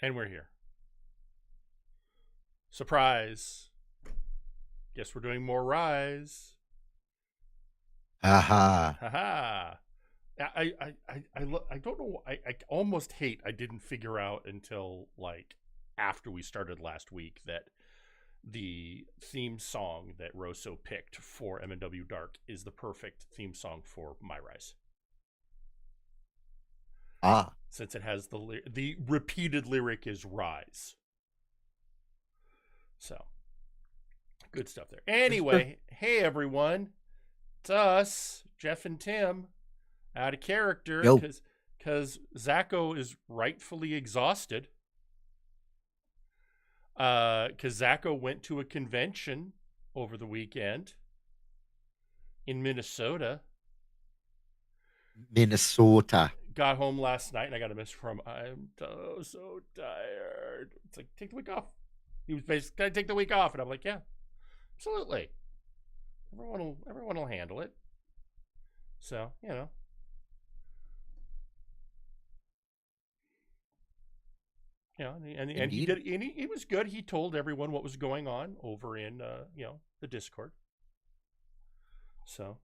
And we're here. Surprise. Guess we're doing more Rise. Haha. Haha. I don't know. I almost hate I didn't figure out until like after we started last week that the theme song that Rosso picked for M&W Dark is the perfect theme song for MyRise. Since it has the repeated lyric is Rise. So, good stuff there. Anyway, hey everyone. It's us, Jeff and Tim, out of character because Zacho is rightfully exhausted. Because Zacho went to a convention over the weekend in Minnesota. Got home last night and I got a message from, I'm so tired. It's like, take the week off. He was basically going to take the week off. And I'm like, yeah, absolutely. Everyone will handle it. So, you know. Yeah, and he did, and he was good. He told everyone what was going on over in, the Discord. So,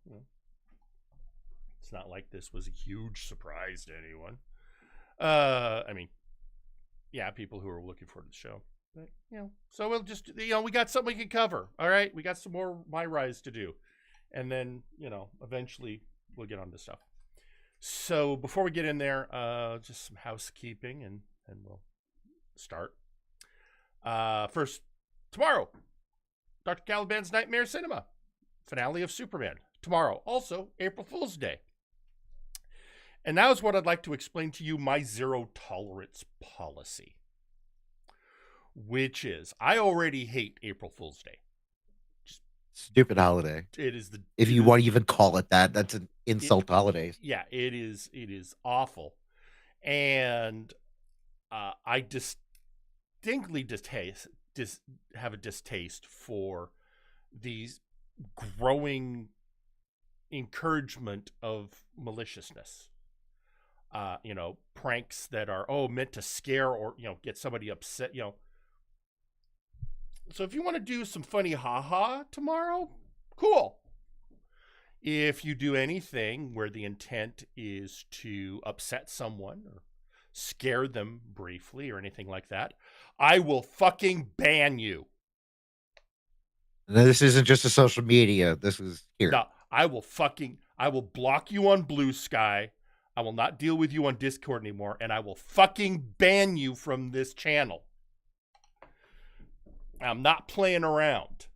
it's not like this was a huge surprise to anyone. I mean, yeah, people who are looking forward to the show. But, so we'll just, we got something we can cover. All right, we got some more MyRise to do. And then, eventually we'll get on to stuff. So before we get in there, just some housekeeping and we'll start. First, tomorrow, Dr. Caliban's Nightmare Cinema, finale of Superman. Tomorrow, also April Fool's Day. And now is what I'd like to explain to you my zero tolerance policy, which is I already hate April Fool's Day. Stupid holiday. It is if you want to even call it that, that's an insult to holidays. Yeah, it is awful. And I distinctly have a distaste for these growing encouragement of maliciousness. Pranks that are meant to scare or get somebody upset. So if you want to do some funny haha tomorrow, cool. If you do anything where the intent is to upset someone or scare them briefly or anything like that, I will fucking ban you. And this isn't just a social media. This is here. No, I will block you on Blue Sky. I will not deal with you on Discord anymore, and I will fucking ban you from this channel. I'm not playing around.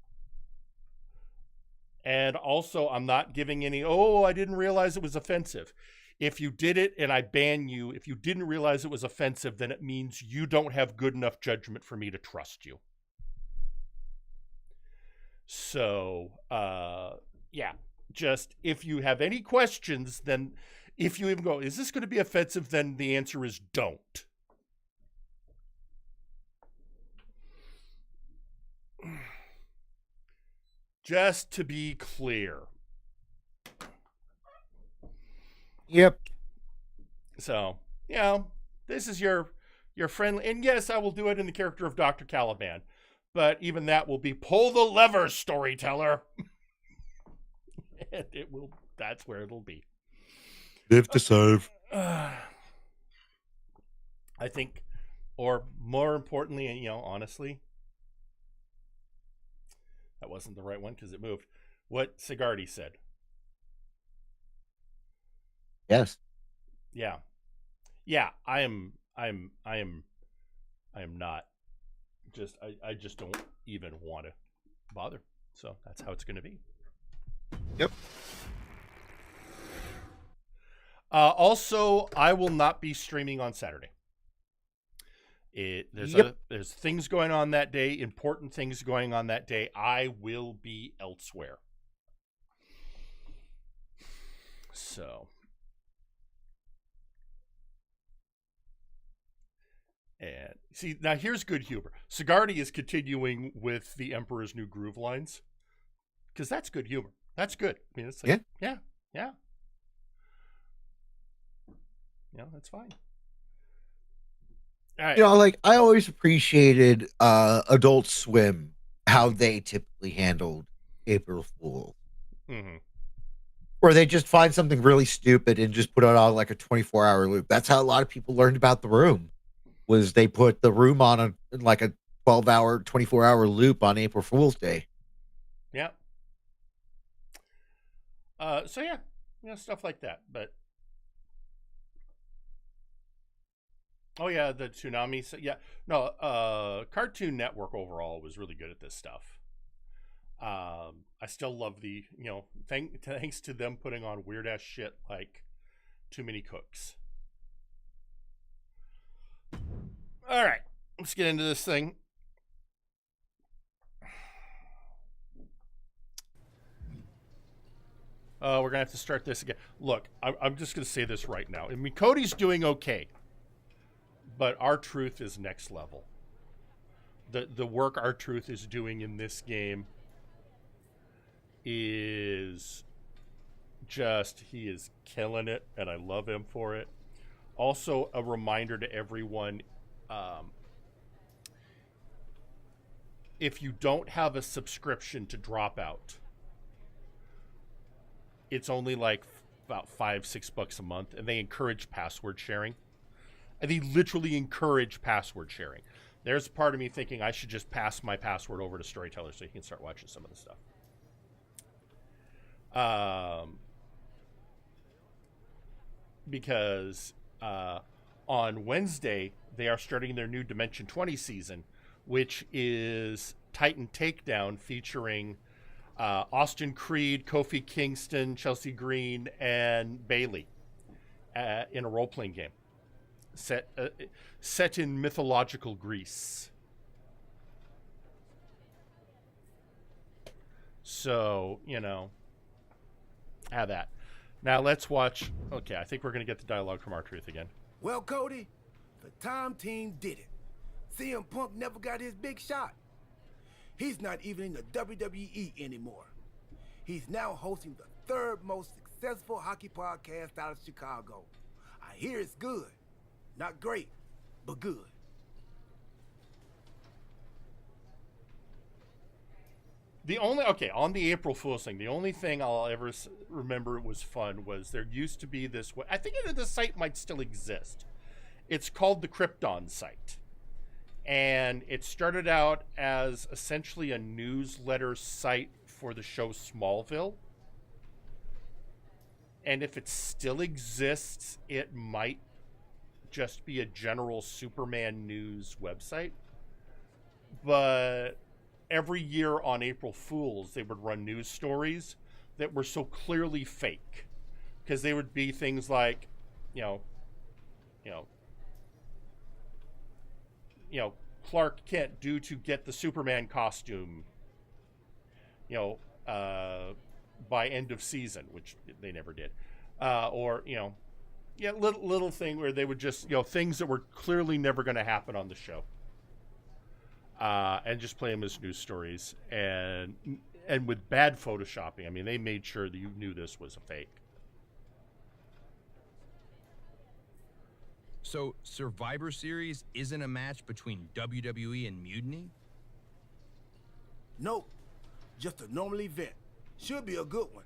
And also, I'm not giving any, I didn't realize it was offensive. If you did it and I ban you, if you didn't realize it was offensive, then it means you don't have good enough judgment for me to trust you. So, just if you have any questions, then if you even go, is this going to be offensive? Then the answer is don't. Just to be clear. Yep. So, this is your friendly, and yes, I will do it in the character of Dr. Caliban, but even that will be pull the lever, storyteller. And that's where it'll be. Live to serve. I think, or more importantly, and honestly, that wasn't the right one because it moved. What Sigardi said. Yes. Yeah. I am not. I just don't even want to bother. So that's how it's going to be. Yep. Also, I will not be streaming on Saturday. There's things going on that day, important things going on that day. I will be elsewhere. So, and see, now here's good humor. Sigardi is continuing with the Emperor's New Groove lines because that's good humor. That's good. I mean, it's like, yeah. That's fine. All right. You know, like I always appreciated Adult Swim, how they typically handled April Fool. Mm-hmm. Where they just find something really stupid and just put it on like a 24-hour loop. That's how a lot of people learned about The Room. Was they put The Room on like a 12-hour, 24-hour loop on April Fool's Day. Yeah. So yeah, stuff like that. But oh yeah, the tsunami. Yeah, no. Cartoon Network overall was really good at this stuff. I still love the thanks to them putting on weird ass shit like Too Many Cooks. All right, let's get into this thing. We're gonna have to start this again. Look, I'm just gonna say this right now. I mean, Cody's doing okay, but R-Truth is next level. The work R-Truth is doing in this game is just, he is killing it, and I love him for it. Also, a reminder to everyone, if you don't have a subscription to Dropout, it's only like about $5-6 a month, and they encourage password sharing. And they literally encourage password sharing. There's a part of me thinking I should just pass my password over to Storyteller so he can start watching some of the stuff. Because on Wednesday, they are starting their new Dimension 20 season, which is Titan Takedown, featuring Austin Creed, Kofi Kingston, Chelsea Green, and Bailey in a role-playing game set in mythological Greece. So, have that. Now let's watch. Okay, I think we're going to get the dialogue from R-Truth again. Well, Cody, the Time Team did it. CM Punk never got his big shot. He's not even in the WWE anymore. He's now hosting the third most successful hockey podcast out of Chicago. I hear it's good. Not great, but good. On the April Fool's thing, the only thing I'll ever remember was fun was there used to be this, I think the site might still exist. It's called the Krypton site. And it started out as essentially a newsletter site for the show Smallville. And if it still exists, it might just be a general Superman news website. But every year on April Fools, they would run news stories that were so clearly fake. Because they would be things like, Clark Kent due to get the Superman costume, by end of season, which they never did. Little thing where they would just, things that were clearly never going to happen on the show. And just play them as news stories. And with bad photoshopping, I mean, they made sure that you knew this was a fake. So, Survivor Series isn't a match between WWE and Mutiny? Nope. Just a normal event. Should be a good one.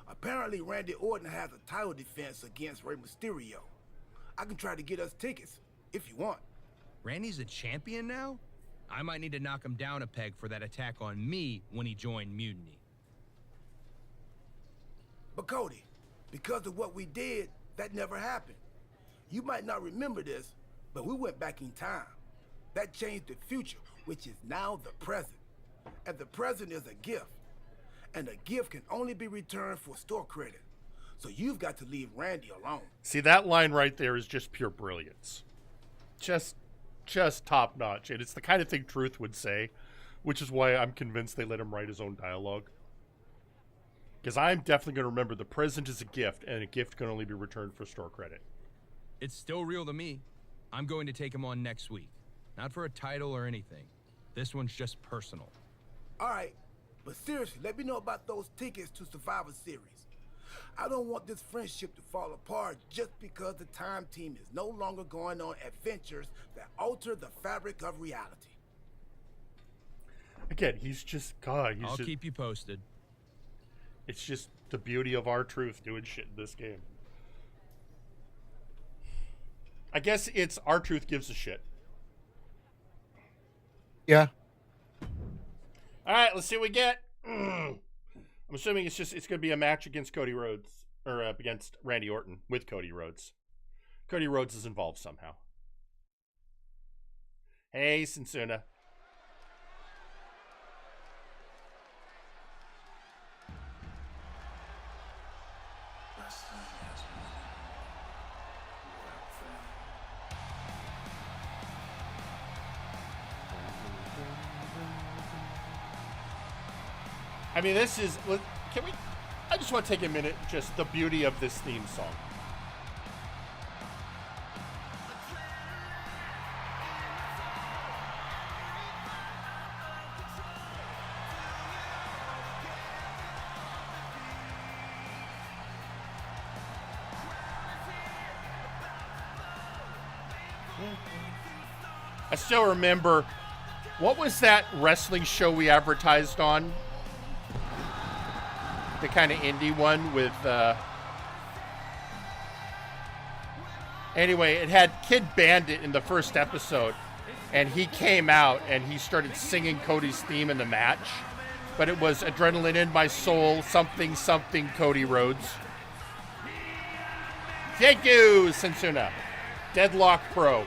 Apparently, Randy Orton has a title defense against Rey Mysterio. I can try to get us tickets, if you want. Randy's a champion now? I might need to knock him down a peg for that attack on me when he joined Mutiny. But Cody, because of what we did, that never happened. You might not remember this, but we went back in time. That changed the future, which is now the present. And the present is a gift. And a gift can only be returned for store credit. So you've got to leave Randy alone. See, that line right there is just pure brilliance. Just top notch. And it's the kind of thing Truth would say, which is why I'm convinced they let him write his own dialogue. Because I'm definitely going to remember the present is a gift, and a gift can only be returned for store credit. It's still real to me. I'm going to take him on next week. Not for a title or anything. This one's just personal. All right, but seriously, let me know about those tickets to Survivor Series. I don't want this friendship to fall apart just because the time team is no longer going on adventures that alter the fabric of reality. Again, he's just God. I'll keep you posted. It's just the beauty of R-Truth doing shit in this game. I guess it's R-Truth gives a shit. Yeah. All right, let's see what we get. I'm assuming it's going to be a match against Cody Rhodes, or against Randy Orton with Cody Rhodes. Cody Rhodes is involved somehow. Hey, Sensuna. I mean, this is, can we, I just want to take a minute, just the beauty of this theme song. I still remember, what was that wrestling show we advertised on? The kind of indie one with, anyway, it had Kid Bandit in the first episode, and he came out and he started singing Cody's theme in the match, but it was Adrenaline in My Soul, something, something, Cody Rhodes. Thank you, Sensuna. Deadlock Pro.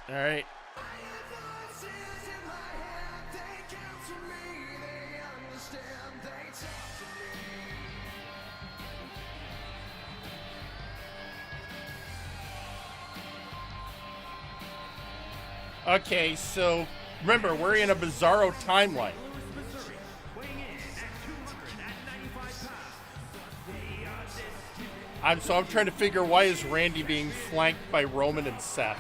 All right. Okay, so remember, we're in a bizarro timeline. I'm trying to figure, why is Randy being flanked by Roman and Seth?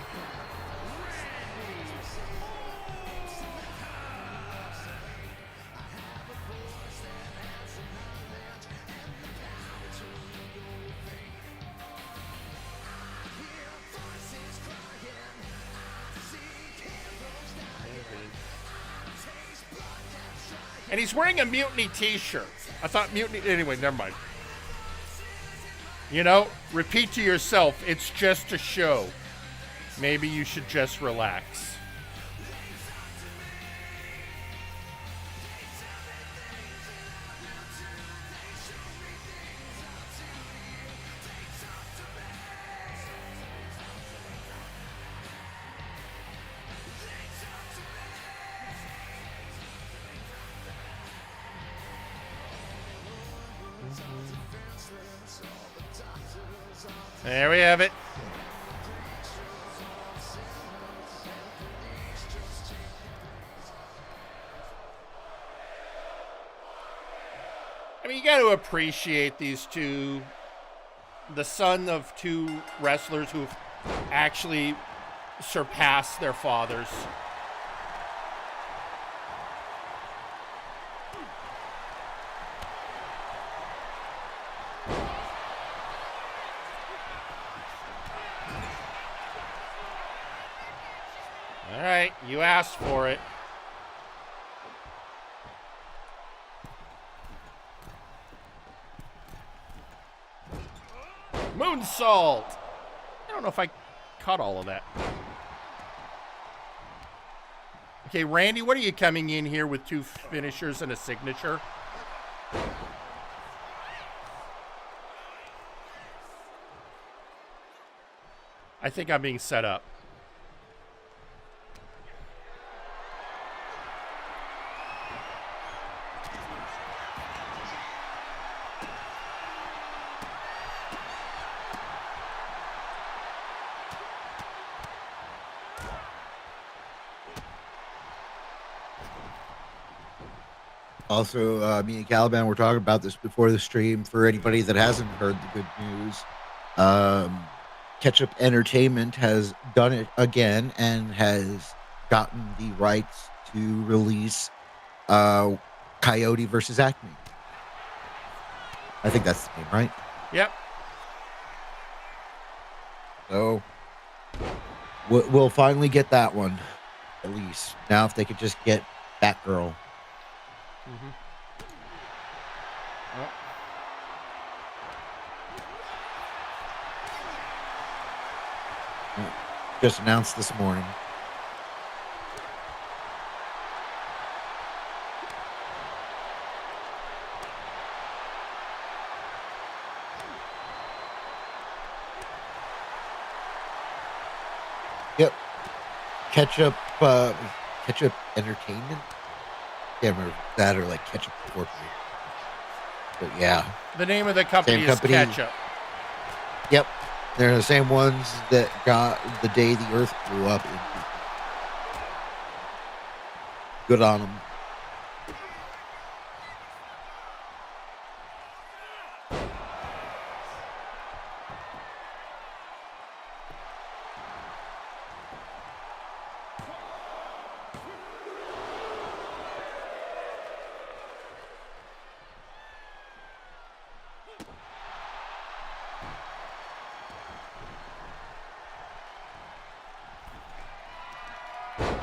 And he's wearing a Mutiny t-shirt. I thought Mutiny... Anyway, never mind. You know, repeat to yourself, it's just a show. Maybe you should just relax. There we have it. I mean, you got to appreciate these two, the son of two wrestlers who've actually surpassed their fathers. All right, you asked for it. Moonsault! I don't know if I caught all of that. Okay, Randy, what are you coming in here with two finishers and a signature? I think I'm being set up. Also, me and Caliban were talking about this before the stream. For anybody that hasn't heard the good news, Ketchup Entertainment has done it again and has gotten the rights to release Coyote versus Acme. I think that's the name, right? Yep. So we'll finally get that one, at least. Now, if they could just get Batgirl. Mm-hmm. Just announced this morning. Yep. Ketchup Entertainment. Can't remember that or like Ketchup Corporation. But yeah. The name of the company is Ketchup. Yep. They're the same ones that got the day the Earth blew up. Good on them.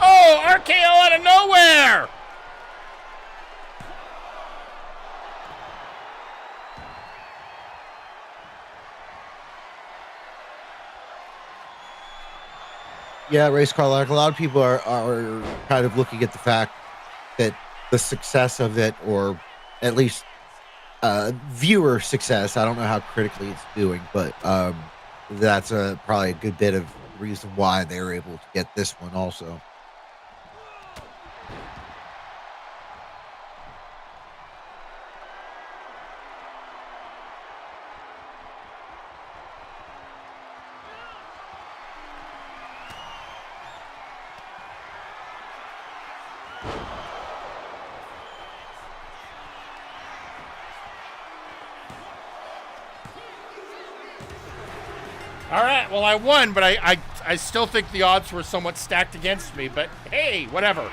Oh, RKO out of nowhere! Yeah, race car like a lot of people are kind of looking at the fact that the success of it, or at least viewer success, I don't know how critically it's doing, but that's probably a good bit of reason why they were able to get this one also. All right, well, I won, but I still think the odds were somewhat stacked against me, but hey, whatever.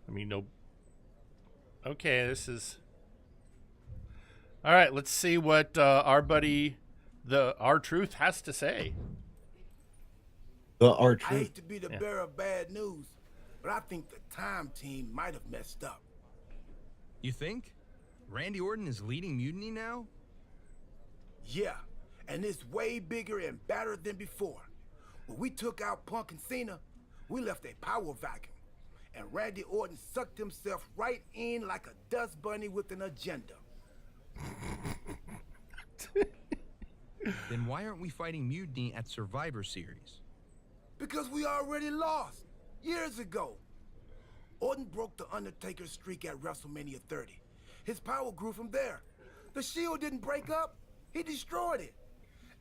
I mean, no. Okay, this is. All right, let's see what our buddy, the R-Truth, has to say. The I R-Truth. hate to be the bearer of bad news, but I think the time team might have messed up. You think? Randy Orton is leading Mutiny now? Yeah, and it's way bigger and badder than before. When we took out Punk and Cena, we left a power vacuum. And Randy Orton sucked himself right in like a dust bunny with an agenda. Then why aren't we fighting Mutiny at Survivor Series? Because we already lost, years ago. Orton broke the Undertaker's streak at WrestleMania 30. His power grew from there. The Shield didn't break up, he destroyed it.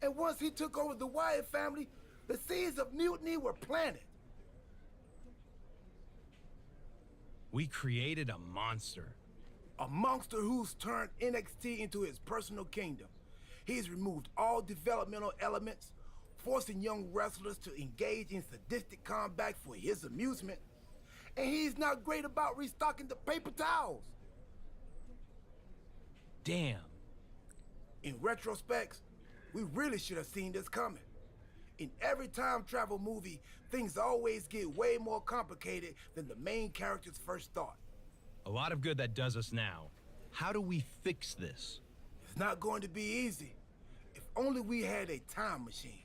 And once he took over the Wyatt family, the seeds of mutiny were planted. We created a monster. A monster who's turned NXT into his personal kingdom. He's removed all developmental elements, forcing young wrestlers to engage in sadistic combat for his amusement. And he's not great about restocking the paper towels. Damn. In retrospect, we really should have seen this coming. In every time travel movie, things always get way more complicated than the main characters first thought. A lot of good that does us now. How do we fix this? It's not going to be easy. If only we had a time machine.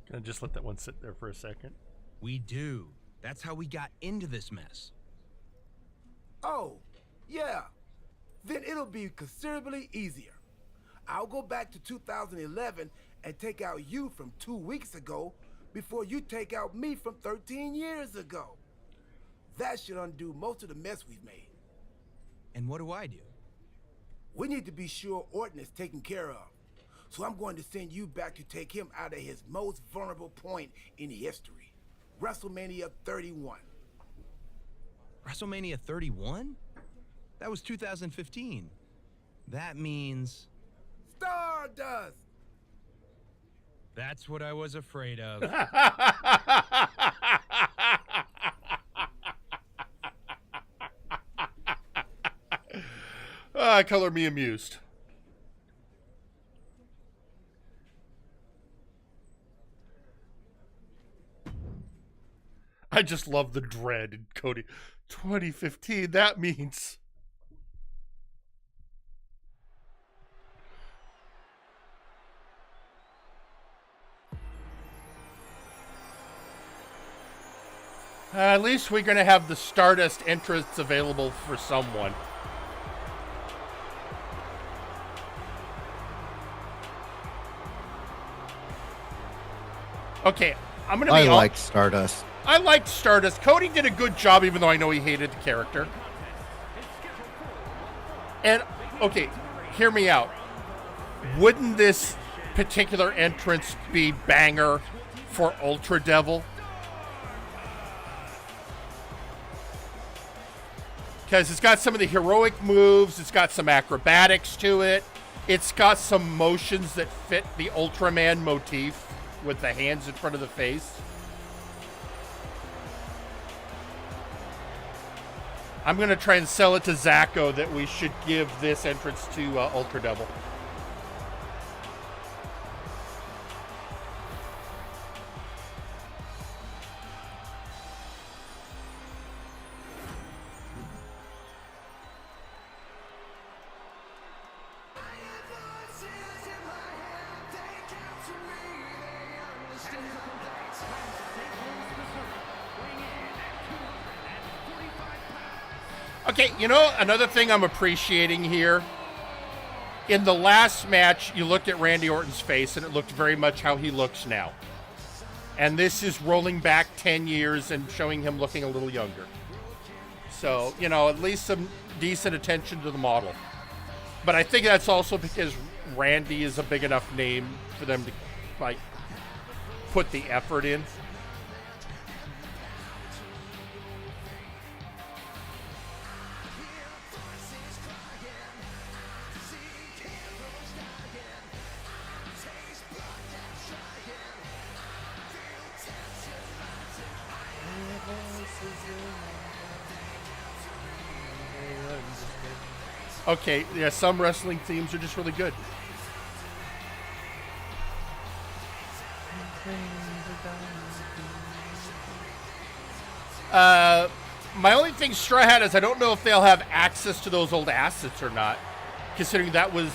Can I just let that one sit there for a second? We do. That's how we got into this mess. Oh, yeah. Then it'll be considerably easier. I'll go back to 2011 and take out you from 2 weeks ago before you take out me from 13 years ago. That should undo most of the mess we've made. And what do I do? We need to be sure Orton is taken care of. So I'm going to send you back to take him out of his most vulnerable point in history. WrestleMania 31. WrestleMania 31? That was 2015. That means... Stardust! That's what I was afraid of. Color me amused. I just love the dread in Cody. 2015, that means... at least we're going to have the Stardust entrance available for someone. Okay, I'm going to be... I like Stardust. I liked Stardust. Cody did a good job, even though I know he hated the character. And, okay, hear me out. Wouldn't this particular entrance be banger for Ultra Devil? Because it's got some of the heroic moves, it's got some acrobatics to it, it's got some motions that fit the Ultraman motif with the hands in front of the face. I'm going to try and sell it to Zacho that we should give this entrance to Ultra Devil. Okay, you know, another thing I'm appreciating here. In the last match, you looked at Randy Orton's face, and it looked very much how he looks now. And this is rolling back 10 years and showing him looking a little younger. So, you know, at least some decent attention to the model. But I think that's also because Randy is a big enough name for them to, like, put the effort in. Okay, yeah, some wrestling themes are just really good. My only thing Straw Hat is I don't know if they'll have access to those old assets or not, considering that was,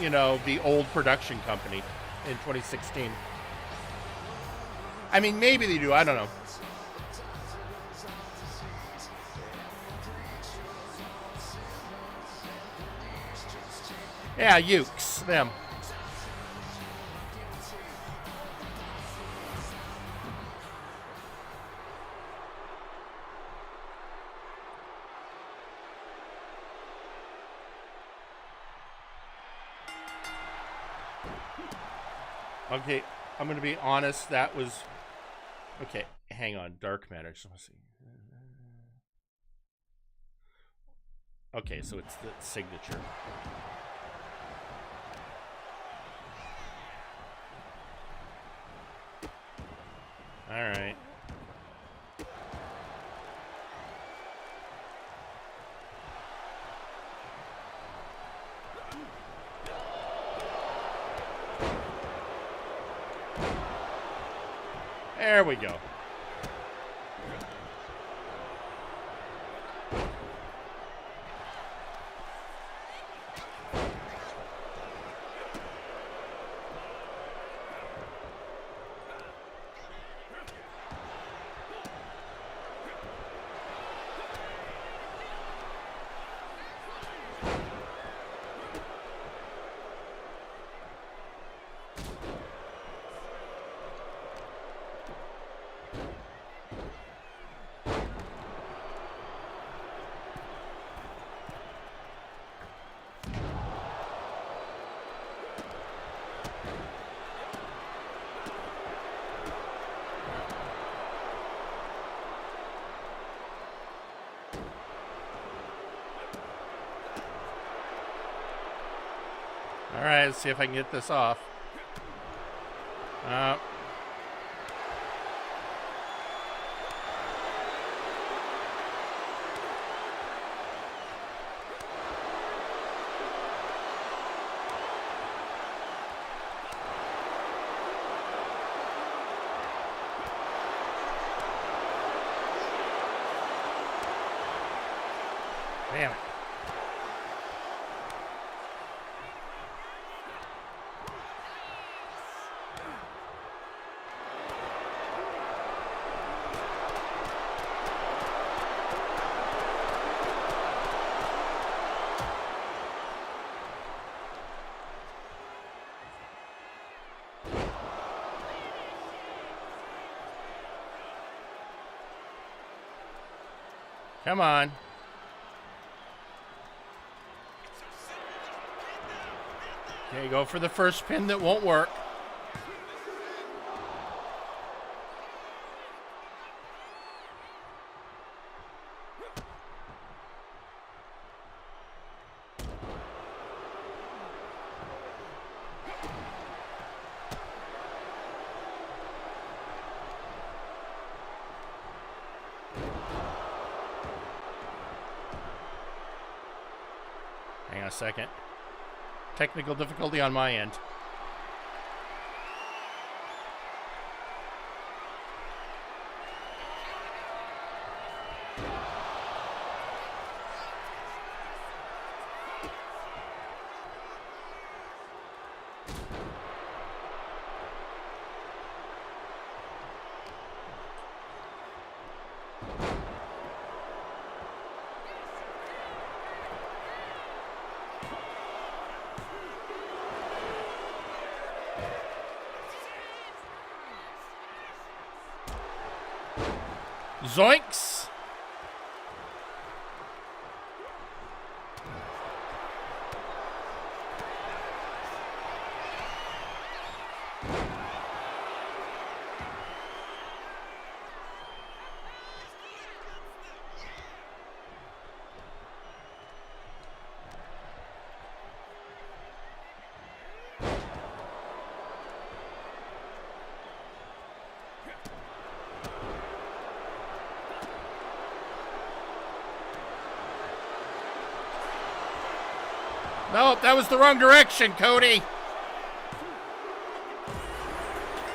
you know, the old production company in 2016. I mean, maybe they do. I don't know. Yeah, Ukes, them. Okay, I'm going to be honest, that was... Okay, hang on, Dark Matter, just want to see. Okay, so it's the signature. All right. There we go. All right, let's see if I can get this off. Damn it. Come on. Okay, go for the first pin that won't work. Hang on a second. Technical difficulty on my end. Zoinks! No, that was the wrong direction, Cody.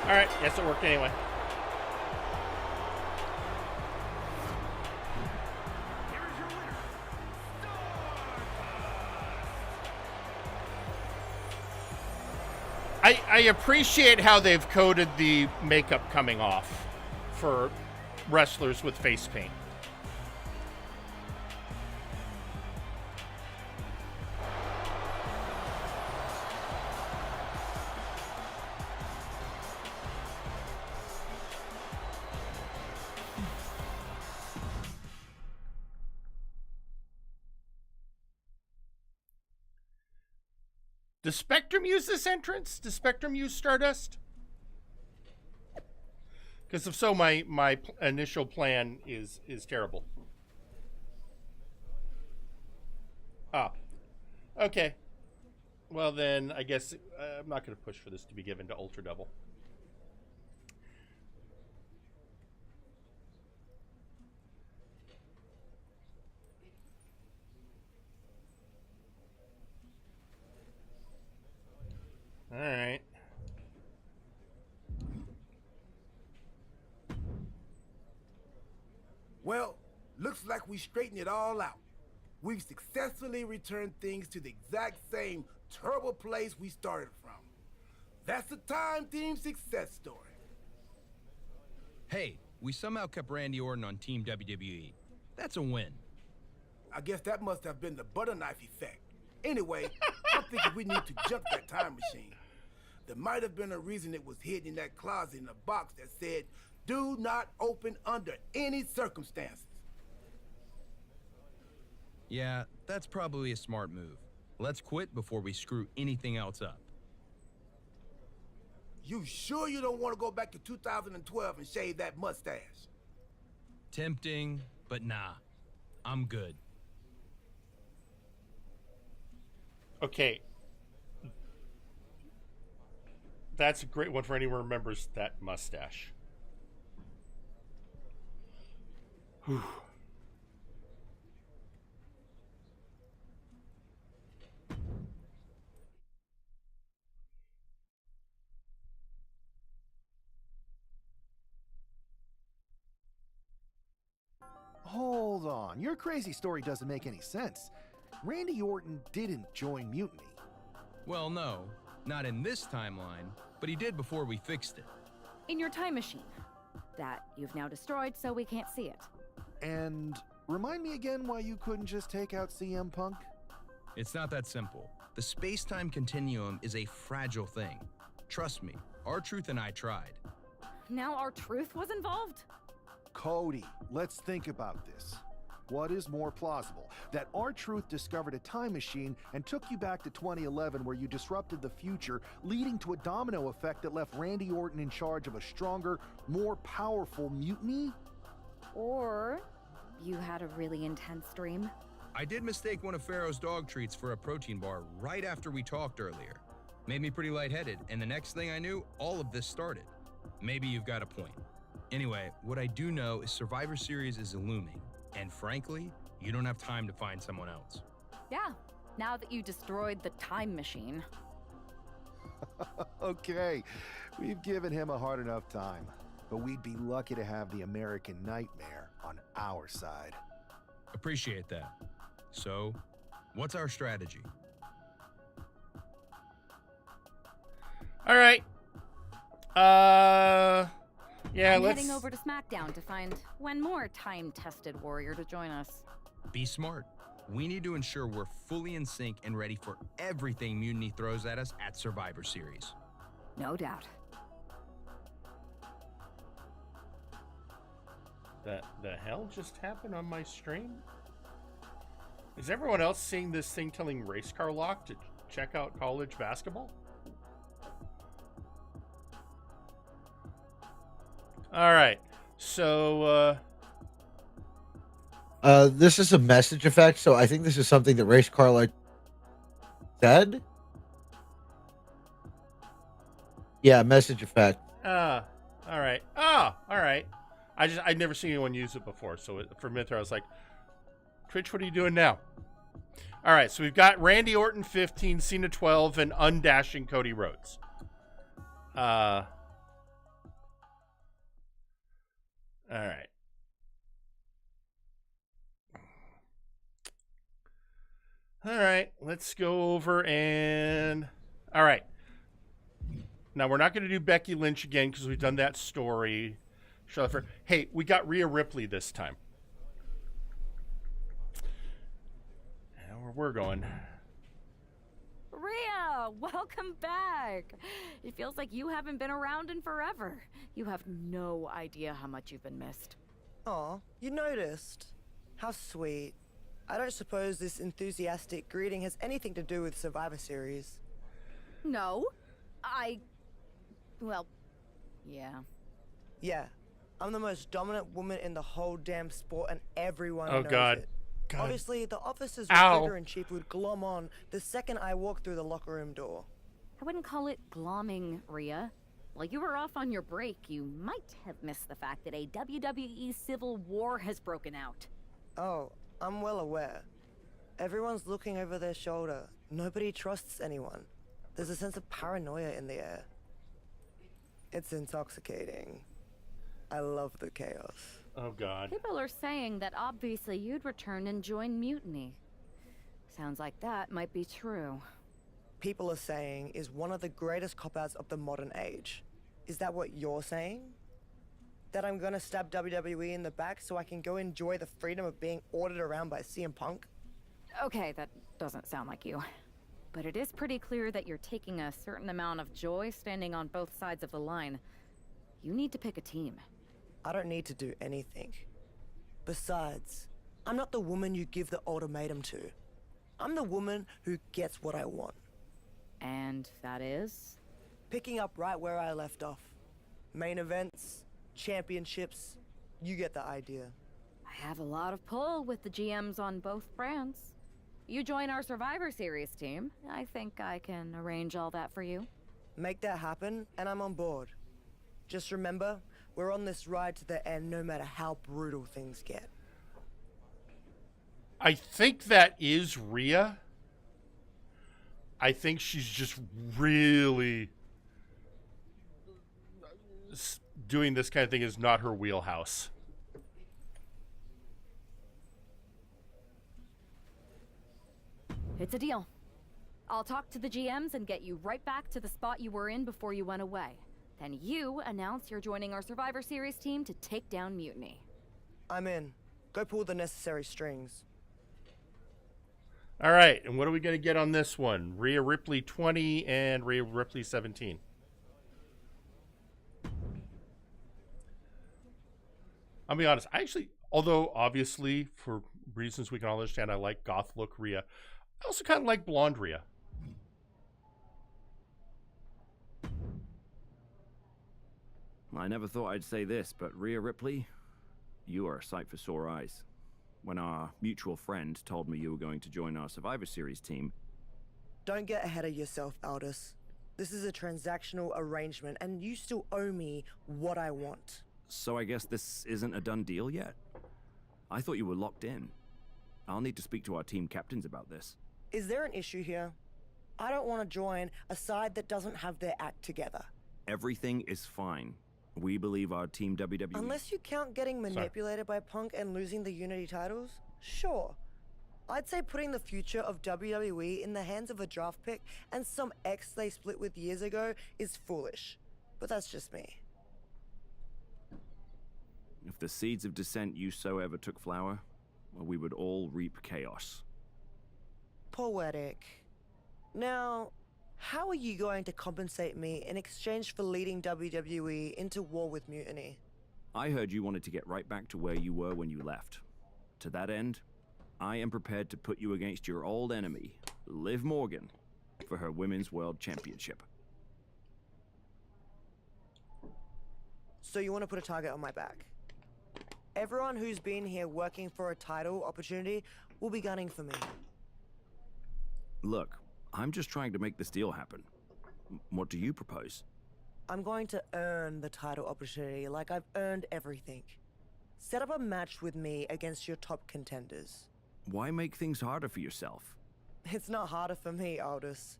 All right, guess it worked anyway. I appreciate how they've coded the makeup coming off for wrestlers with face paint. Does Spectrum use this entrance? Does Spectrum use Stardust? Because if so, my initial plan is terrible. Ah, okay. Well then, I guess I'm not going to push for this to be given to Ultra Double. All right. Looks like we straightened it all out. We've successfully returned things to the exact same terrible place we started from. That's a time-team success story. Hey, we somehow kept Randy Orton on Team WWE. That's a win. I guess that must have been the butter knife effect. Anyway, I'm thinking we need to jump that time machine. There might have been a reason it was hidden in that closet in a box that said, "Do not open under any circumstances." Yeah, that's probably a smart move. Let's quit before we screw anything else up. You sure you don't want to go back to 2012 and shave that mustache? Tempting, but nah. I'm good. Okay. That's a great one for anyone who remembers that mustache. Whew. Hold on, your crazy story doesn't make any sense. Randy Orton didn't join Mutiny. Well, no, not in this timeline, but he did before we fixed it. In your time machine. That you've now destroyed so we can't see it. And remind me again why you couldn't just take out CM Punk? It's not that simple. The space-time continuum is a fragile thing. Trust me, R-Truth and I tried. Now our truth was involved? Cody, let's think about this. What is more plausible? That R-Truth discovered a time machine and took you back to 2011 where you disrupted the future, leading to a domino effect that left Randy Orton in charge of a stronger, more powerful mutiny? Or you had a really intense dream? I did mistake one of Pharaoh's dog treats for a protein bar right after we talked earlier. Made me pretty lightheaded, and the next thing I knew, all of this started. Maybe you've got a point. Anyway, what I do know is Survivor Series is looming, and frankly, you don't have time to find someone else. Yeah, now that you destroyed the time machine. Okay, we've given him a hard enough time, but we'd be lucky to have the American Nightmare on our side. Appreciate that. So, what's our strategy? All right. Yeah, I'm let's... heading over to SmackDown to find one more time-tested warrior to join us. Be smart. We need to ensure we're fully in sync and ready for everything Mutiny throws at us at Survivor Series. No doubt. The hell just happened on my stream? Is everyone else seeing this thing telling Race Car Lock to check out college basketball? All right. So, this is a message effect, so I think this is something that Race Carla said. Yeah, message effect. all right. Oh, all right. I'd never seen anyone use it before, so for a minute there I was like, Twitch, what are you doing now? All right, so we've got Randy Orton 15, Cena 12, and undashing Cody Rhodes. All right. All right, let's go over and... All right. Now, we're not going to do Becky Lynch again because we've done that story. Hey, we got Rhea Ripley this time. And where we're going. Rhea, welcome back. It feels like you haven't been around in forever. You have no idea how much you've been missed. Aw, you noticed? How sweet. I don't suppose this enthusiastic greeting has anything to do with Survivor Series. No, well, yeah. Yeah, I'm the most dominant woman in the whole damn sport and everyone knows God. it. God. Obviously, the officer's Ow. recruiter-in-chief would glom on the second I walked through the locker room door. I wouldn't call it glomming, Rhea. While you were off on your break, you might have missed the fact that a WWE civil war has broken out. Oh, I'm well aware. Everyone's looking over their shoulder. Nobody trusts anyone. There's a sense of paranoia in the air. It's intoxicating. I love the chaos. Oh, God. People are saying that obviously you'd return and join Mutiny. Sounds like that might be true. People are saying is one of the greatest cop-outs of the modern age. Is that what you're saying? That I'm gonna stab WWE in the back so I can go enjoy the freedom of being ordered around by CM Punk? Okay, that doesn't sound like you. But it is pretty clear that you're taking a certain amount of joy standing on both sides of the line. You need to pick a team. I don't need to do anything. Besides, I'm not the woman you give the ultimatum to. I'm the woman who gets what I want. And that is? Picking up right where I left off. Main events, championships, you get the idea. I have a lot of pull with the GMs on both brands. You join our Survivor Series team. I think I can arrange all that for you. Make that happen, and I'm on board. Just remember, we're on this ride to the end no matter how brutal things get. I think that is Rhea. I think she's just really doing this kind of thing is not her wheelhouse. It's a deal. I'll talk to the GMs and get you right back to the spot you were in before you went away. Then you announce you're joining our Survivor Series team to take down Mutiny. I'm in. Go pull the necessary strings. All right, and what are we going to get on this one? Rhea Ripley 20 and Rhea Ripley 17. I'll be honest. I actually, although obviously for reasons we can all understand, I like goth look Rhea. I also kind of like blonde Rhea. I never thought I'd say this, but Rhea Ripley, you are a sight for sore eyes. When our mutual friend told me you were going to join our Survivor Series team... Don't get ahead of yourself, Aldous. This is a transactional arrangement, and you still owe me what I want. So I guess this isn't a done deal yet? I thought you were locked in. I'll need to speak to our team captains about this. Is there an issue here? I don't want to join a side that doesn't have their act together. Everything is fine. We believe our team WWE... Unless you count getting manipulated by Punk and losing the Unity titles, sure. I'd say putting the future of WWE in the hands of a draft pick and some ex they split with years ago is foolish. But that's just me. If the seeds of dissent you sow ever took flower, well, we would all reap chaos. Poetic. Now, how are you going to compensate me in exchange for leading WWE into war with Mutiny? I heard you wanted to get right back to where you were when you left. To that end, I am prepared to put you against your old enemy, Liv Morgan, for her Women's World Championship. So you want to put a target on my back? Everyone who's been here working for a title opportunity will be gunning for me. Look, I'm just trying to make this deal happen. What do you propose? I'm going to earn the title opportunity like I've earned everything. Set up a match with me against your top contenders. Why make things harder for yourself? It's not harder for me, Aldous.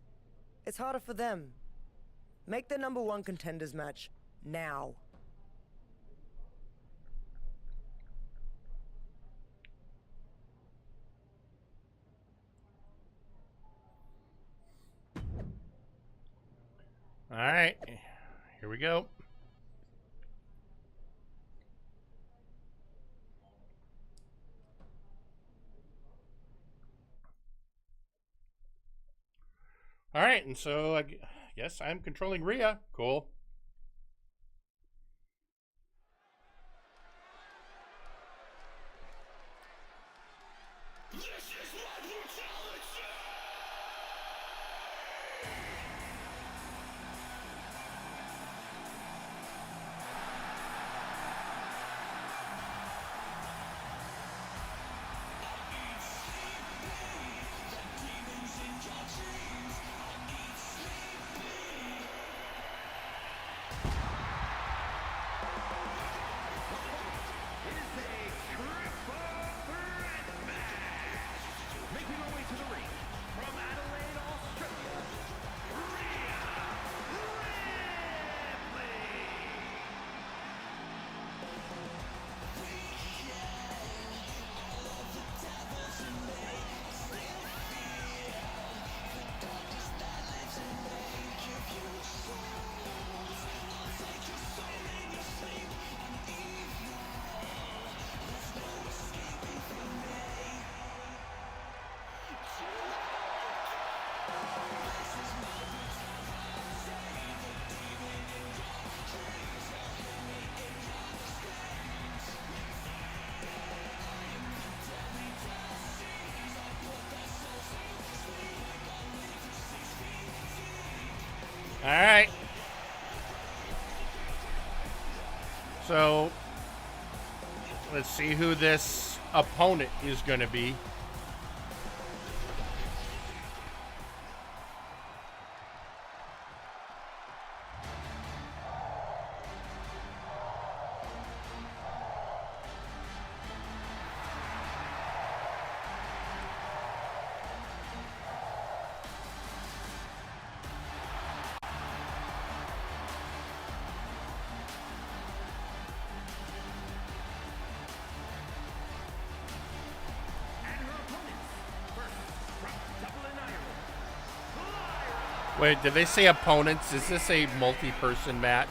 It's harder for them. Make the #1 contenders match now. All right, here we go. All right, and so I guess I'm controlling Rhea. Cool. So, let's see who this opponent is going to be. Wait, did they say opponents? Is this a multi-person match?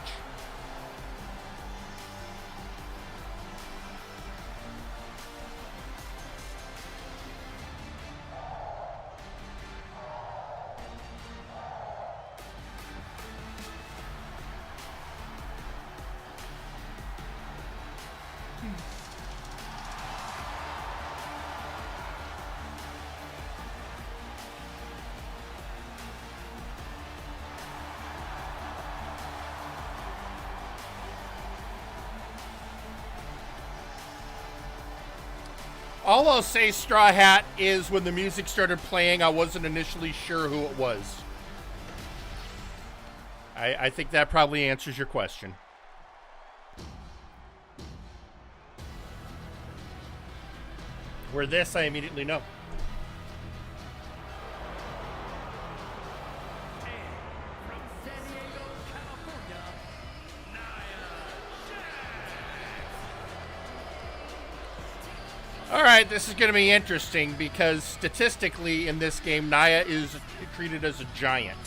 All I'll say, Straw Hat, is when the music started playing, I wasn't initially sure who it was. I think that probably answers your question. Where this, I immediately know. Alright, this is going to be interesting because statistically in this game, Naya is treated as a giant.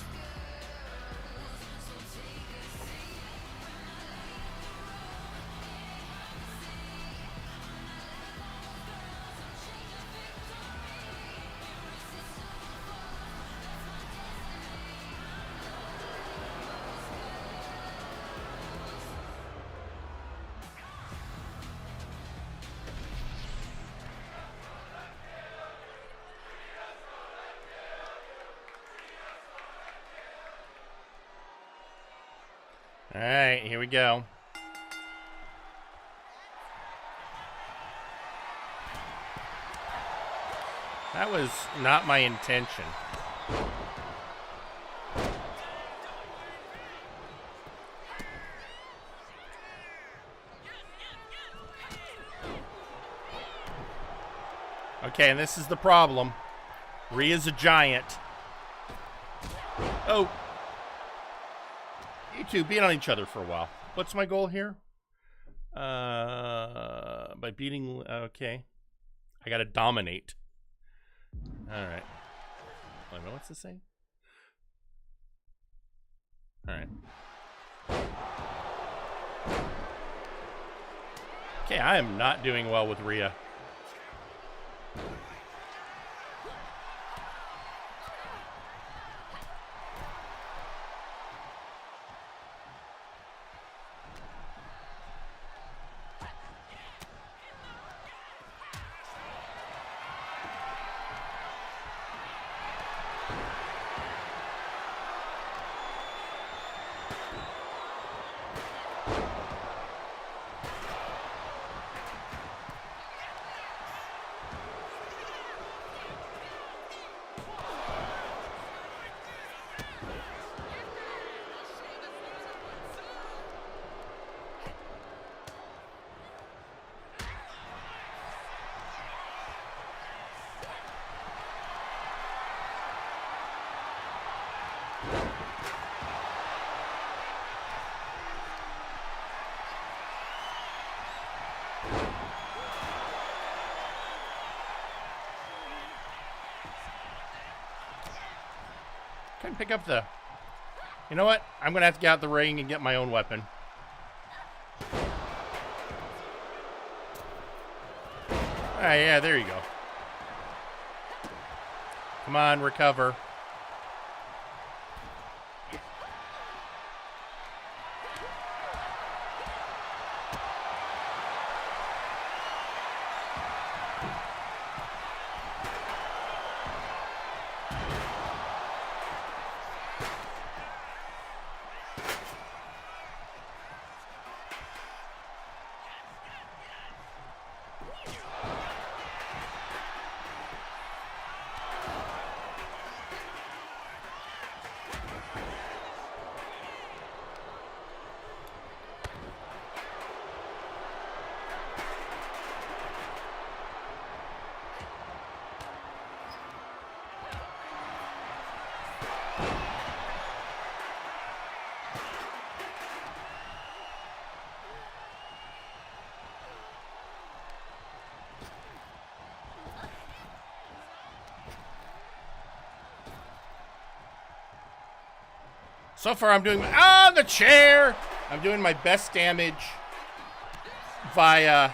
All right, here we go. That was not my intention. Okay, and this is the problem. Rhea's a giant. Oh. You two, beat on each other for a while. What's my goal here? By beating... Okay. I gotta dominate. Alright. Wait a minute, what's this saying? Alright. Okay, I am not doing well with Rhea. Couldn't pick up the... You know what? I'm going to have to get out the ring and get my own weapon. Ah, yeah, there you go. Come on, recover. So far, I'm doing the chair. I'm doing my best damage via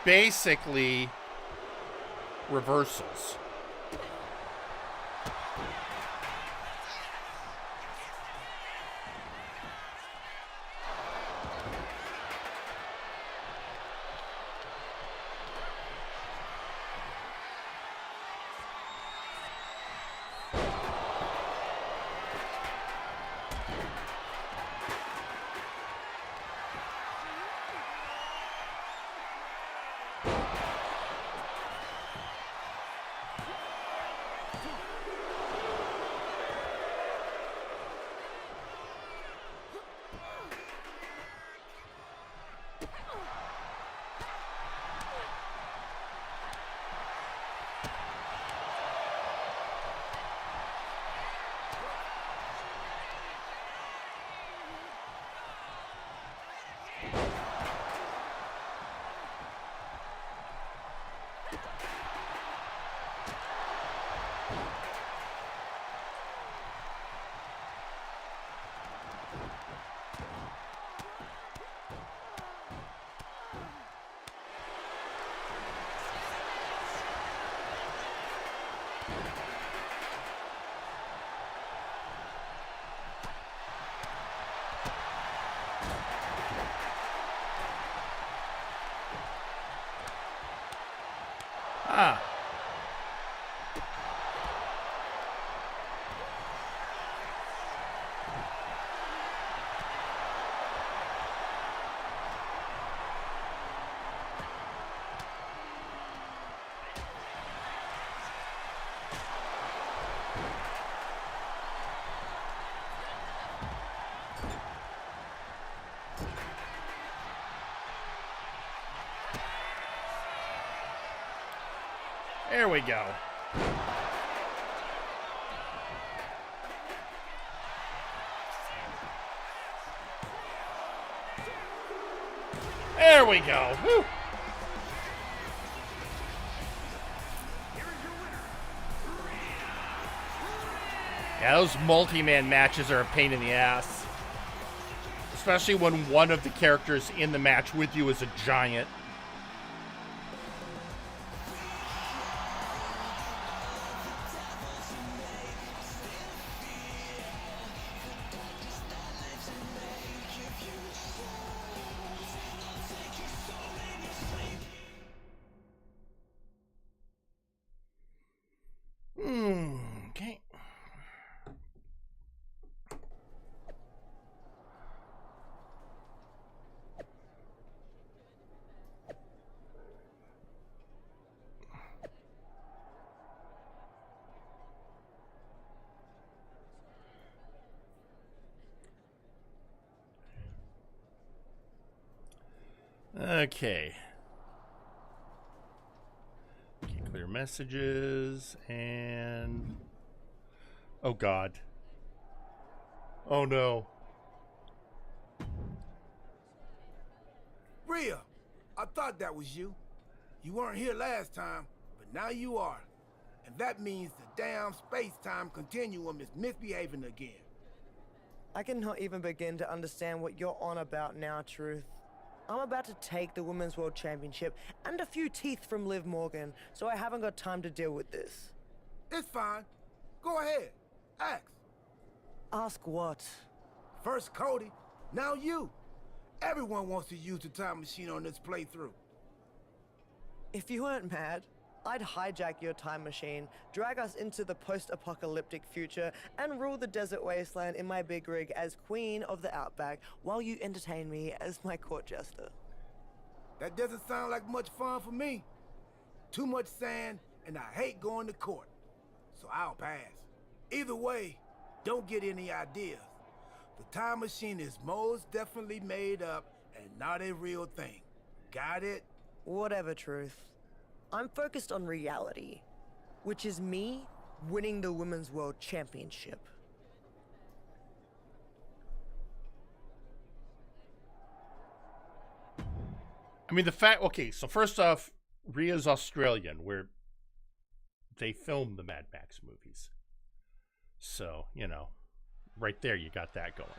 basically reversals. Ah. There we go. There we go. Woo. Yeah, those multi-man matches are a pain in the ass. Especially when one of the characters in the match with you is a giant. Okay. Okay. Clear messages and... Oh, God. Oh, no. Rhea, I thought that was you. You weren't here last time, but now you are. And that means the damn space-time continuum is misbehaving again. I cannot even begin to understand what you're on about now, Truth. I'm about to take the Women's World Championship and a few teeth from Liv Morgan, so I haven't got time to deal with this. It's fine. Go ahead. Ask. Ask what? First Cody, now you. Everyone wants to use the time machine on this playthrough. If you weren't mad, I'd hijack your time machine, drag us into the post-apocalyptic future, and rule the desert wasteland in my big rig as Queen of the Outback while you entertain me as my court jester. That doesn't sound like much fun for me. Too much sand, and I hate going to court. So I'll pass. Either way, don't get any ideas. The time machine is most definitely made up and not a real thing. Got it? Whatever, Truth. I'm focused on reality, which is me winning the Women's World Championship. I mean, the fact... Okay, so first off, Rhea's Australian, where they filmed the Mad Max movies. So, you know, right there you got that going.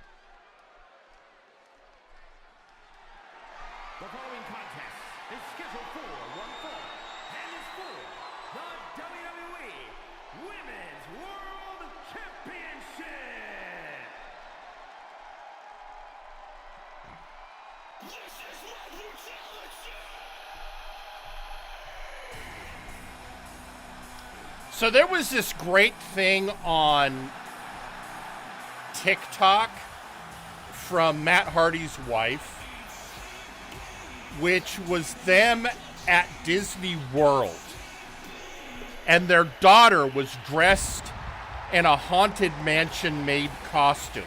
The following contest is scheduled for one fall and is for the WWE Women's World Championship. This is my brutality. So there was this great thing on TikTok from Matt Hardy's wife, which was them at Disney World. And their daughter was dressed in a Haunted Mansion-made costume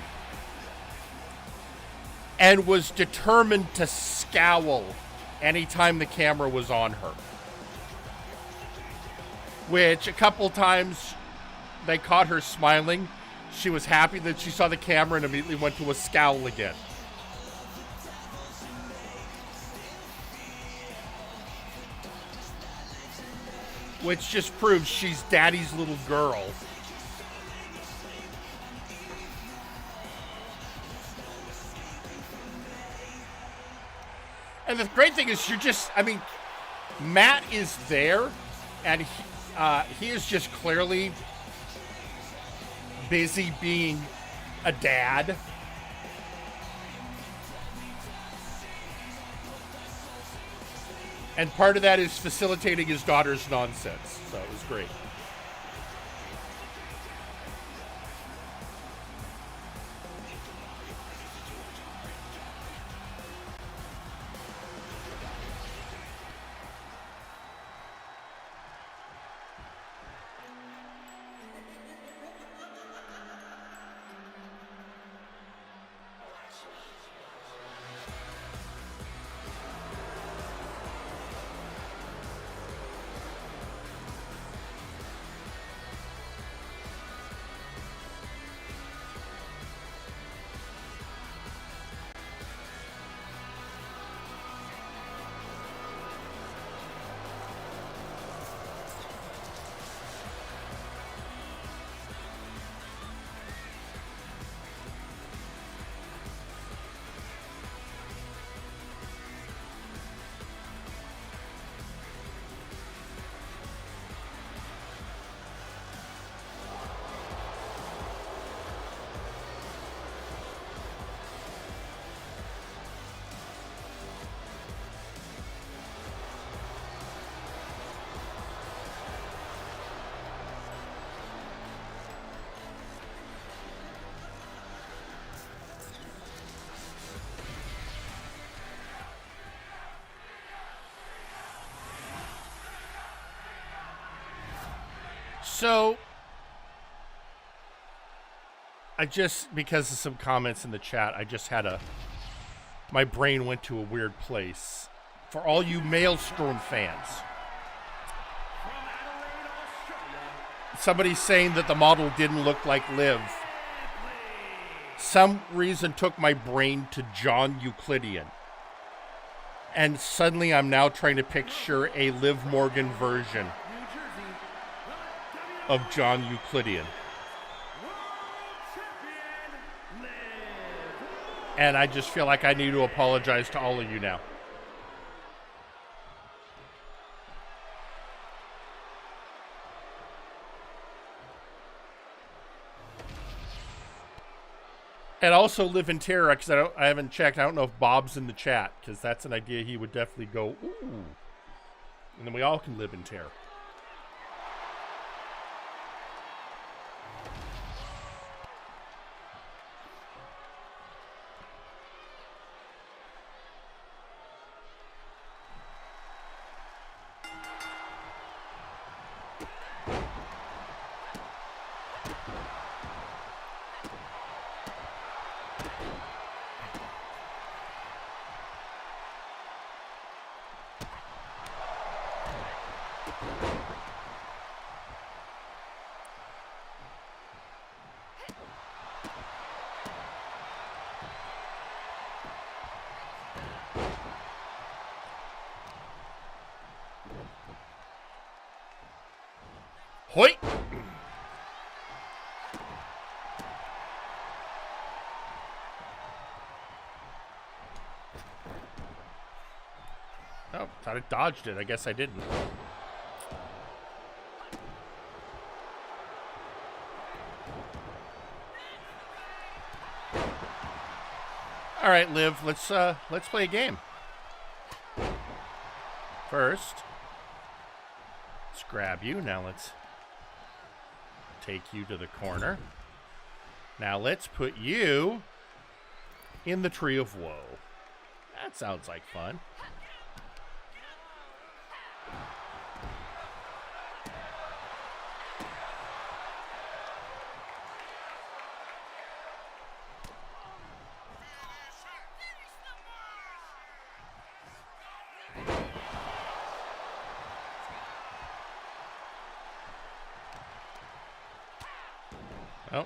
and was determined to scowl anytime the camera was on her. Which a couple times they caught her smiling. She was happy that she saw the camera and immediately went to a scowl again. Which just proves she's daddy's little girl. And the great thing is Matt is there and he is just clearly busy being a dad. And part of that is facilitating his daughter's nonsense. So it was great. So, because of some comments in the chat, my brain went to a weird place. For all you Maelstrom fans, somebody's saying that the model didn't look like Liv. Some reason took my brain to John Euclidean. And suddenly I'm now trying to picture a Liv Morgan version of John Euclidean. And I just feel like I need to apologize to all of you now. And also live in terror, because I haven't checked. I don't know if Bob's in the chat, because that's an idea he would definitely go, ooh. And then we all can live in terror. Hoi! Oh, thought I dodged it. I guess I didn't. All right, Liv. Let's play a game. First, let's grab you. Now let's take you to the corner. Now let's put you in the Tree of Woe. That sounds like fun. Oh.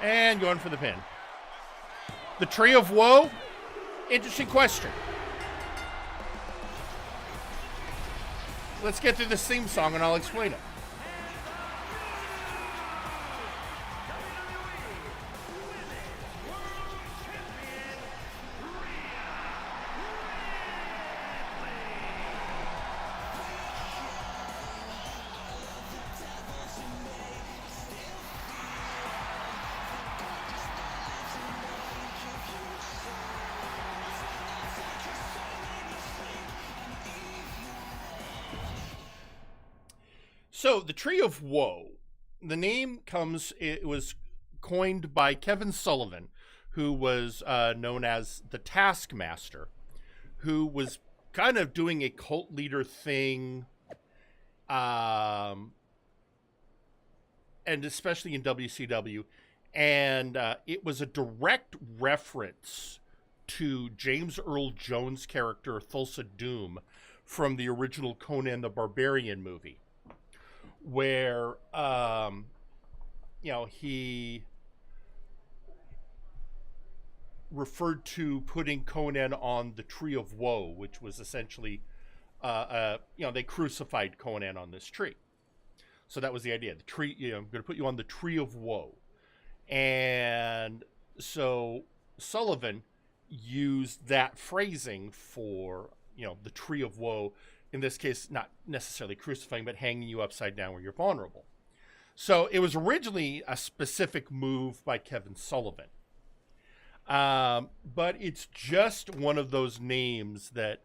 And going for the pin. The Tree of Woe? Interesting question. Let's get through this theme song and I'll explain it. So, the Tree of Woe, the name it was coined by Kevin Sullivan, who was known as the Taskmaster, who was kind of doing a cult leader thing, and especially in WCW, and it was a direct reference to James Earl Jones' character Thulsa Doom from the original Conan the Barbarian movie, where he referred to putting Conan on the Tree of Woe, which was essentially they crucified Conan on this tree. So that was the idea. The tree, I'm going to put you on the Tree of Woe. And so Sullivan used that phrasing for, the Tree of Woe. In this case, not necessarily crucifying, but hanging you upside down where you're vulnerable. So it was originally a specific move by Kevin Sullivan. But it's just one of those names that,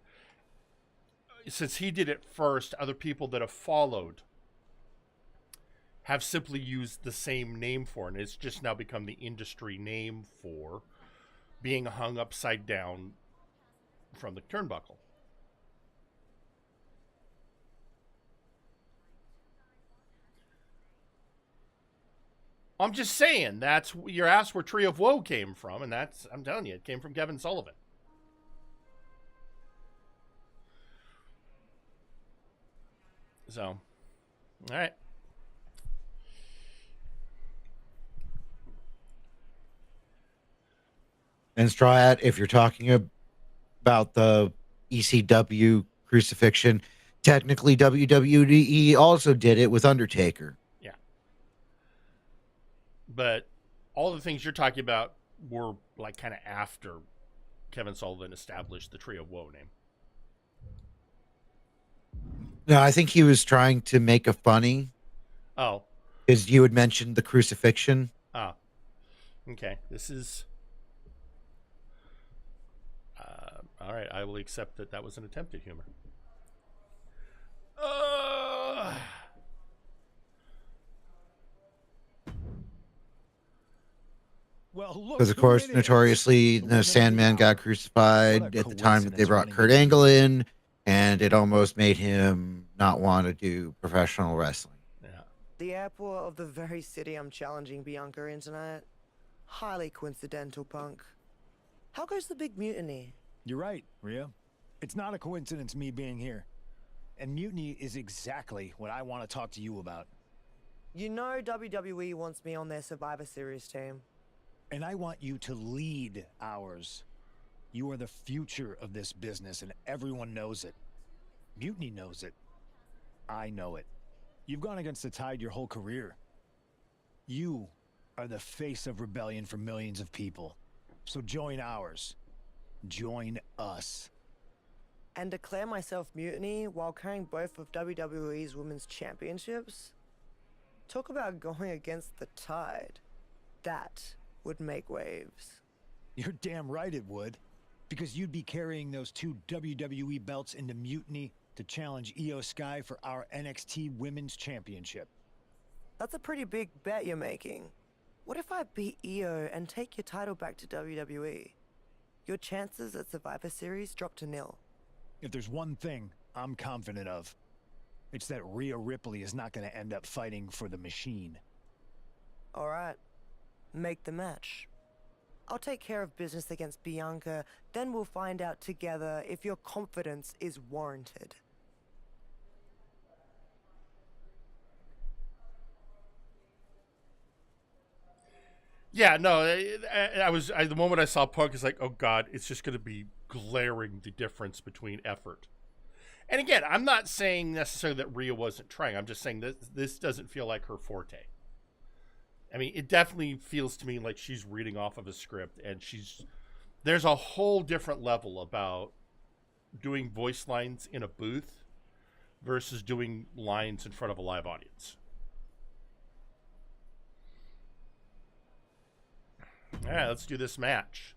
since he did it first, other people that have followed have simply used the same name for it. And it's just now become the industry name for being hung upside down from the turnbuckle. I'm just saying, you're asked where Tree of Woe came from, and I'm telling you, it came from Kevin Sullivan. So, all right. And Straw Hat, if you're talking about the ECW crucifixion, technically WWE also did it with Undertaker. Yeah. But all the things you're talking about were like kind of after Kevin Sullivan established the Tree of Woe name. No, I think he was trying to make a funny. Oh. Because you had mentioned the crucifixion. Oh. Okay. This is... all right. I will accept that was an attempt at humor. Because, of course, notoriously, the Sandman got crucified at the time that they brought Kurt Angle in, and it almost made him not want to do professional wrestling. Yeah. The airport of the very city I'm challenging Bianca in tonight. Highly coincidental, Punk. How goes the big mutiny? You're right, Rhea. It's not a coincidence me being here. And mutiny is exactly what I want to talk to you about. You know WWE wants me on their Survivor Series team. And I want you to lead ours. You are the future of this business, and everyone knows it. Mutiny knows it. I know it. You've gone against the tide your whole career. You are the face of rebellion for millions of people. So join ours. Join us. And declare myself Mutiny while carrying both of WWE's women's championships? Talk about going against the tide. That would make waves. You're damn right it would. Because you'd be carrying those 2 WWE belts into Mutiny to challenge Io Sky for our NXT Women's Championship. That's a pretty big bet you're making. What if I beat Io and take your title back to WWE? Your chances at Survivor Series drop to 0. If there's one thing I'm confident of, it's that Rhea Ripley is not going to end up fighting for the machine. All right. Make the match. I'll take care of business against Bianca, then we'll find out together if your confidence is warranted. Yeah, no, the moment I saw Punk, it's like, oh God, it's just going to be glaring the difference between effort. And again, I'm not saying necessarily that Rhea wasn't trying. I'm just saying that this doesn't feel like her forte. I mean, it definitely feels to me like she's reading off of a script, and there's a whole different level about doing voice lines in a booth versus doing lines in front of a live audience. All right, let's do this match.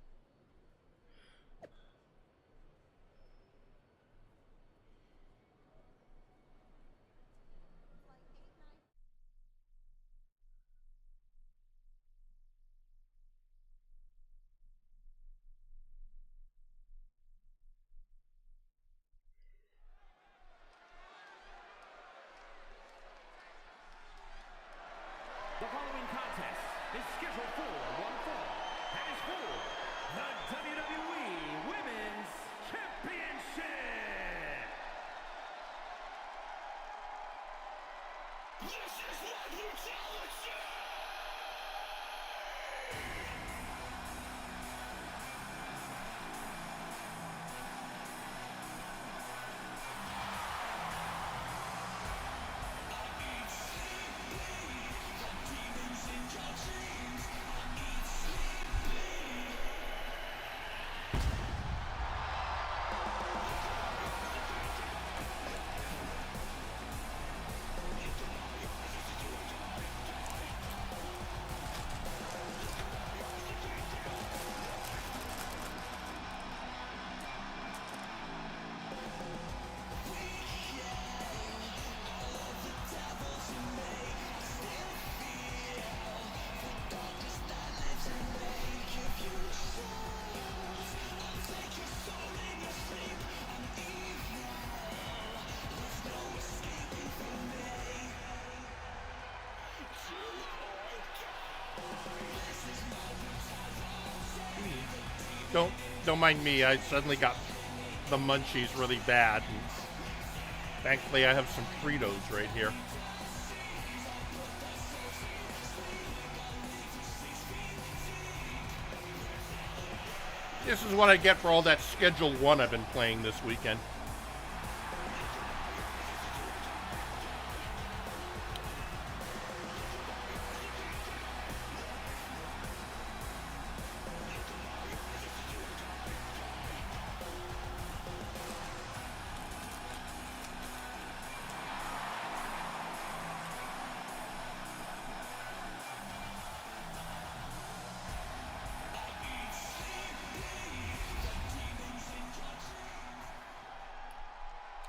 The following contest is scheduled for one fall and is for the WWE Women's Championship. This is what we challenge you. Don't mind me. I suddenly got the munchies really bad. And thankfully, I have some Fritos right here. This is what I get for all that Schedule 1 I've been playing this weekend.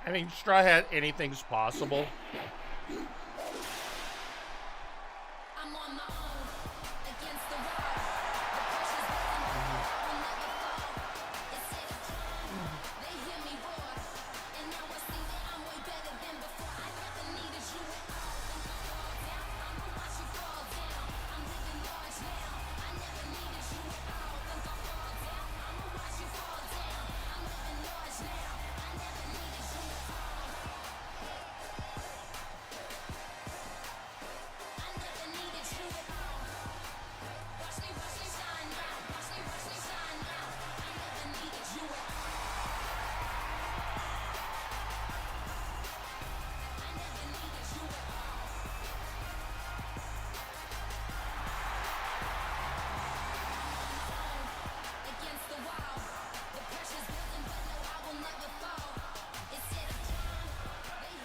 I mean, Straw Hat, anything's possible.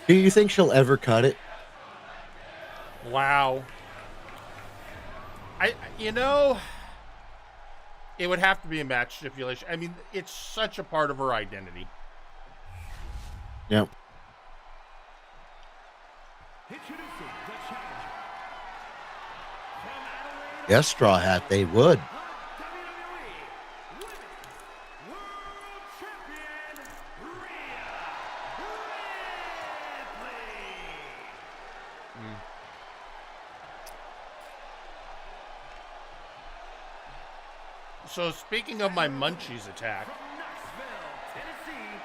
Do you think she'll ever cut it? Wow. It would have to be a match stipulation. I mean, it's such a part of her identity. Yep. Introducing the challenger. From Adelaide, Yes, Straw Hat, they would. the WWE Women's World Champion, Rhea Ripley. So speaking of my munchies attack, From Knoxville, Tennessee,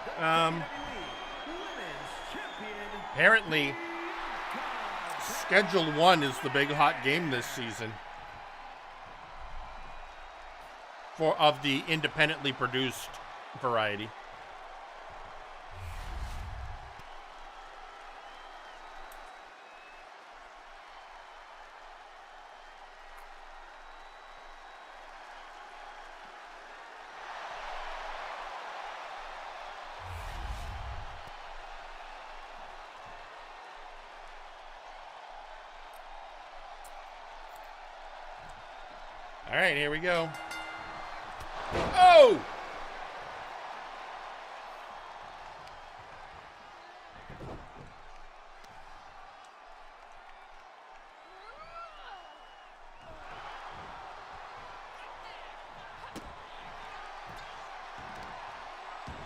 the WWE Women's Champion, apparently Schedule 1 is the big hot game this season of the independently produced variety. All right, here we go. Oh!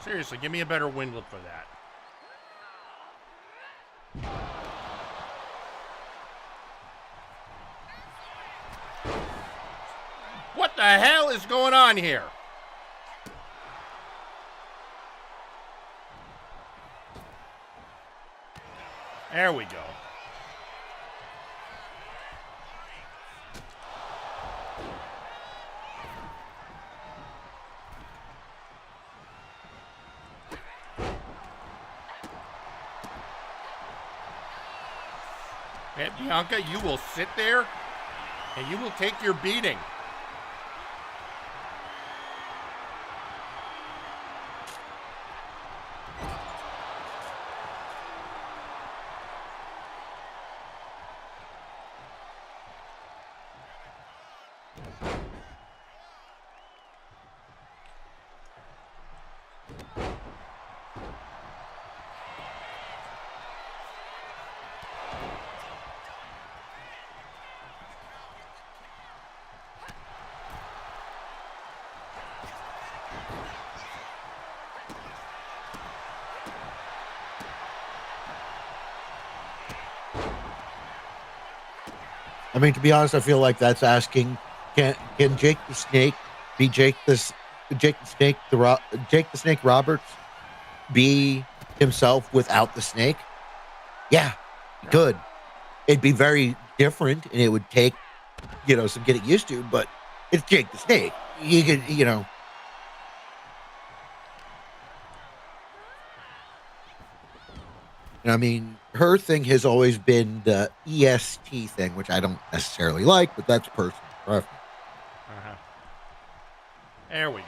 Seriously, give me a better windlet for that. What the hell is going on here? There we go. And Bianca, you will sit there and you will take your beating. I mean, to be honest, I feel like that's asking, can Jake the Snake be Jake the Snake Roberts be himself without the snake? Yeah, he could. It'd be very different, and it would take, some getting used to. But it's Jake the Snake. You could, I mean, her thing has always been the EST thing, which I don't necessarily like, but that's personal preference. Uh-huh. There we go.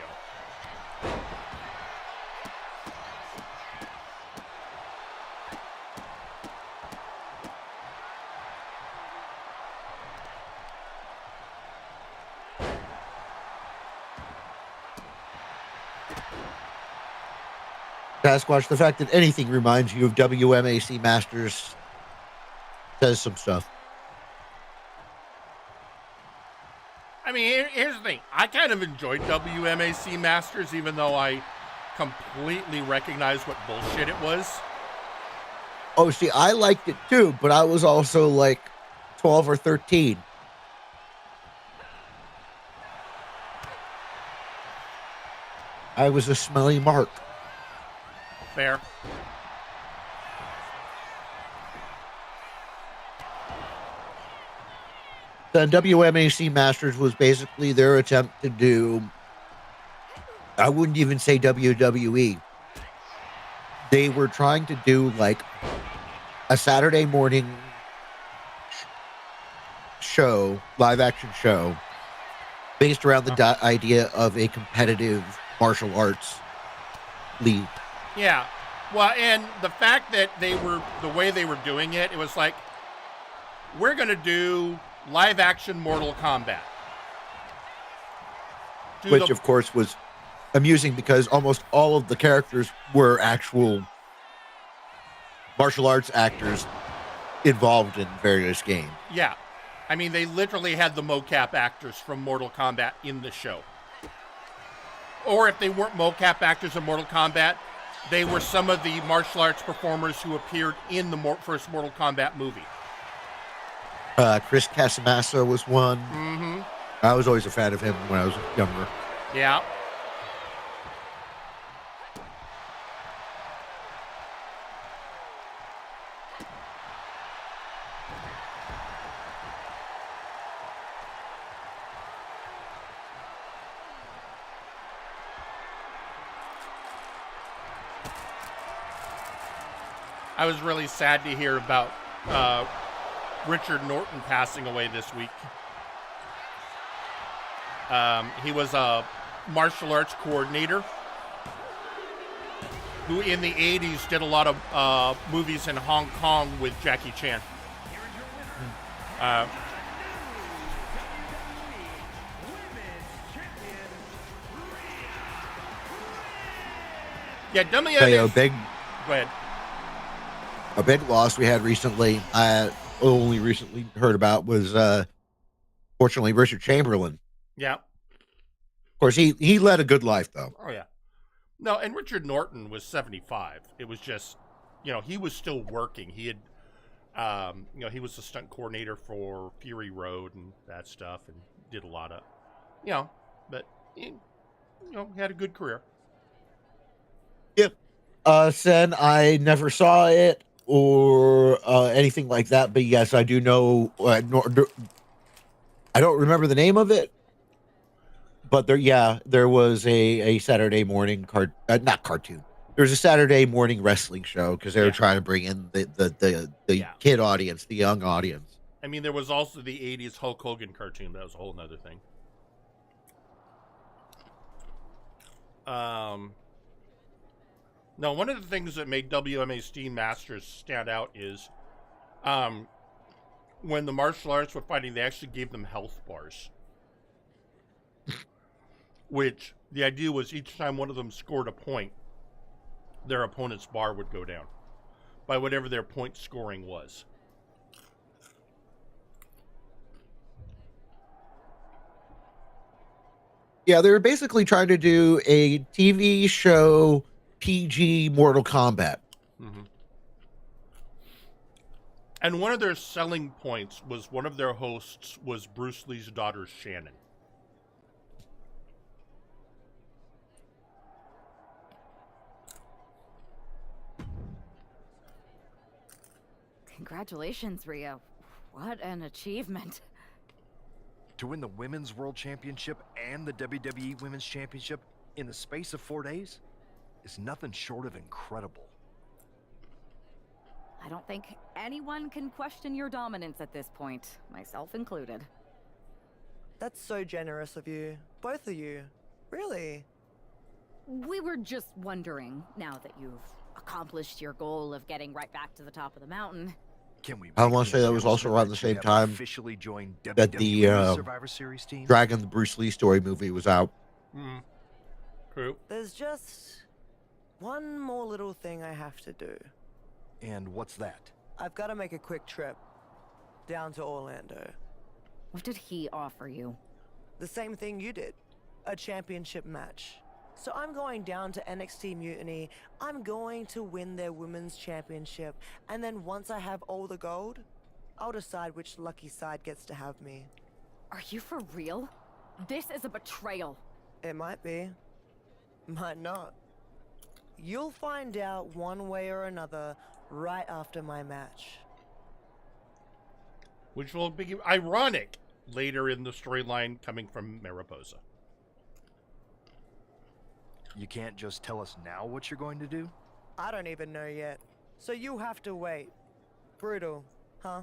Sasquatch, the fact that anything reminds you of WMAC Masters says some stuff. I mean, here's the thing. I kind of enjoyed WMAC Masters, even though I completely recognized what bullshit it was. Oh, see, I liked it too, but I was also like 12 or 13. I was a smelly mark. Fair. The WMAC Masters was basically their attempt to do, I wouldn't even say WWE. They were trying to do like a Saturday morning show, live action show, based around the idea of a competitive martial arts league. Yeah. Well, and the fact that the way they were doing it, it was like, we're going to do live action Mortal Kombat. Which, of course, was amusing because almost all of the characters were actual martial arts actors involved in various games. Yeah. I mean, they literally had the mocap actors from Mortal Kombat in the show. Or if they weren't mocap actors in Mortal Kombat, they were some of the martial arts performers who appeared in the first Mortal Kombat movie. Chris Casamassa was one. Mm-hmm. I was always a fan of him when I was younger. Yeah. I was really sad to hear about Richard Norton passing away this week. He was a martial arts coordinator who in the 80s did a lot of movies in Hong Kong with Jackie Chan. Yeah, big. Go ahead. A big loss we had recently, I only recently heard about, was fortunately Richard Chamberlain. Yeah. Of course, he led a good life, though. Oh, yeah. No, and Richard Norton was 75. It was just, he was still working. He had, he was the stunt coordinator for Fury Road and that stuff and did a lot of, but, he had a good career. Yep. Sen, I never saw it or anything like that, but yes, I do know. I don't remember the name of it, but there was a Saturday morning not cartoon. There's a Saturday morning wrestling show because they were trying to bring in the kid audience, the young audience. I mean, there was also the 80s Hulk Hogan cartoon. That was a whole nother thing. Now, one of the things that made WMA Steam Masters stand out is when the martial arts were fighting, they actually gave them health bars. Which the idea was each time one of them scored a point, their opponent's bar would go down by whatever their point scoring was. Yeah, they were basically trying to do a TV show PG Mortal Kombat. Mm-hmm. And one of their selling points was one of their hosts was Bruce Lee's daughter, Shannon. Congratulations, Rio. What an achievement. To win the Women's World Championship and the WWE Women's Championship in the space of 4 days is nothing short of incredible. I don't think anyone can question your dominance at this point, myself included. That's so generous of you. Both of you. Really? We were just wondering, now that you've accomplished your goal of getting right back to the top of the mountain. I want to say that was also around the same time officially joined that the Survivor Series team. Dragon the Bruce Lee story movie was out. Mm. True. There's just one more little thing I have to do. And what's that? I've got to make a quick trip down to Orlando. What did he offer you? The same thing you did. A championship match. So I'm going down to NXT Mutiny. I'm going to win their women's championship. And then once I have all the gold, I'll decide which lucky side gets to have me. Are you for real? This is a betrayal. It might be. Might not. You'll find out one way or another right after my match. Which will be ironic later in the storyline coming from Mariposa. You can't just tell us now what you're going to do? I don't even know yet. So you have to wait. Brutal, huh?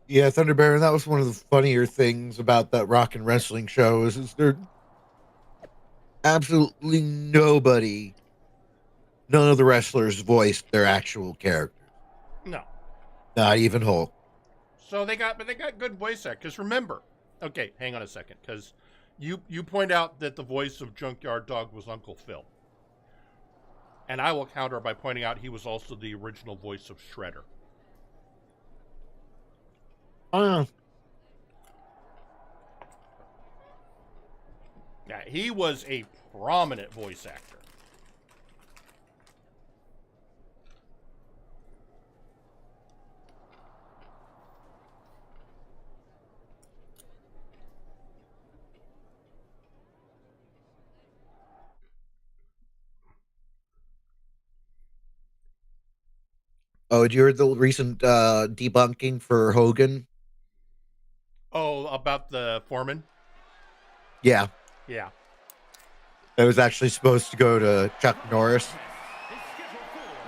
Yeah, Thunder Baron, that was one of the funnier things about that rock and wrestling show is there absolutely none of the wrestlers voiced their actual characters. No. Not even Hulk. So they got good voice actors. Because remember, okay, hang on a second, because you point out that the voice of Junkyard Dog was Uncle Phil, and I will counter by pointing out he was also the original voice of Shredder. Yeah, he was a prominent voice actor. Oh, did you hear the recent debunking for Hogan? Oh, about the foreman? Yeah. Yeah. It was actually supposed to go to Chuck Norris.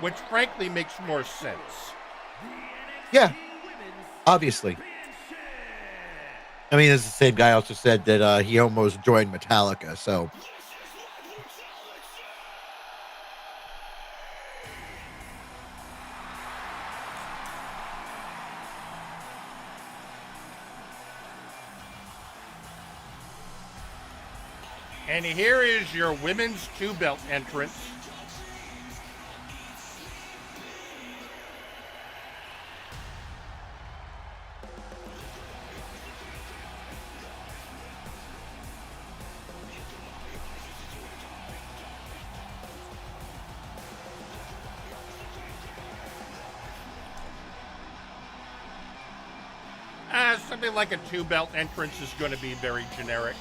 Which frankly makes more sense. Yeah. Obviously. I mean, it's the same guy also said that he almost joined Metallica, so. And here is your women's 2-belt entrance. Something like a 2-belt entrance is going to be very generic.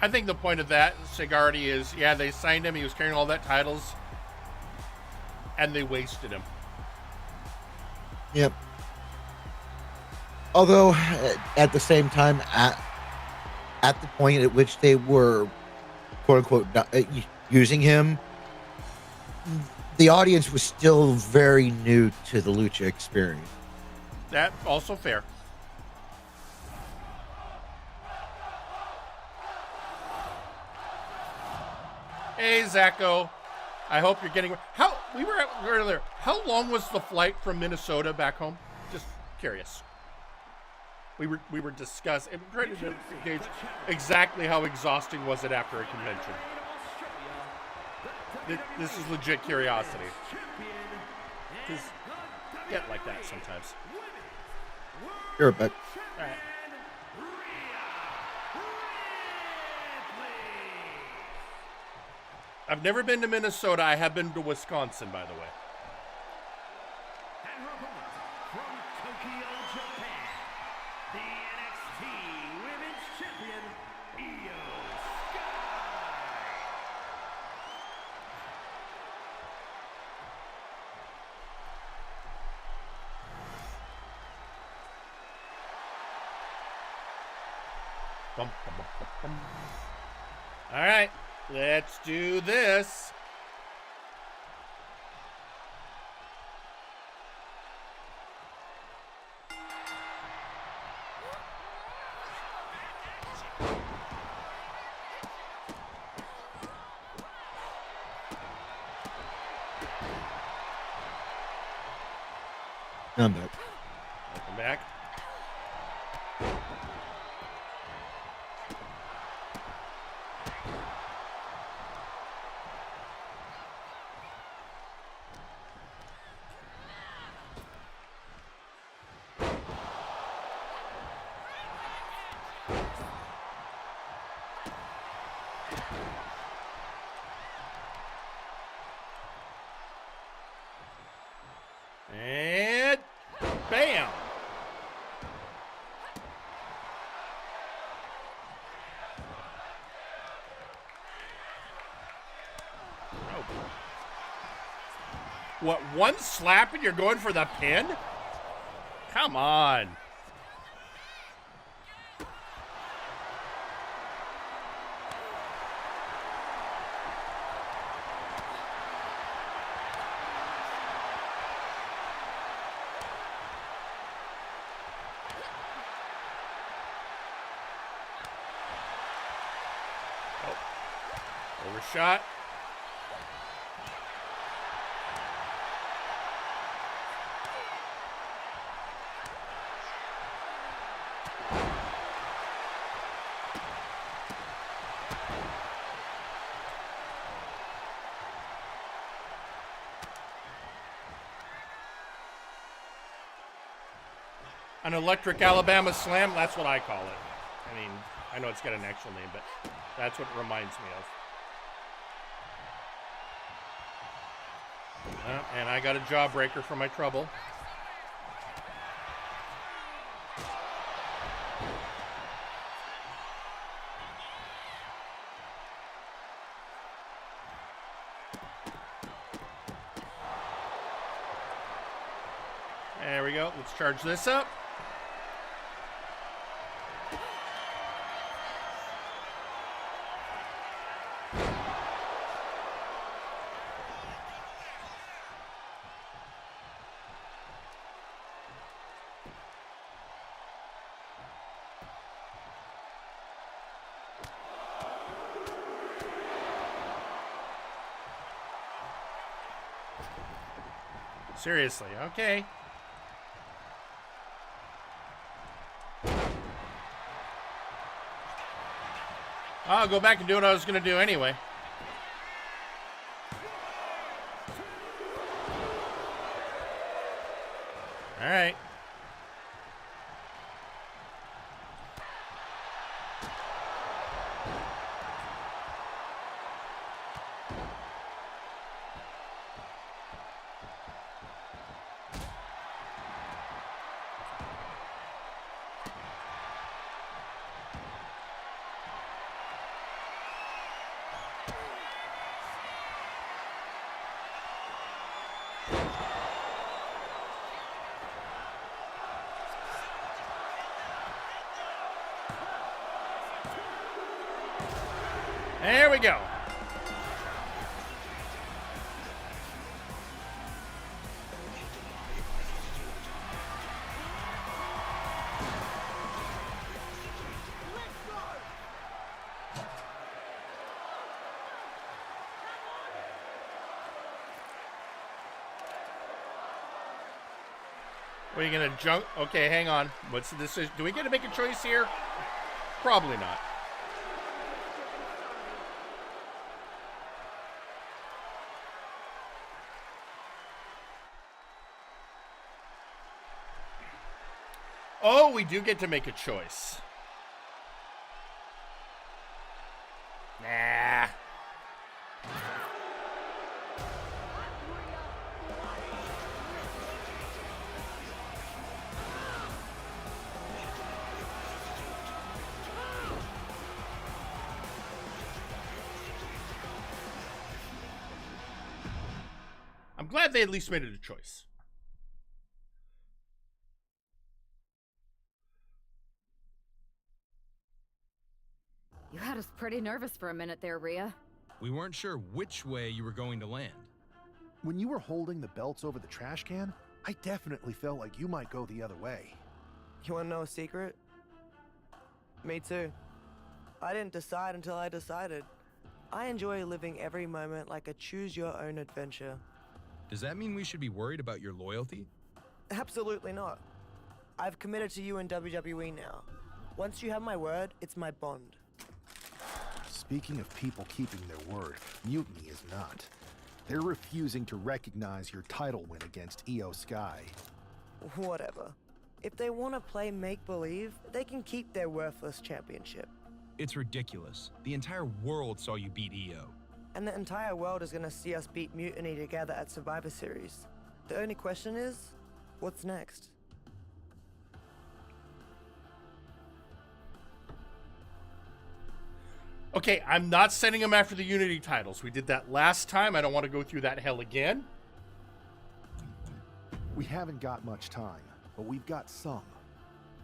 I think the point of that, Sigardi, is, yeah, they signed him. He was carrying all that titles. And they wasted him. Yep. Although, at the same time, at the point at which they were, quote-unquote, using him, the audience was still very new to the Lucha experience. That also fair. Hey, Zacho. I hope you're getting... we were earlier. How long was the flight from Minnesota back home? Just curious. We were discussing... trying to gauge exactly how exhausting was it after a convention. This is legit curiosity. Because get like that sometimes. Sure, but... All right. I've never been to Minnesota. I have been to Wisconsin, by the way. And her opponent from Tokyo, Japan, the NXT Women's Champion, Io Sky. Bum, bum, bum, bum, bum. All right. Let's do this. I'm back. Welcome back. And bam! Oh. What, one slap and you're going for the pin? Come on. Overshot. An electric Alabama slam, that's what I call it. I mean, I know it's got an actual name, but that's what it reminds me of. And I got a jawbreaker for my trouble. There we go. Let's charge this up. Seriously, okay. I'll go back and do what I was going to do anyway. All right. There we go. What are you gonna jump? Okay, hang on. What's the decision? Do we get to make a choice here? Probably not. Oh, we do get to make a choice. Nah. I'm glad they at least made it a choice. You had us pretty nervous for a minute there, Rhea. We weren't sure which way you were going to land. When you were holding the belts over the trash can, I definitely felt like you might go the other way. You wanna know a secret? Me too. I didn't decide until I decided. I enjoy living every moment like a choose-your-own adventure. Does that mean we should be worried about your loyalty? Absolutely not. I've committed to you in WWE now. Once you have my word, it's my bond. Speaking of people keeping their word, Mutiny is not. They're refusing to recognize your title win against Io Sky. Whatever. If they want to play make-believe, they can keep their worthless championship. It's ridiculous. The entire world saw you beat Io. And the entire world is going to see us beat Mutiny together at Survivor Series. The only question is, what's next? Okay, I'm not sending them after the Unity titles. We did that last time. I don't want to go through that hell again. We haven't got much time, but we've got some.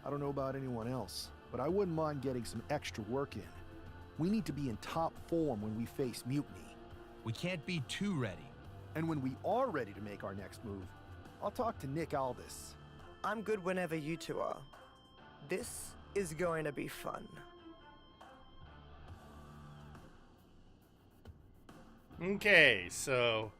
I don't know about anyone else, but I wouldn't mind getting some extra work in. We need to be in top form when we face Mutiny. We can't be too ready. And when we are ready to make our next move, I'll talk to Nick Aldis. I'm good whenever you two are. This is going to be fun. Okay, so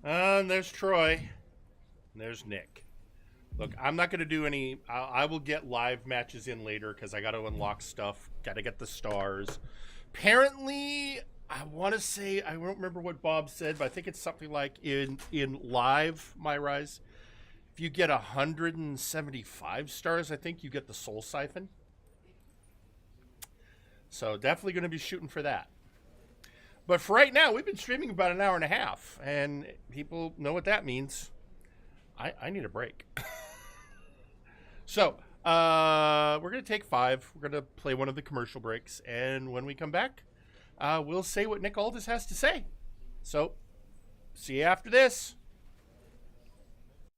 there's Troy. And there's Nick. Look, I'm not going to do any... I will get live matches in later because I got to unlock stuff. Got to get the stars. Apparently, I want to say... I don't remember what Bob said, but I think it's something like in live MyRise, if you get 175 stars, I think you get the Soul Siphon. So definitely going to be shooting for that. But for right now, we've been streaming about an hour and a half, and people know what that means. I need a break. So we're going to take 5. We're going to play one of the commercial breaks, and when we come back, we'll say what Nick Aldis has to say. So see you after this.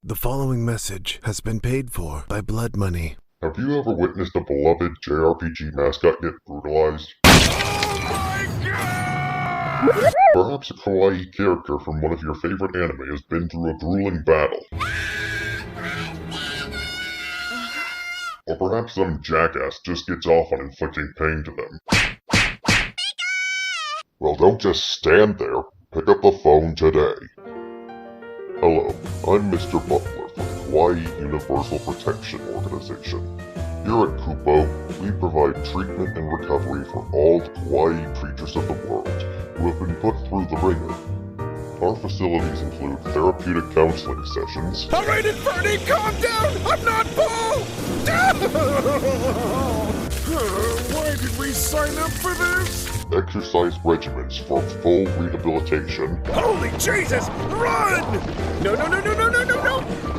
The following message has been paid for by blood money. Have you ever witnessed a beloved JRPG mascot get brutalized? Oh my god! Perhaps a kawaii character from one of your favorite anime has been through a grueling battle. Or perhaps some jackass just gets off on inflicting pain to them. Well, don't just stand there. Pick up the phone today. Hello, I'm Mr. Butler from the Kawaii Universal Protection Organization. Here at Kupo, we provide treatment and recovery for all the kawaii creatures of the world who have been put through the ringer. Our facilities include therapeutic counseling sessions. Alright, Inferni, calm down! I'm not Paul! Why did we sign up for this? Exercise regimens for full rehabilitation. Holy Jesus! Run! No!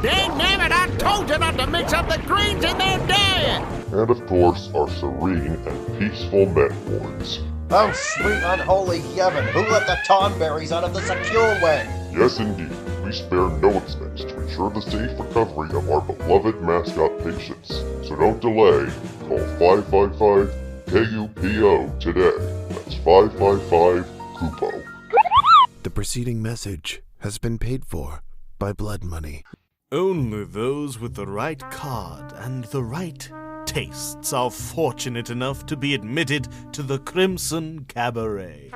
They never done told you not to mix up the greens in their diet! And of course, our serene and peaceful med wards. Oh, sweet unholy heaven, who let the Tonberries out of the secure way? Yes, indeed. We spare no expense to ensure the safe recovery of our beloved mascot patients. So don't delay. Call 555-KUPO today. That's 555-KUPO. The preceding message has been paid for by blood money. Only those with the right card and the right tastes are fortunate enough to be admitted to the Crimson Cabaret.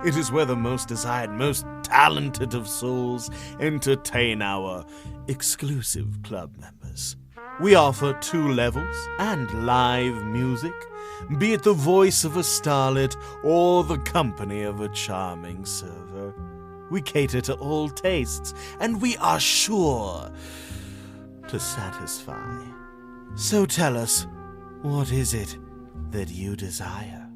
It is where the most desired, most talented of souls entertain our exclusive club members. We offer 2 levels and live music, be it the voice of a starlet or the company of a charming server. We cater to all tastes, and we are sure to satisfy. So tell us, what is it that you desire?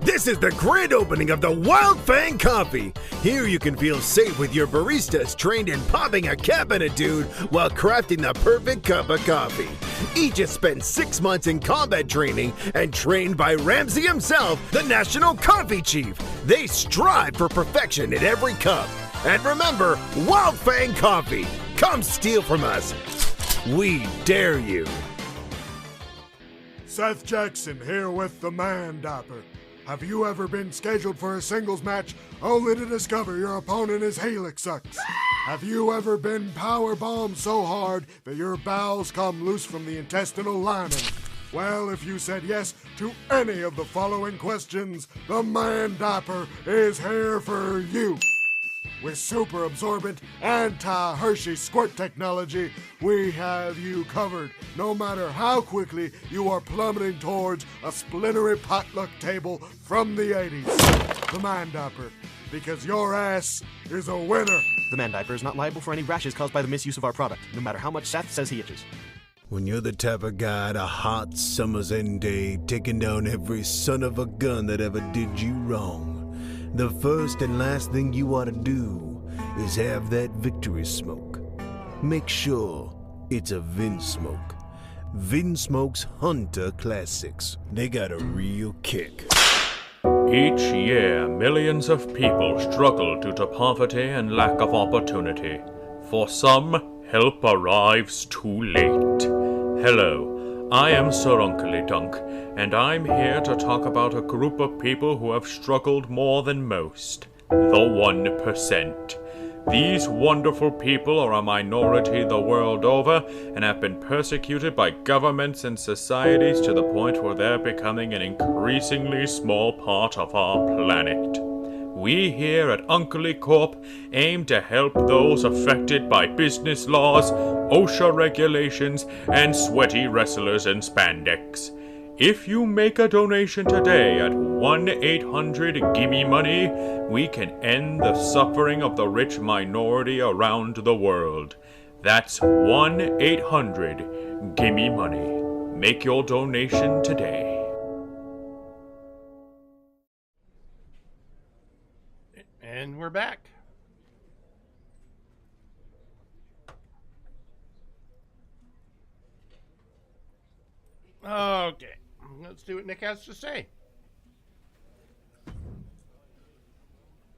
This is the grand opening of the Wild Fang Coffee. Here you can feel safe with your baristas trained in popping a cap in a dude while crafting the perfect cup of coffee. Each has spent 6 months in combat training and trained by Ramsey himself, the National Coffee Chief. They strive for perfection in every cup. And remember, Wild Fang Coffee. Come steal from us. We dare you. Seth Jackson here with the Man Dapper. Have you ever been scheduled for a singles match only to discover your opponent is Helix Sucks? Have you ever been powerbombed so hard that your bowels come loose from the intestinal lining? Well, if you said yes to any of the following questions, the Man Diaper is here for you. With super absorbent anti-Hershey squirt technology, we have you covered, no matter how quickly you are plummeting towards a splintery potluck table from the 80s. The Man Diaper, because your ass is a winner. The Man Diaper is not liable for any rashes caused by the misuse of our product, no matter how much Seth says he itches. When you're the type of guy on a hot summer's end day, taking down every son of a gun that ever did you wrong, the first and last thing you ought to do is have that victory smoke. Make sure it's a Vin Smoke. Vin Smoke's Hunter Classics. They got a real kick. Each year, millions of people struggle due to poverty and lack of opportunity. For some, help arrives too late. Hello, I am Sir Uncle Dunk, and I'm here to talk about a group of people who have struggled more than most. The 1%. These wonderful people are a minority the world over and have been persecuted by governments and societies to the point where they're becoming an increasingly small part of our planet. We here at Uncle Corp aim to help those affected by business laws, OSHA regulations, and sweaty wrestlers in spandex. If you make a donation today at 1-800-GIMME-MONEY, we can end the suffering of the rich minority around the world. That's 1-800-GIMME-MONEY. Make your donation today. And we're back. Okay. Let's do what Nick has to say.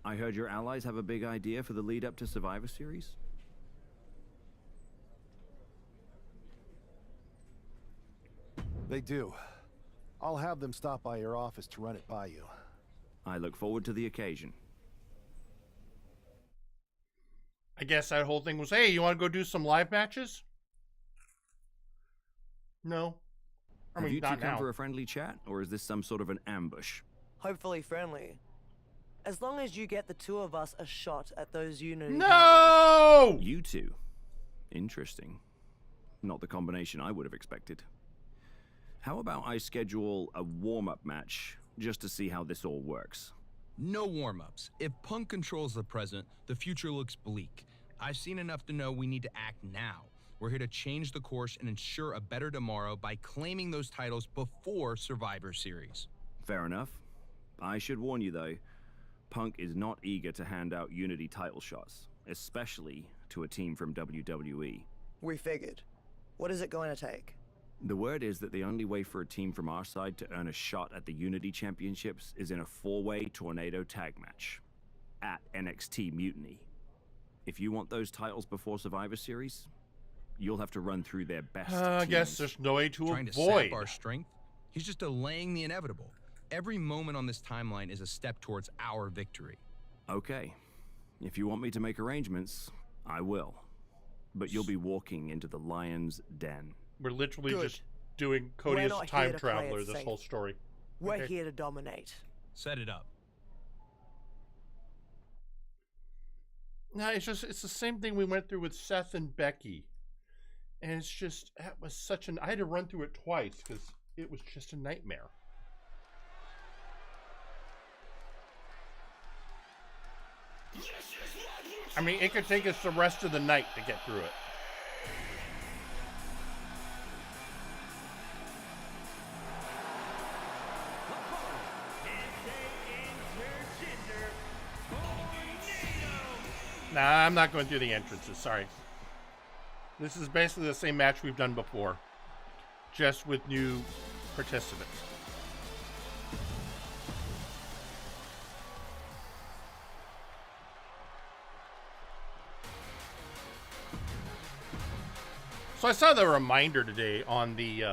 I heard your allies have a big idea for the lead up to Survivor Series. They do. I'll have them stop by your office to run it by you. I look forward to the occasion. I guess that whole thing was, hey, you want to go do some live matches? No. I mean, Have you two not come now. for a friendly chat, or is this some sort of an ambush? Hopefully friendly. As long as you get the two of us a shot at those Unity. No! You two? Interesting. Not the combination I would have expected. How about I schedule a warm-up match just to see how this all works? No warm-ups. If Punk controls the present, the future looks bleak. I've seen enough to know we need to act now. We're here to change the course and ensure a better tomorrow by claiming those titles before Survivor Series. Fair enough. I should warn you, though, Punk is not eager to hand out Unity title shots, especially to a team from WWE. We figured. What is it going to take? The word is that the only way for a team from our side to earn a shot at the Unity Championships is in a 4-way Tornado tag match at NXT Mutiny. If you want those titles before Survivor Series, you'll have to run through their best I teams. guess there's no way to Trying avoid. to sap our strength? He's just delaying the inevitable. Every moment on this timeline is a step towards our victory. Okay. If you want me to make arrangements, I will. But you'll be walking into the lion's den. We're literally Good. just doing We're Cody as not a here time to play traveler it this safe. whole story. We're Okay. here to dominate. Set it up. No, it's the same thing we went through with Seth and Becky. And it's just, that was such an, I had to run through it twice because it was just a nightmare. I mean, it could take us the rest of the night to get through it. Nah, I'm not going through the entrances, sorry. This is basically the same match we've done before, just with new participants. So I saw the reminder today on the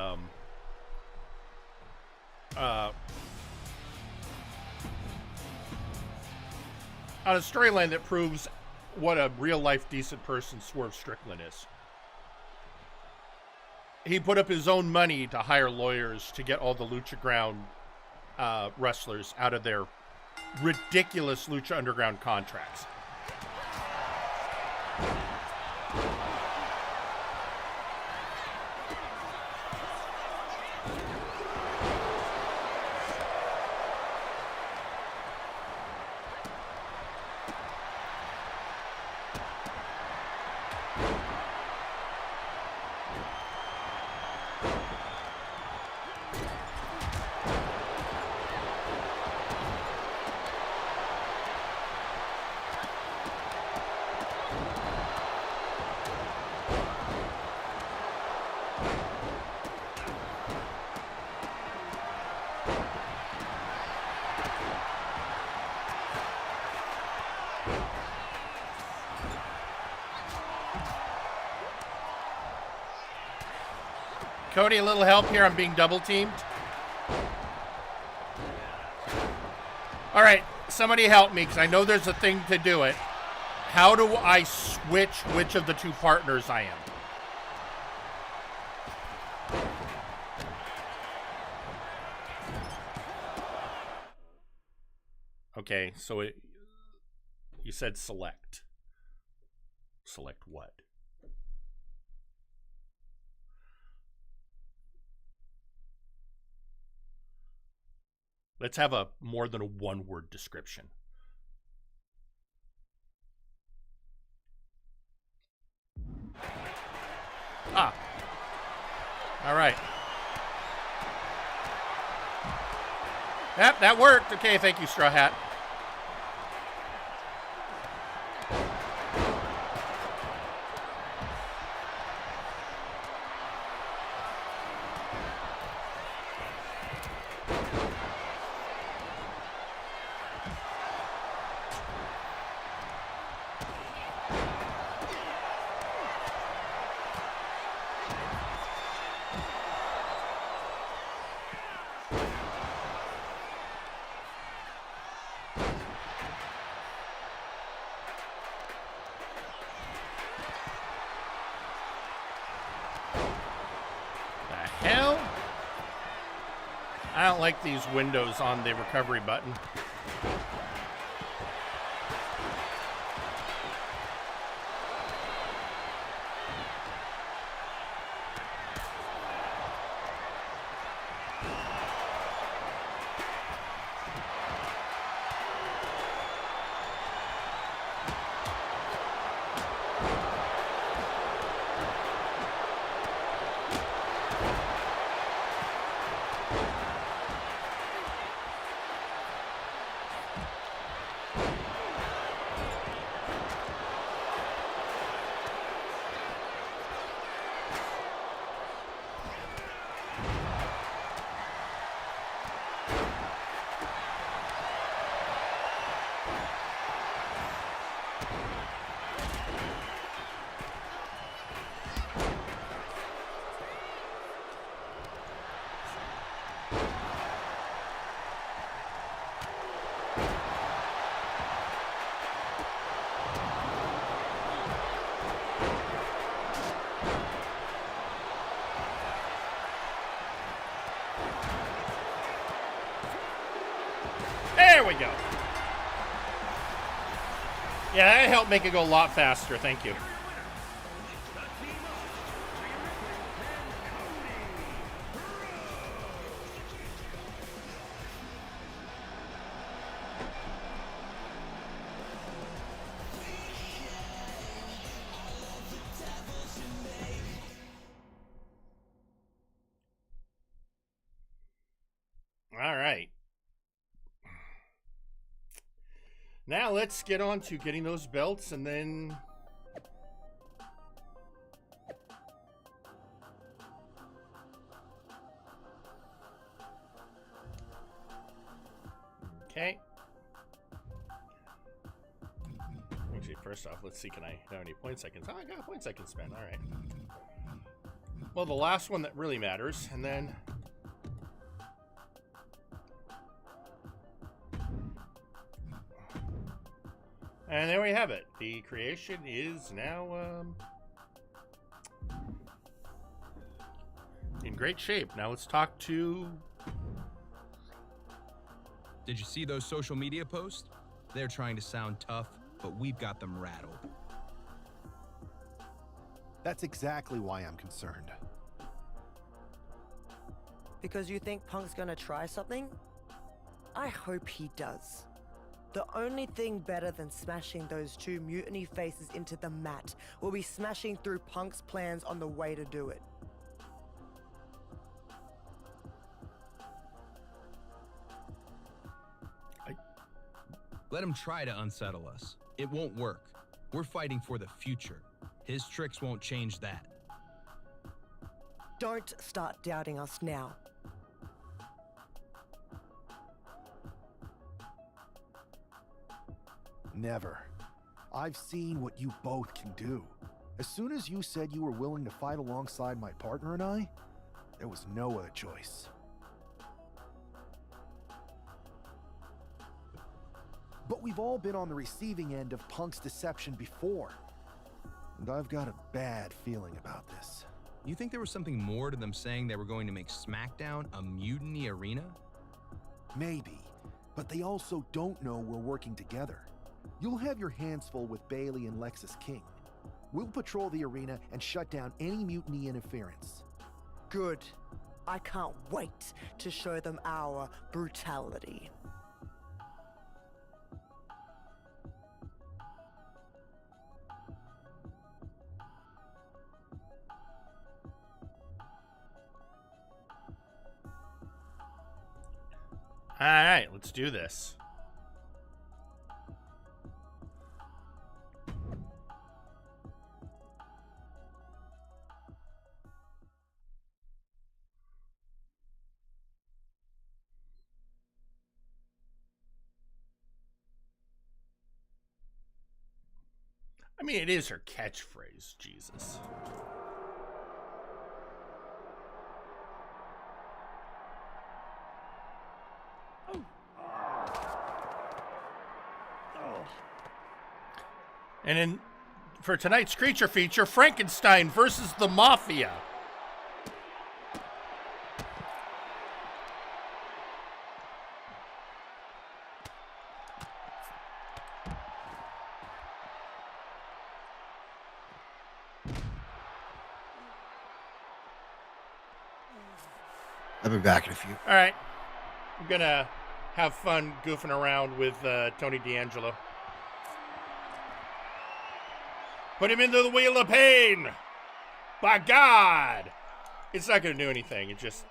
on a storyline that proves what a real life decent person Swerve Strickland is. He put up his own money to hire lawyers to get all the Lucha Ground wrestlers out of their ridiculous Lucha Underground contracts. Cody, a little help here. I'm being double teamed. All right, somebody help me because I know there's a thing to do it. How do I switch which of the two partners I am? Okay, so you said select. Select what? Let's have a more than a one-word description. Ah. All right. Yep, that worked. Okay, thank you, Straw Hat. I don't like these windows on the recovery button. There we go. Yeah, that helped make it go a lot faster. Thank you. All right. Now let's get on to getting those belts and then... Okay. Actually, first off, let's see, can I have any points I can... Oh, I got points I can spend. All right. Well, the last one that really matters, and then... And there we have it. The creation is now in great shape. Now let's talk to... Did you see those social media posts? They're trying to sound tough, but we've got them rattled. That's exactly why I'm concerned. Because you think Punk's gonna try something? I hope he does. The only thing better than smashing those two mutiny faces into the mat will be smashing through Punk's plans on the way to do it. Let him try to unsettle us. It won't work. We're fighting for the future. His tricks won't change that. Don't start doubting us now. Never. I've seen what you both can do. As soon as you said you were willing to fight alongside my partner and I, there was no other choice. But we've all been on the receiving end of Punk's deception before. And I've got a bad feeling about this. You think there was something more to them saying they were going to make SmackDown a mutiny arena? Maybe, but they also don't know we're working together. You'll have your hands full with Bailey and Lexus King. We'll patrol the arena and shut down any mutiny interference. Good. I can't wait to show them our brutality. All right, let's do this. I mean, it is her catchphrase, Jesus. And for tonight's creature feature, Frankenstein versus the Mafia. I'll be back in a few. All right. I'm going to have fun goofing around with Tony D'Angelo. Put him into the Wheel of Pain. By God. It's not going to do anything. It's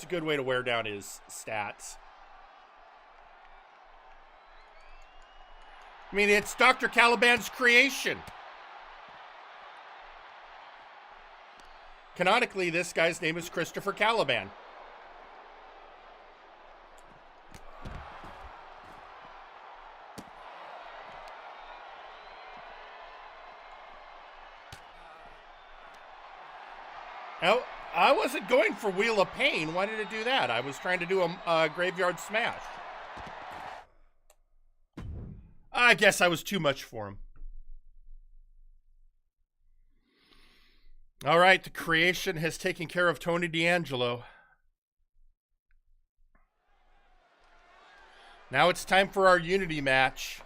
a good way to wear down his stats. I mean, it's Dr. Caliban's creation. Canonically, this guy's name is Christopher Caliban. Now, I wasn't going for Wheel of Pain. Why did it do that? I was trying to do a Graveyard Smash. I guess I was too much for him. All right, the creation has taken care of Tony D'Angelo. Now it's time for our Unity match.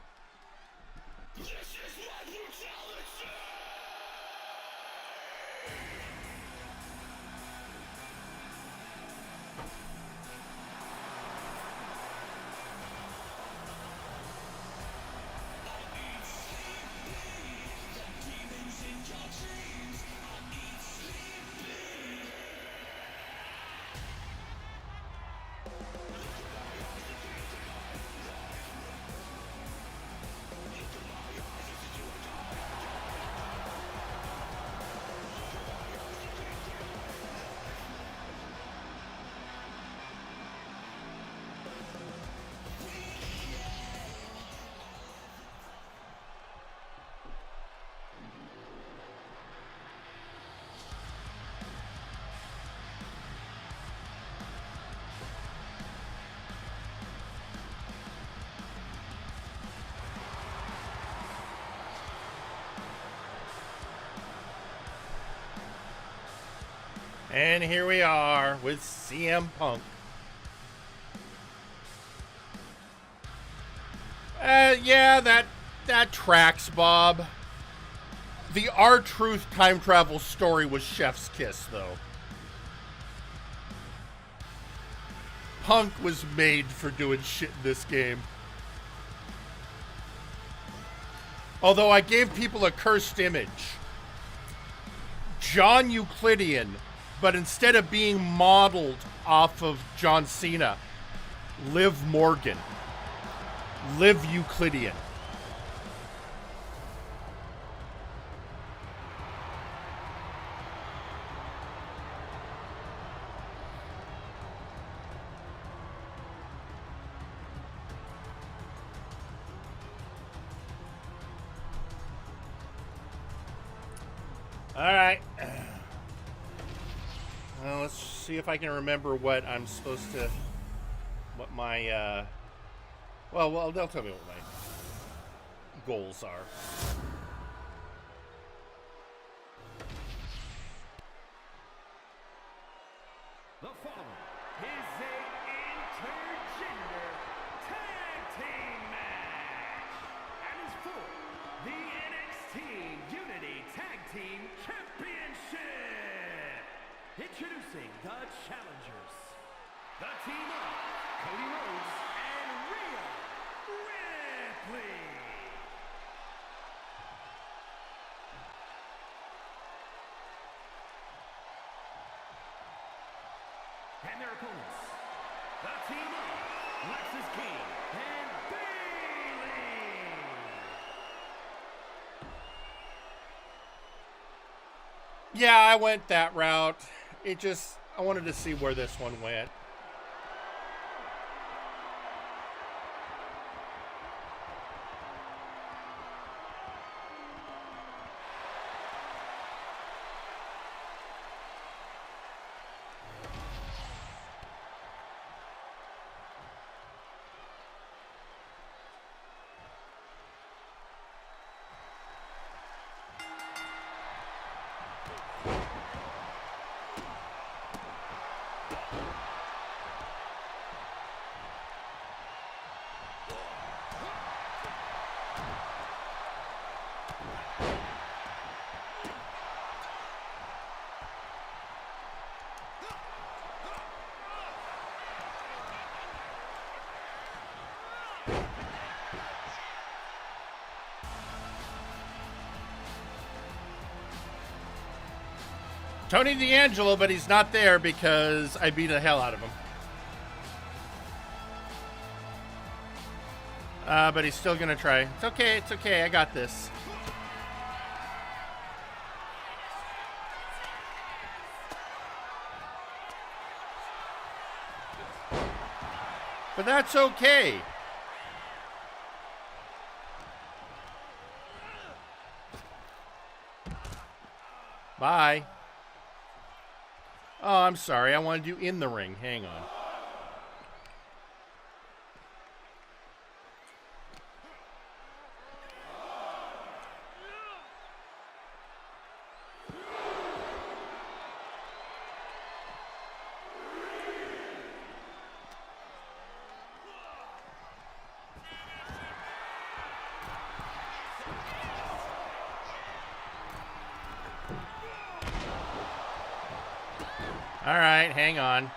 And here we are with CM Punk. Yeah, that tracks, Bob. The R-Truth time travel story was chef's kiss, though. Punk was made for doing shit in this game. Although I gave people a cursed image. John Euclidean, but instead of being modeled off of John Cena, Liv Morgan. Liv Euclidean. All right. Well, let's see if I can remember what I'm supposed to, what my, well, they'll tell me what my goals are. The following is a intergender tag team match and is for the NXT Unity Tag Team Championship. Introducing the challengers, the team of Cody Rhodes and Rhea Ripley. And their opponents, the team of Nexus King and Bayley. Yeah, I went that route. I wanted to see where this one went. Tony D'Angelo, but he's not there because I beat the hell out of him. But he's still gonna try. It's okay, I got this. But that's okay. Bye. Oh, I'm sorry. I wanted you in the ring. Hang on. All right, hang on.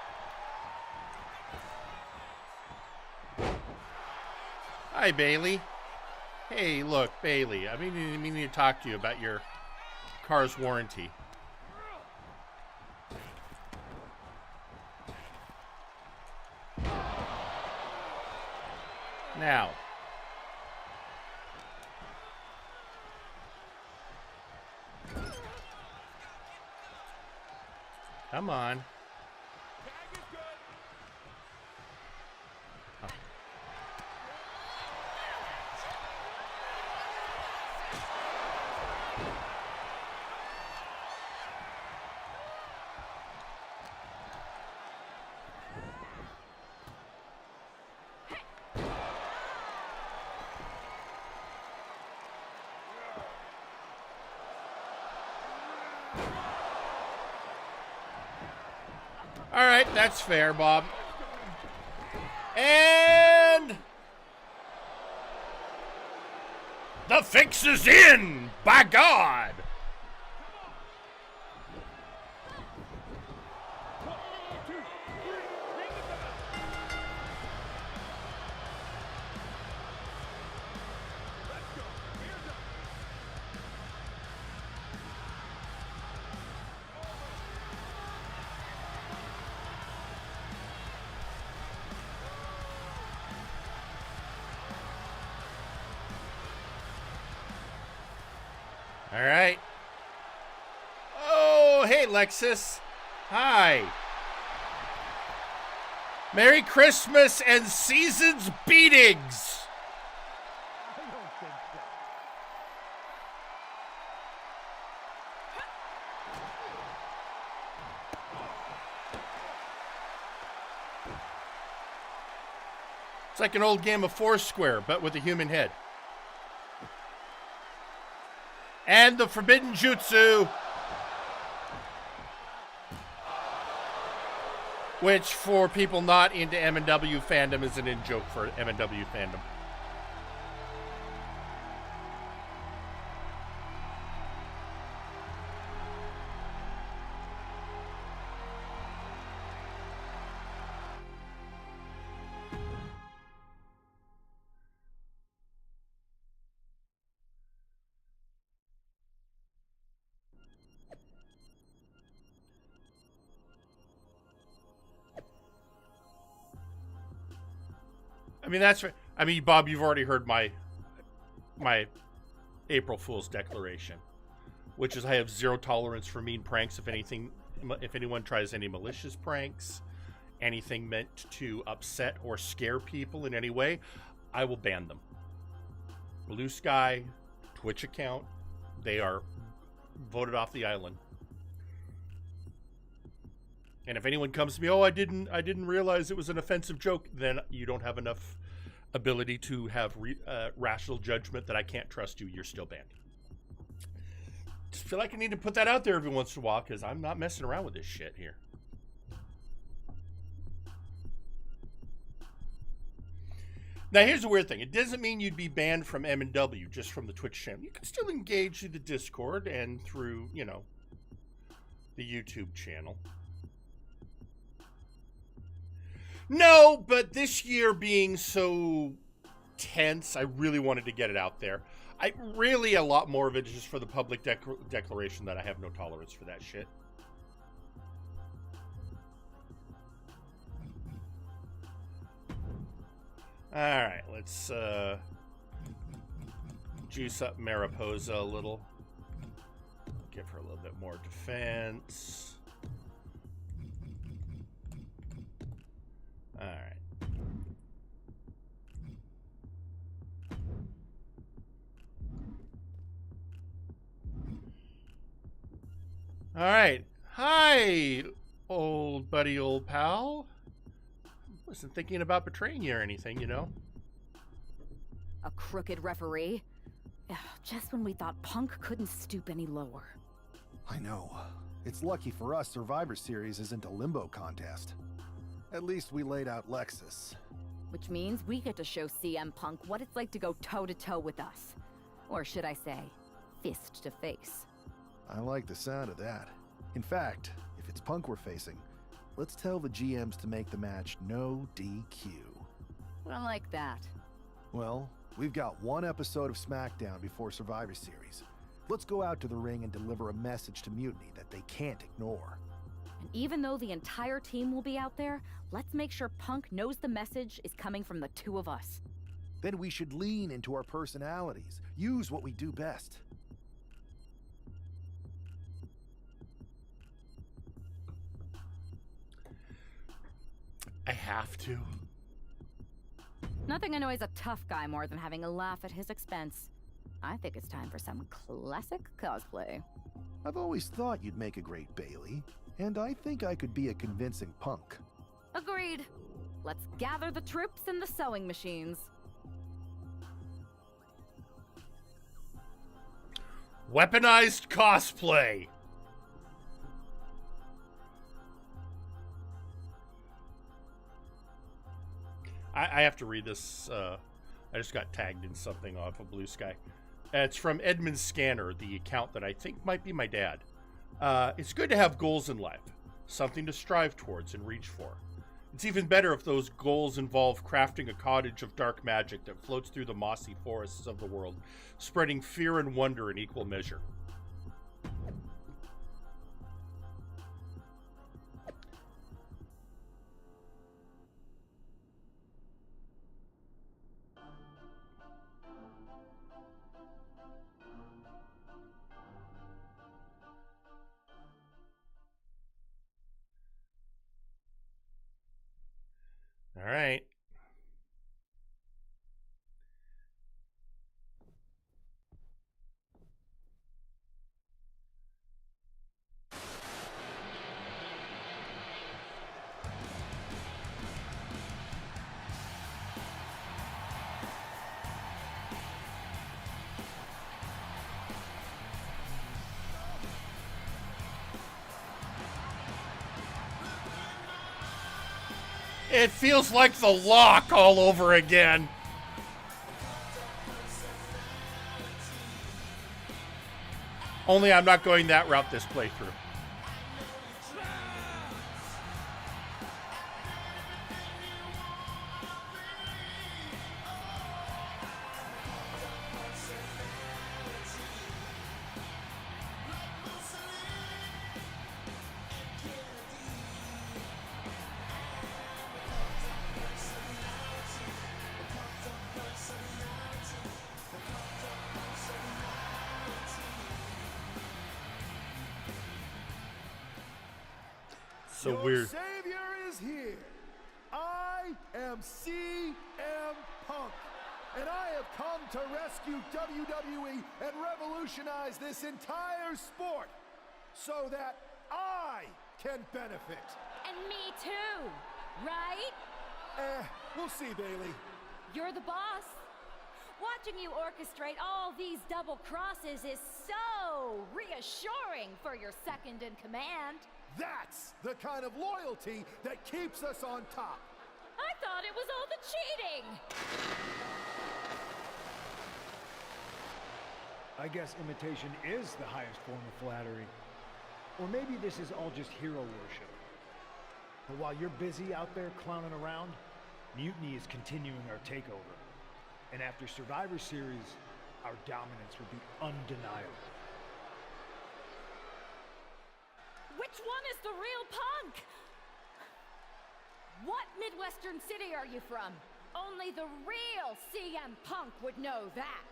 Hi, Bailey. Hey, look, Bailey. I need to talk to you about your car's warranty. Now. Come on. Oh. All right, that's fair, Bob. And the fix is in, by God. All right. Oh, hey, Lexus. Hi. Merry Christmas and season's beatings. It's like an old game of Foursquare, but with a human head. And the Forbidden Jutsu, which for people not into M&W fandom is an in-joke for M&W fandom. I mean, that's. I mean, Bob, you've already heard my April Fool's declaration, which is I have zero tolerance for mean pranks. If anyone tries any malicious pranks, anything meant to upset or scare people in any way, I will ban them. Blue Sky, Twitch account, they are voted off the island. And if anyone comes to me, oh, I didn't realize it was an offensive joke, then you don't have enough ability to have rational judgment that I can't trust you. You're still banned. Just feel like I need to put that out there every once in a while because I'm not messing around with this shit here. Now, here's the weird thing. It doesn't mean you'd be banned from M&W just from the Twitch channel. You can still engage through the Discord and through, you know, the YouTube channel. No, but this year being so tense, I really wanted to get it out there. A lot more of it is just for the public declaration that I have no tolerance for that shit. All right, let's juice up Mariposa a little. Give her a little bit more defense. All right. All right. Hi, old buddy, old pal. Wasn't thinking about betraying you or anything, you know. A crooked referee? Ugh, just when we thought Punk couldn't stoop any lower. I know. It's lucky for us Survivor Series isn't a limbo contest. At least we laid out Lexus. Which means we get to show CM Punk what it's like to go toe-to-toe with us. Or should I say, fist to face. I like the sound of that. In fact, if it's Punk we're facing, let's tell the GMs to make the match no DQ. I like that. Well, we've got one episode of SmackDown before Survivor Series. Let's go out to the ring and deliver a message to Mutiny that they can't ignore. And even though the entire team will be out there, let's make sure Punk knows the message is coming from the two of us. Then we should lean into our personalities, use what we do best. I have to. Nothing annoys a tough guy more than having a laugh at his expense. I think it's time for some classic cosplay. I've always thought you'd make a great Bailey, and I think I could be a convincing Punk. Agreed. Let's gather the troops and the sewing machines. Weaponized cosplay. I have to read this. I just got tagged in something off of Blue Sky. It's from Edmund Scanner, the account that I think might be my dad. It's good to have goals in life, something to strive towards and reach for. It's even better if those goals involve crafting a cottage of dark magic that floats through the mossy forests of the world, spreading fear and wonder in equal measure. All right. It feels like The Lock all over again. Only I'm not going that route this playthrough. So Your weird. Savior is here. I am CM Punk, and I have come to rescue WWE and revolutionize this entire sport so that I can benefit. And me too, right? We'll see, Bailey. You're the boss. Watching you orchestrate all these double crosses is so reassuring for your second in command. That's the kind of loyalty that keeps us on top. I thought it was all the cheating. I guess imitation is the highest form of flattery. Or maybe this is all just hero worship. But while you're busy out there clowning around, Mutiny is continuing our takeover. And after Survivor Series, our dominance will be undeniable. Which one is the real Punk? What Midwestern city are you from? Only the real CM Punk would know that.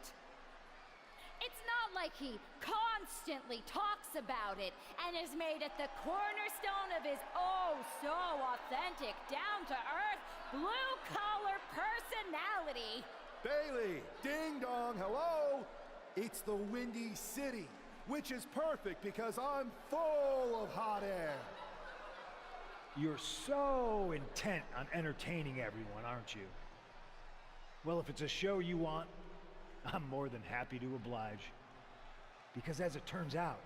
It's not like he constantly talks about it and has made it the cornerstone of his oh-so-authentic, down-to-earth, blue-collar personality. Bailey, ding dong, hello. It's the Windy City, which is perfect because I'm full of hot air. You're so intent on entertaining everyone, aren't you? Well, if it's a show you want, I'm more than happy to oblige. Because as it turns out,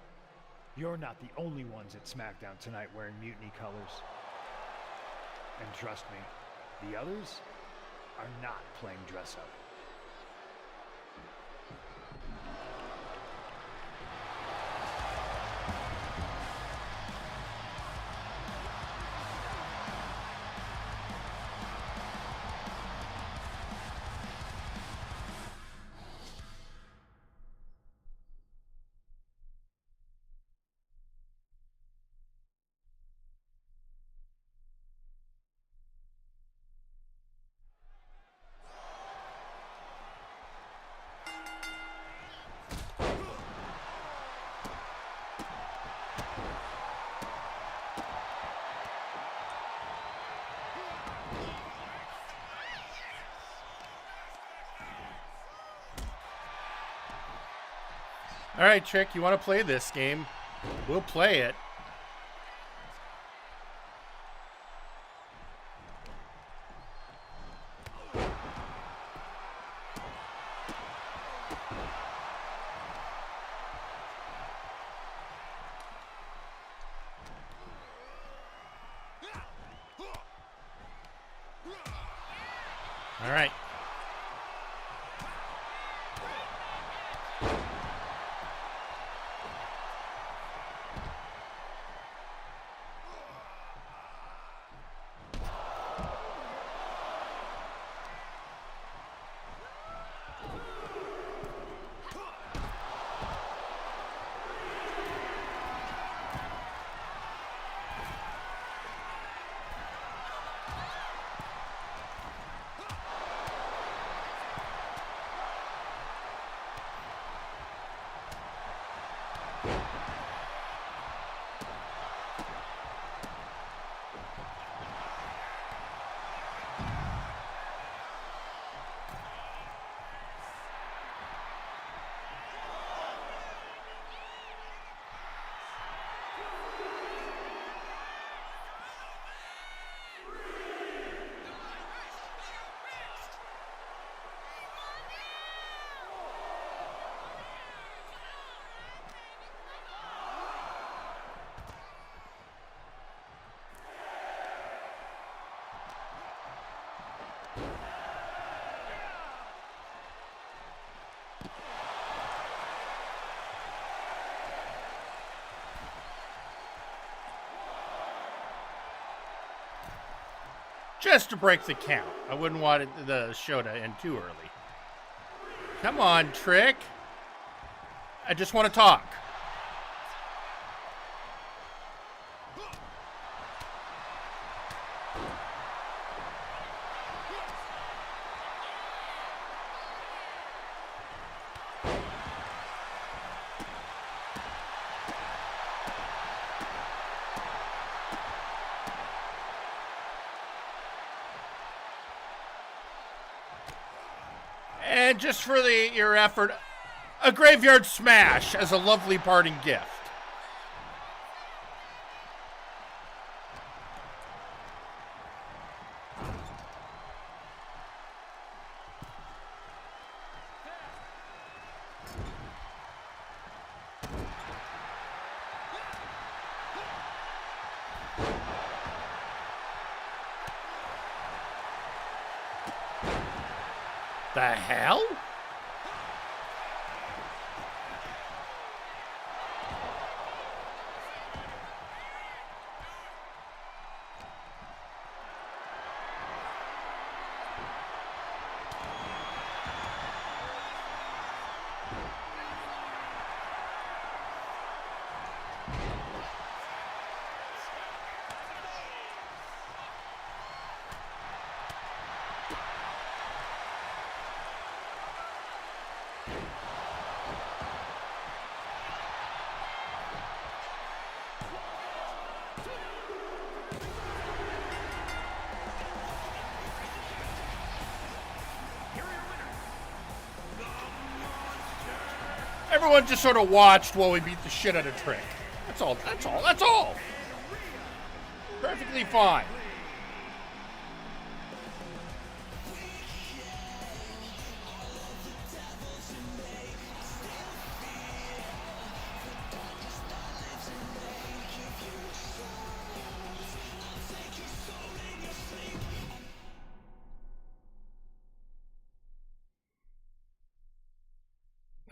you're not the only ones at SmackDown tonight wearing Mutiny colors. And trust me, the others are not playing dress up. All right, Chick, you want to play this game? We'll play it. All right. Just to break the count. I wouldn't want the show to end too early. Come on, Trick. I just want to talk. And just for your effort, a graveyard smash as a lovely parting gift. The hell? Everyone just sort of watched while we beat the shit out of Trick. That's all. That's all. That's all. Perfectly fine.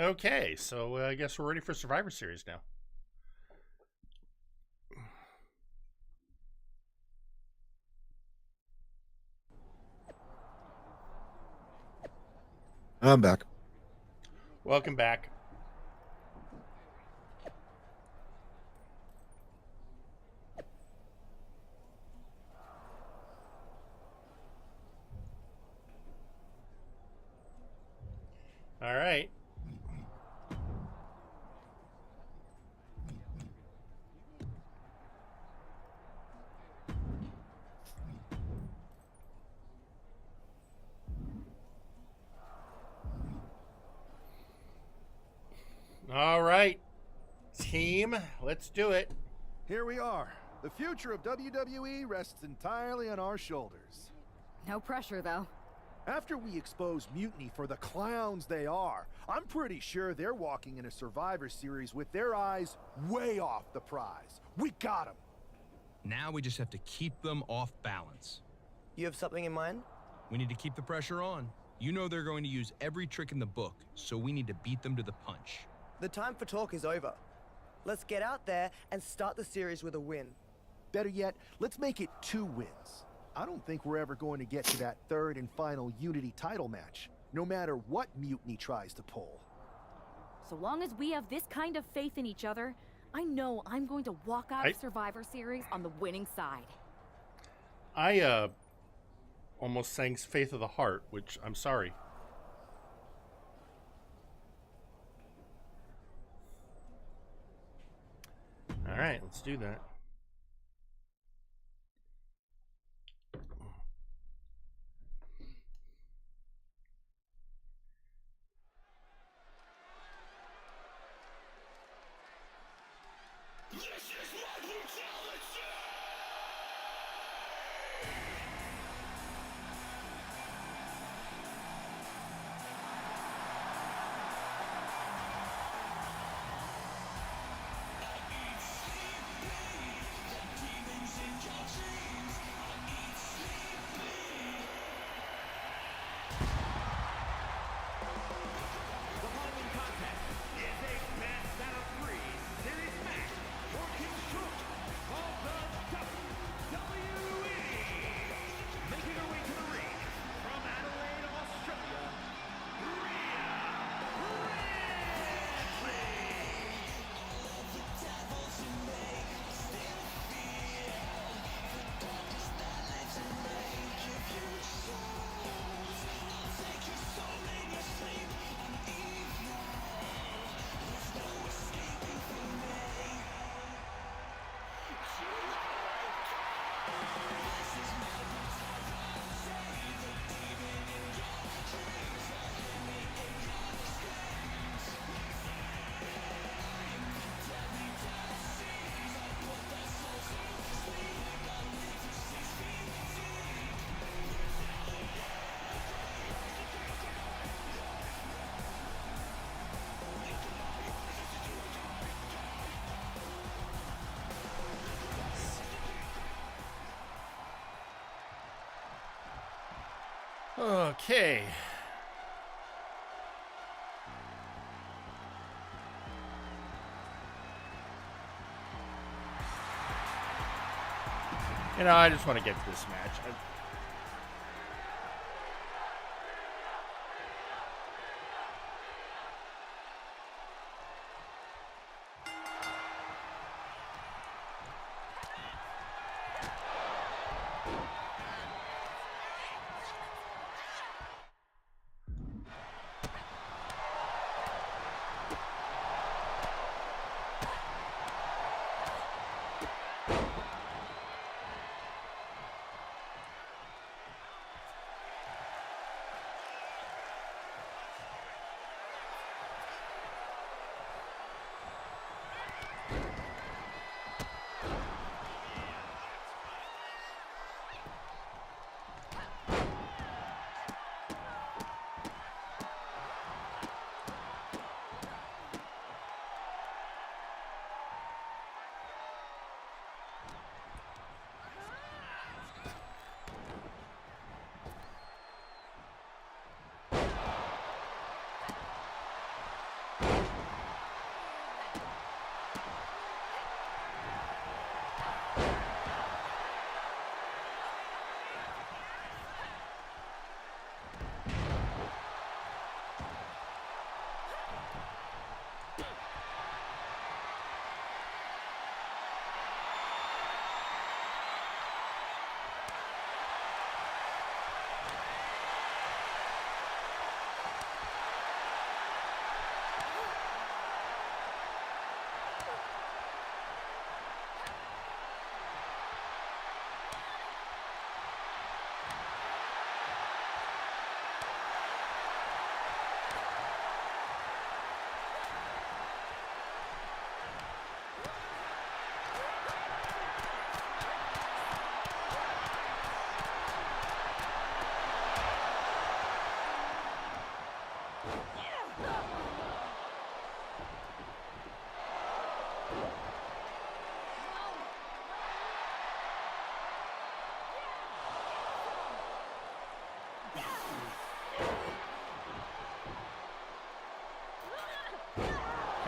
Okay, so I guess we're ready for Survivor Series now. I'm back. Welcome back. All right. All right, team, let's do it. Here we are. The future of WWE rests entirely on our shoulders. No pressure, though. After we expose Mutiny for the clowns they are, I'm pretty sure they're walking in a Survivor Series with their eyes way off the prize. We got them. Now we just have to keep them off balance. You have something in mind? We need to keep the pressure on. You know they're going to use every trick in the book, so we need to beat them to the punch. The time for talk is over. Let's get out there and start the series with a win. Better yet, let's make it 2 wins. I don't think we're ever going to get to that 3rd and final Unity title match, no matter what Mutiny tries to pull. So long as we have this kind of faith in each other, I know I'm going to walk out of Survivor Series on the winning side. I almost sang Faith of the Heart, which I'm sorry. All right, let's do that. Okay. You know, I just want to get to this match.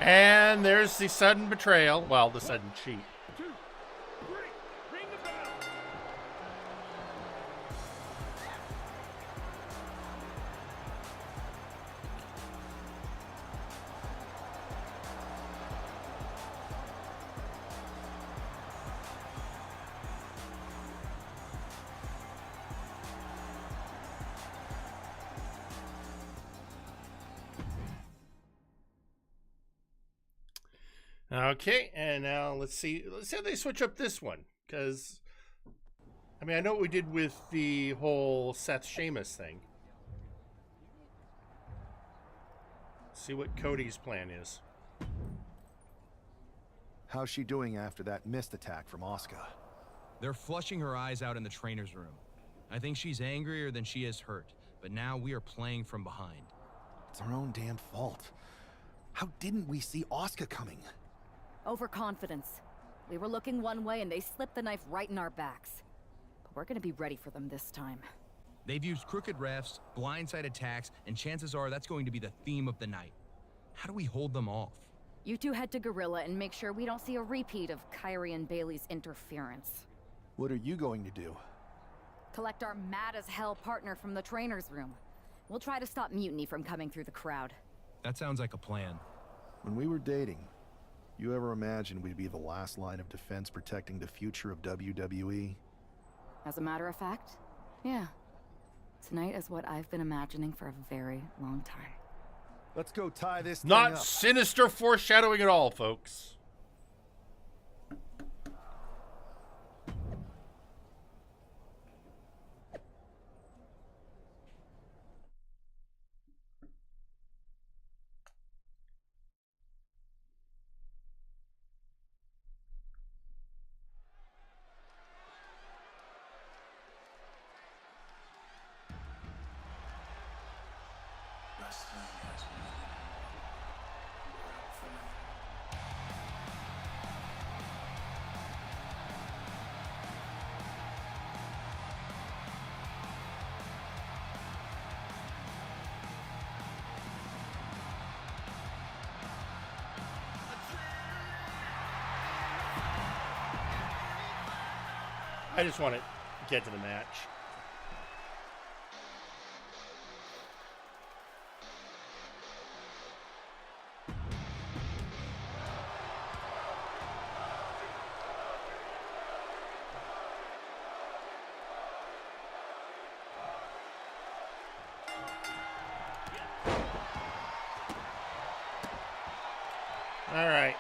And there's the sudden betrayal. Well, the sudden cheat. Okay, and now let's see how they switch up this one, because I mean, I know what we did with the whole Seth Sheamus thing. See what Cody's plan is. How's she doing after that missed attack from Asuka? They're flushing her eyes out in the trainer's room. I think she's angrier than she is hurt, but now we are playing from behind. It's our own damn fault. How didn't we see Asuka coming? Overconfidence. We were looking one way and they slipped the knife right in our backs. But we're gonna be ready for them this time. They've used crooked refs, blindside attacks, and chances are that's going to be the theme of the night. How do we hold them off? You two head to Gorilla and make sure we don't see a repeat of Kyrie and Bailey's interference. What are you going to do? Collect our mad-as-hell partner from the trainer's room. We'll try to stop Mutiny from coming through the crowd. That sounds like a plan. When we were dating, you ever imagined we'd be the last line of defense protecting the future of WWE? As a matter of fact, yeah. Tonight is what I've been imagining for a very long time. Let's go tie this thing Not up. sinister foreshadowing at all, folks. I just want to get to the match. All right.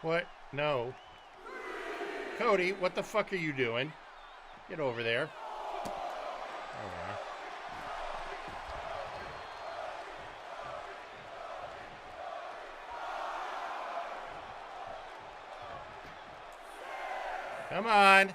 What? No. Cody, what the fuck are you doing? Get over there. Over. Come on.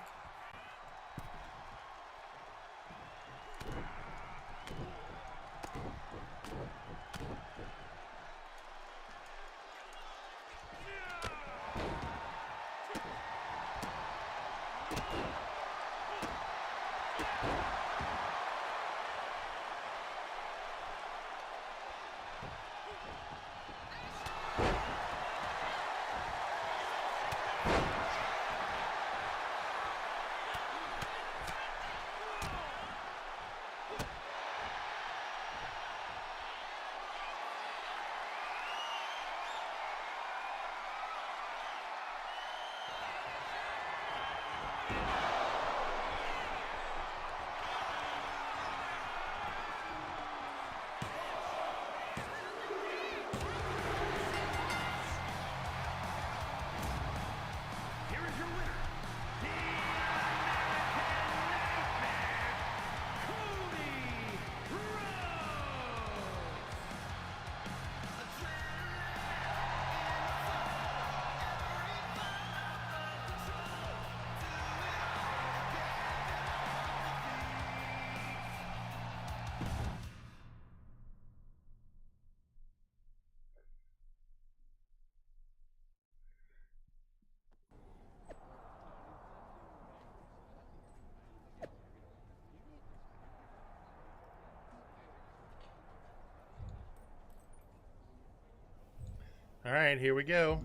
All right, here we go.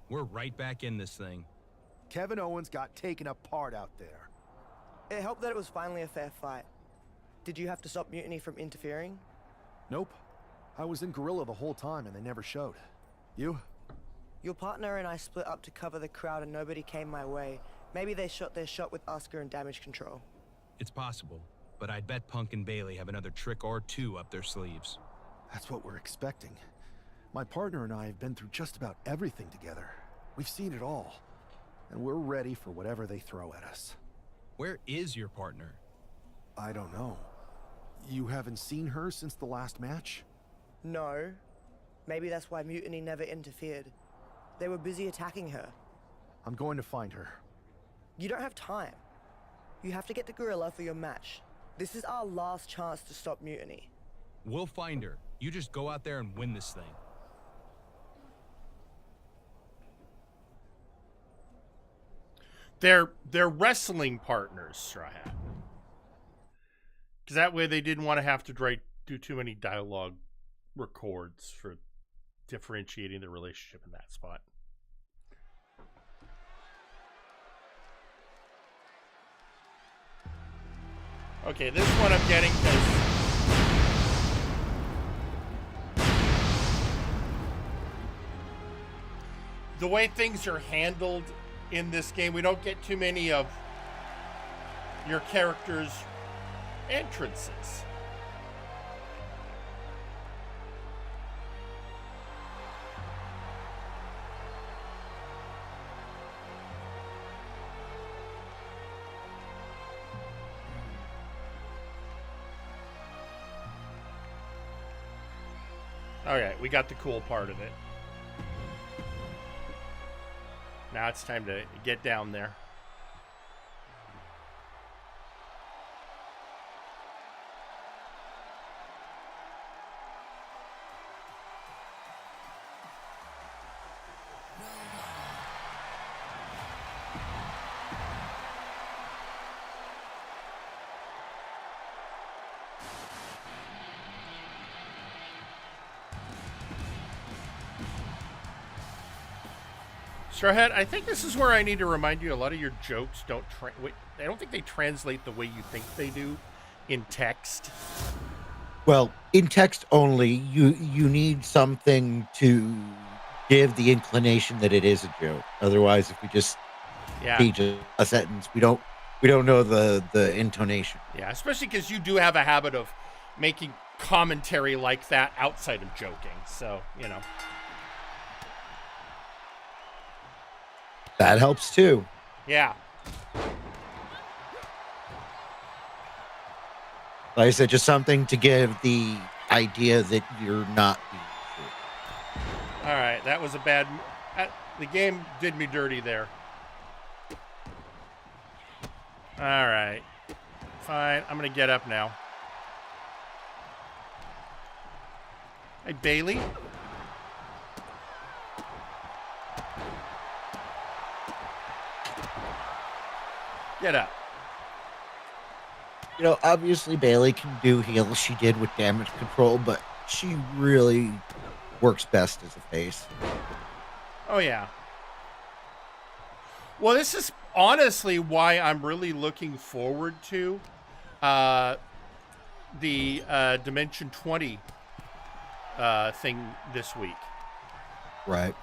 We're right back in this thing. Kevin Owens got taken apart out there. It helped that it was finally a fair fight. Did you have to stop Mutiny from interfering? Nope. I was in Gorilla the whole time and they never showed. You? Your partner and I split up to cover the crowd and nobody came my way. Maybe they shot their shot with Asuka and Damage Control. It's possible, but I'd bet Punk and Bailey have another trick or two up their sleeves. That's what we're expecting. My partner and I have been through just about everything together. We've seen it all. And we're ready for whatever they throw at us. Where is your partner? I don't know. You haven't seen her since the last match? No. Maybe that's why Mutiny never interfered. They were busy attacking her. I'm going to find her. You don't have time. You have to get to Gorilla for your match. This is our last chance to stop Mutiny. We'll find her. You just go out there and win this thing. They're wrestling partners, Straw Hat. Because that way they didn't want to have to do too many dialogue records for differentiating the relationship in that spot. Okay, this one I'm getting because the way things are handled in this game, we don't get too many of your characters' entrances. Okay, we got the cool part of it. Now it's time to get down there. Strawhead, I think this is where I need to remind you a lot of your jokes don't I don't think they translate the way you think they do in text. Well, in text only, you need something to give the inclination that it is a joke. Otherwise, if we just teach a sentence, we don't know the intonation. Yeah, especially because you do have a habit of making commentary like that outside of joking. So, you know. That helps too. Yeah. Like I said, just something to give the idea that you're not being true. All right, that was a bad... the game did me dirty there. All right. Fine, I'm going to get up now. Hey, Bailey. Get up. You know, obviously Bailey can do heel. She did with Damage Control, but she really works best as a face. Oh, yeah. Well, this is honestly why I'm really looking forward to the Dimension 20 thing this week. Right.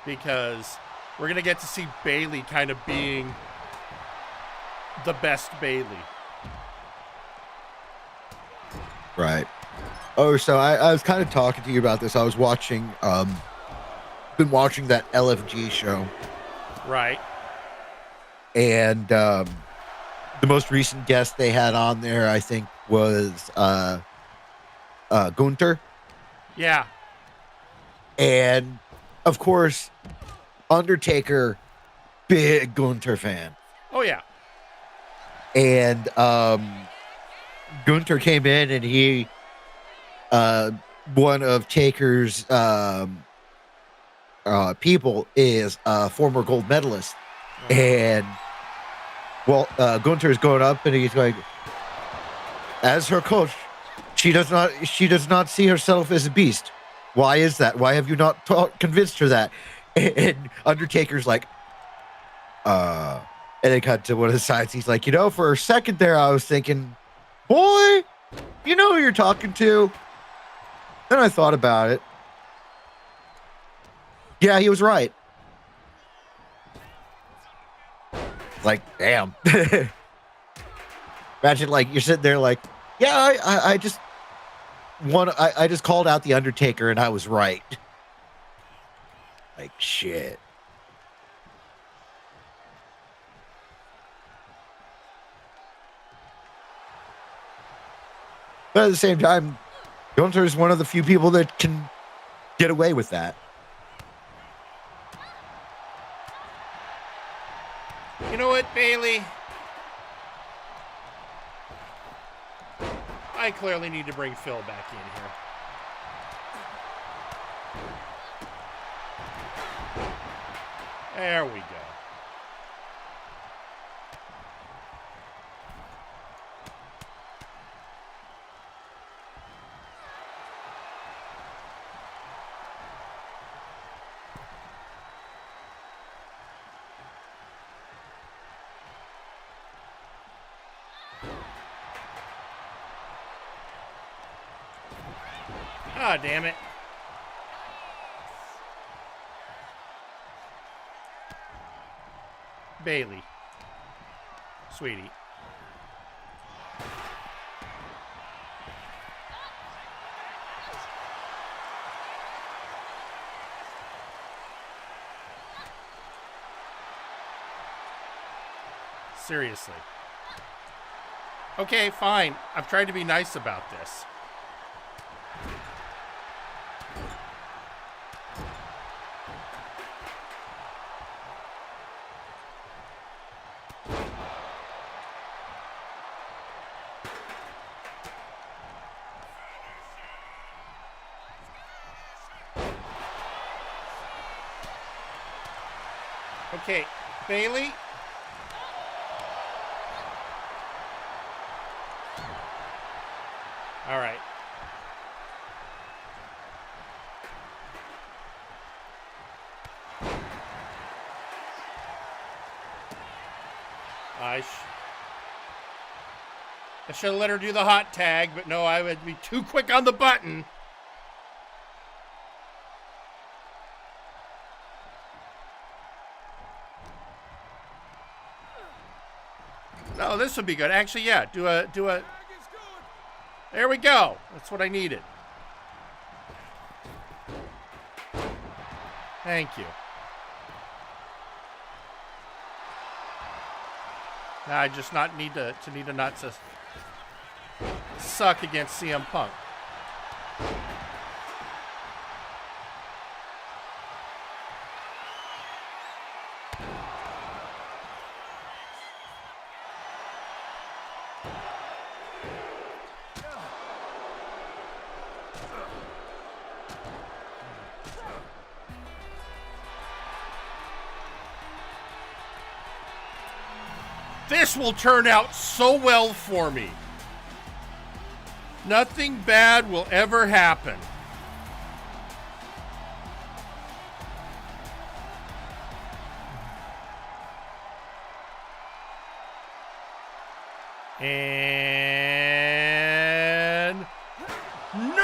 Because we're going to get to see Bailey kind of being the best Bailey. Right. Oh, so I was kind of talking to you about this. I was watching, been watching that LFG show. Right. And the most recent guest they had on there, I think, was Gunther. Yeah. And, of course, Undertaker, big Gunther fan. Oh, yeah. And Gunther came in and he, one of Taker's people is a former gold medalist. And, well, Gunther's going up and he's going, as her coach, She does not see herself as a beast. Why is that? Why have you not convinced her that? And Undertaker's like, and they cut to one of the sides. He's like, for a second there, I was thinking, boy, you know who you're talking to? Then I thought about it. Yeah, he was right. Like, damn. Imagine, like, you're sitting there like, yeah, I just called out the Undertaker and I was right. Like, shit. But at the same time, Gunther is one of the few people that can get away with that. You know what, Bailey? I clearly need to bring Phil back in here. There we go. Ah, damn it. Bailey. Sweetie. Seriously. Okay, fine. I'm trying to be nice about this. Okay, Bailey. All right. I should have let her do the hot tag, but no, I would be too quick on the button. Oh, this would be good. Actually, yeah, do a. There we go. That's what I needed. Thank you. Now I just need to not to suck against CM Punk. This will turn out so well for me. Nothing bad will ever happen. And no!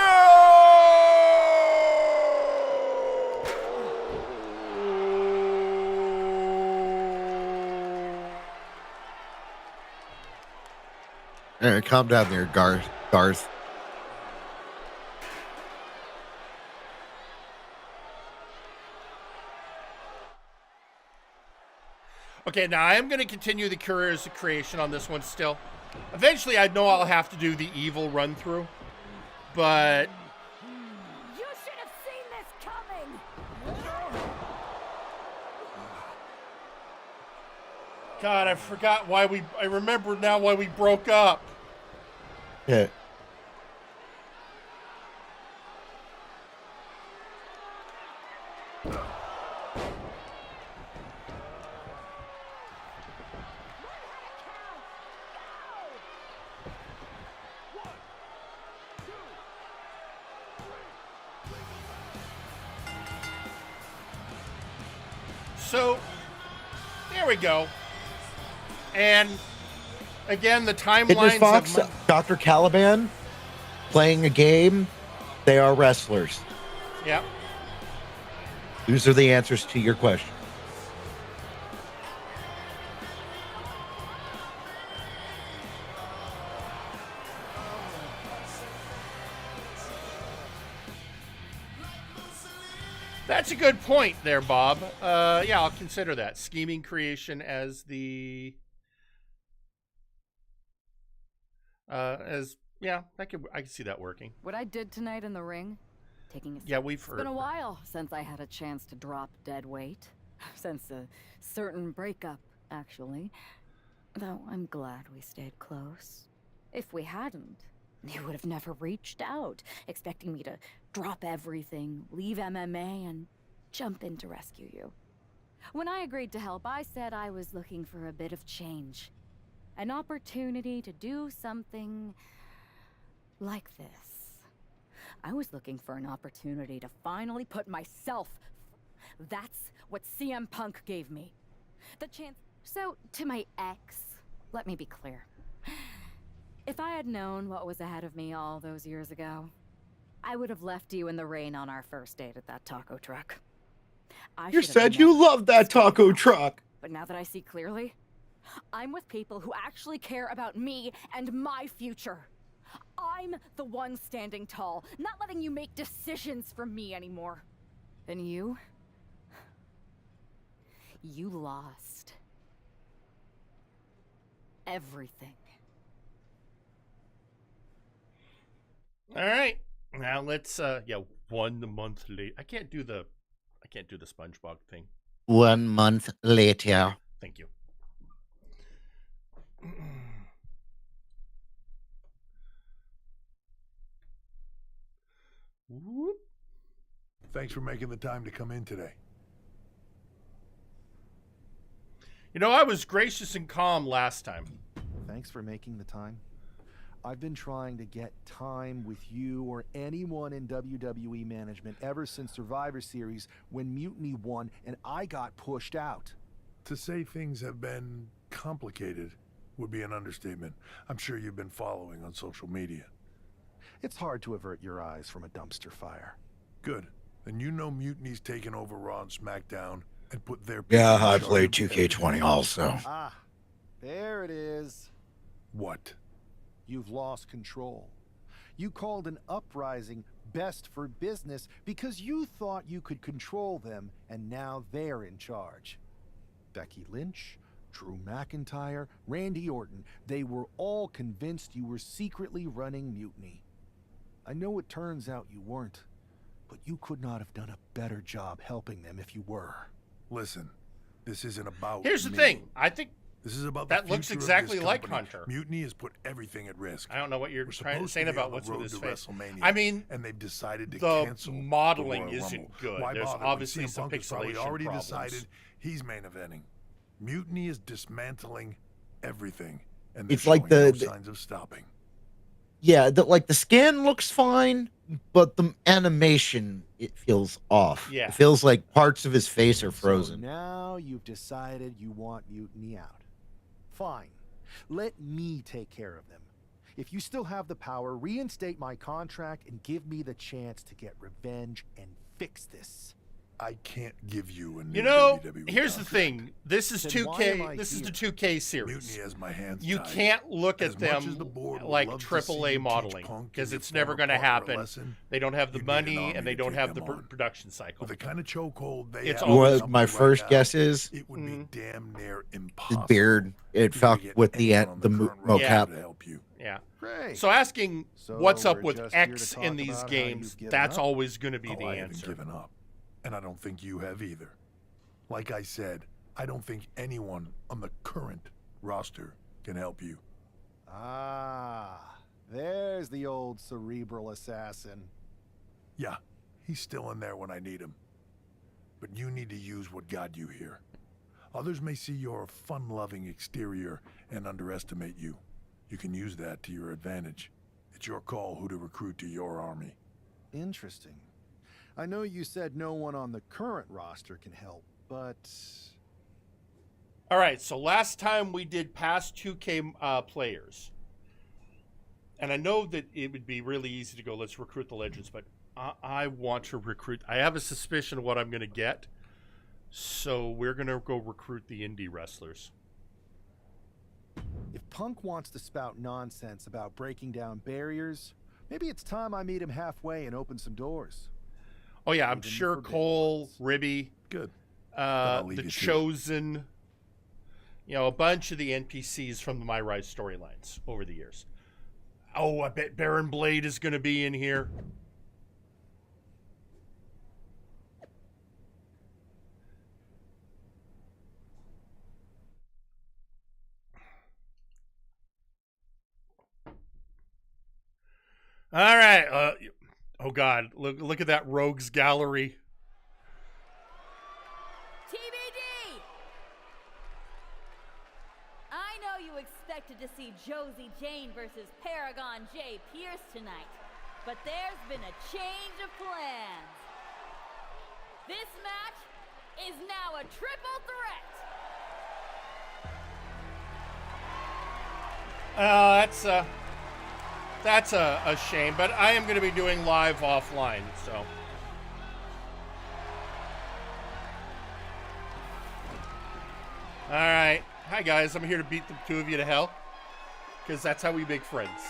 All right, calm down there, Garth. Okay, now I am going to continue the Careers of Creation on this one still. Eventually, I know I'll have to do the evil run through, but You should have seen this coming. God, I forgot why I remember now why we broke up. Yeah. So, there we go. And again, the timelines Fox, of Dr. Caliban playing a game. They are wrestlers. Yeah. These are the answers to your question. That's a good point there, Bob. Yeah, I'll consider that. Scheming creation as the yeah, I can see that working. What I did tonight in the ring, taking a Yeah, we've it's heard. been a while since I had a chance to drop dead weight. Since a certain breakup, actually. Though I'm glad we stayed close. If we hadn't, you would have never reached out, expecting me to drop everything, leave MMA, and jump in to rescue you. When I agreed to help, I said I was looking for a bit of change. An opportunity to do something like this. I was looking for an opportunity to finally put myself. That's what CM Punk gave me. The chance. So, to my ex, let me be clear. If I had known what was ahead of me all those years ago, I would have left you in the rain on our first date at that taco truck. You said you loved that taco truck. But now that I see clearly, I'm with people who actually care about me and my future. I'm the one standing tall, not letting you make decisions for me anymore. And you lost everything. All right. Now let's 1 month late. I can't do the SpongeBob thing. 1 month later. Thank you. Whoop. Thanks for making the time to come in today. You know, I was gracious and calm last time. Thanks for making the time. I've been trying to get time with you or anyone in WWE management ever since Survivor Series when Mutiny won and I got pushed out. To say things have been complicated would be an understatement. I'm sure you've been following on social media. It's hard to avert your eyes from a dumpster fire. Good. Then you know Mutiny's taken over Raw and SmackDown and put their... Yeah, I played 2K20 also. Ah, there it is. What? You've lost control. You called an uprising best for business because you thought you could control them, and now they're in charge. Becky Lynch, Drew McIntyre, Randy Orton, they were all convinced you were secretly running Mutiny. I know it turns out you weren't, but you could not have done a better job helping them if you were. Listen, this isn't about Here's the me. thing. I think this is about that the looks future of exactly this like company. Hunter. Mutiny has put everything at risk. I don't know what you're saying about what's with his face. WrestleMania, I mean, and they've decided to the cancel modeling the Royal isn't Rumble. good. Why There's bother when obviously CM some Punk has probably pixelation already problems. decided he's main eventing. Mutiny is dismantling everything, and they're It's like showing no the signs of stopping. Yeah, the scan looks fine, but the animation, it feels off. Yeah. It feels like parts of his face are So frozen. now you've decided you want Mutiny out. Fine. Let me take care of them. If you still have the power, reinstate my contract and give me the chance to get revenge and fix this. I can't give you a new You know, WWE here's the contract. thing. This is Then why am 2K. I This is the here? 2K series. Mutiny has my hands You tied. can't look As at much them as the board would like love to see AAA you teach modeling Punk because and it's your never former going to partner a happen. lesson, They don't have the you need an money army and they to don't take have the them on. production cycle. With the kind of chokehold they It's have always- on What somebody my right first now, guess is, it would be damn near his impossible. beard, it for you to fucked get with the anyone on the current roster mocap. to help you. Yeah. Great. So asking So what's up we're with just here to X talk in these about how games, you've given that's up? always going to be Oh, the I haven't answer. given up, and I don't think you have either. Like I said, I don't think anyone on the current roster can help you. Ah, there's the old cerebral assassin. Yeah, he's still in there when I need him. But you need to use what got you here. Others may see your fun-loving exterior and underestimate you. You can use that to your advantage. It's your call who to recruit to your army. Interesting. I know you said no one on the current roster can help, but... All right, so last time we did past 2K players. And I know that it would be really easy to go, let's recruit the legends, but I want to recruit. I have a suspicion of what I'm going to get. So we're going to go recruit the indie wrestlers. If Punk wants to spout nonsense about breaking down barriers, maybe it's time I meet him halfway and open some doors. Oh, yeah, I'm sure Cole, Ribby, good. The Chosen, you know, a bunch of the NPCs from the MyRise storylines over the years. Oh, I bet Baron Blade is going to be in here. All right. Oh, God. Look at that rogues gallery. TBD! I know you expected to see Josie Jane versus Paragon J. Pierce tonight, but there's been a change of plans. This match is now a triple threat. That's a shame, but I am going to be doing live offline, so. All right. Hi, guys. I'm here to beat the two of you to hell, because that's how we make friends.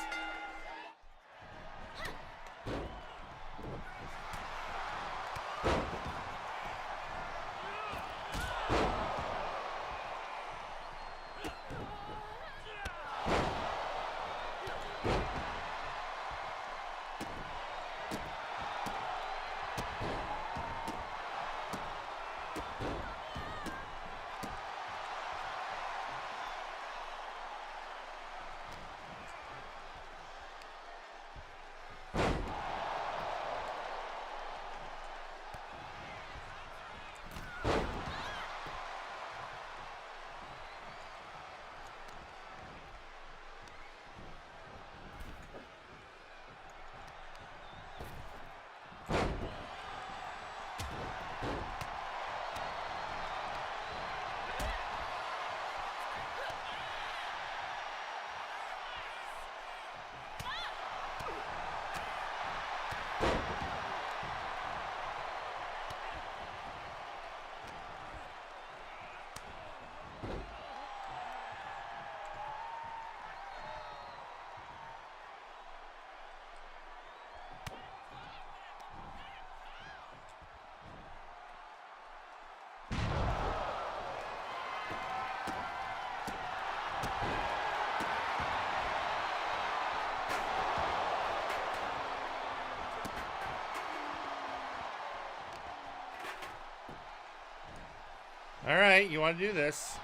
All right, you want to do this?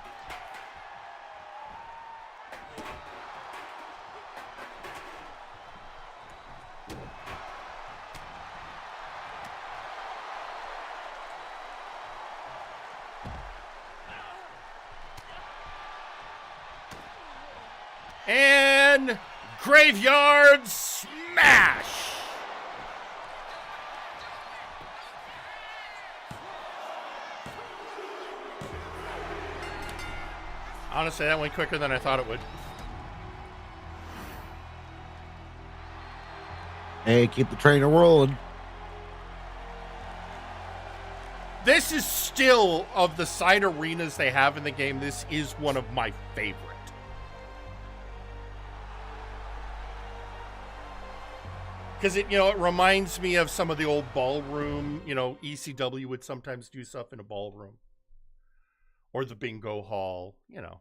And Graveyard Smash! Honestly, that went quicker than I thought it would. Hey, keep the trainer rolling. This is still, of the side arenas they have in the game, this is one of my favorite. Because it reminds me of some of the old ballroom, ECW would sometimes do stuff in a ballroom. Or the bingo hall, That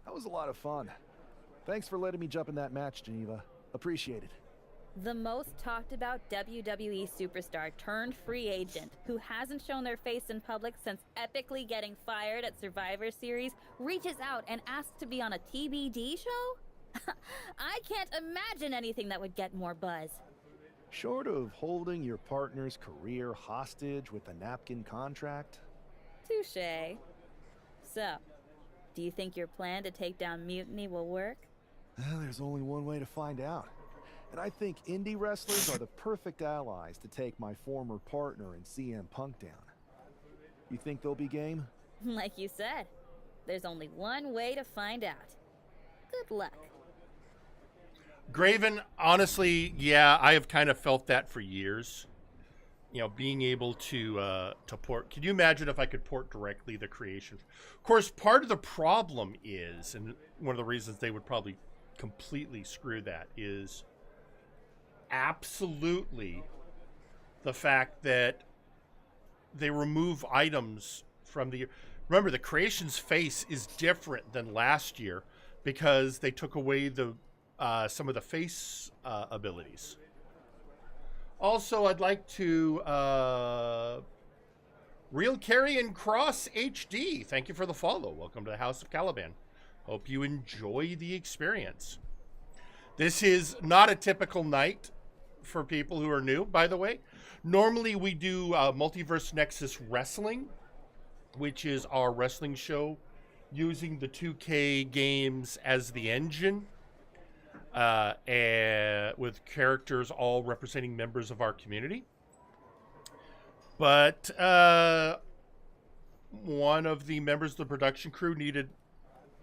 was a lot of fun. Thanks for letting me jump in that match, Geneva. Appreciate it. The most talked about WWE superstar turned free agent who hasn't shown their face in public since epically getting fired at Survivor Series reaches out and asks to be on a TBD show? I can't imagine anything that would get more buzz. Short of holding your partner's career hostage with a napkin contract? Touché. So, do you think your plan to take down Mutiny will work? Well, there's only one way to find out. And I think indie wrestlers are the perfect allies to take my former partner in CM Punk down. You think they'll be game? Like you said, there's only one way to find out. Good luck. Graven, honestly, yeah, I have kind of felt that for years. You know, being able to port. Can you imagine if I could port directly the creation? Of course, part of the problem is, and one of the reasons they would probably completely screw that is absolutely the fact that they remove items from the. Remember, the creation's face is different than last year because they took away the some of the face abilities. Also, I'd like to Real Carrion Cross HD. Thank you for the follow. Welcome to the House of Caliban. Hope you enjoy the experience. This is not a typical night for people who are new, by the way. Normally we do Multiverse Nexus Wrestling, which is our wrestling show using the 2K games as the engine. And with characters all representing members of our community. But one of the members of the production crew needed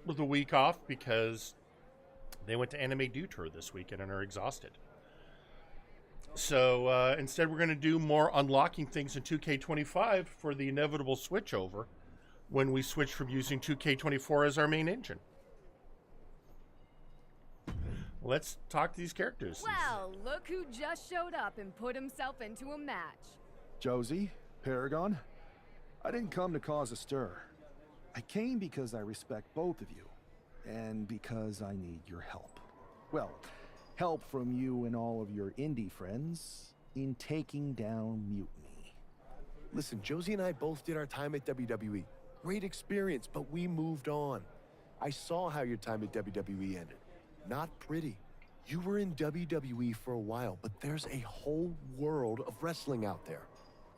the week off because they went to Anime Do Tour this weekend and are exhausted. So instead we're going to do more unlocking things in 2K25 for the inevitable switchover when we switch from using 2K24 as our main engine. Let's talk to these characters. Well, look who just showed up and put himself into a match. Josie, Paragon, I didn't come to cause a stir. I came because I respect both of you, and because I need your help. Well, help from you and all of your indie friends in taking down Mutiny. Listen, Josie and I both did our time at WWE. Great experience, but we moved on. I saw how your time at WWE ended. Not pretty. You were in WWE for a while, but there's a whole world of wrestling out there.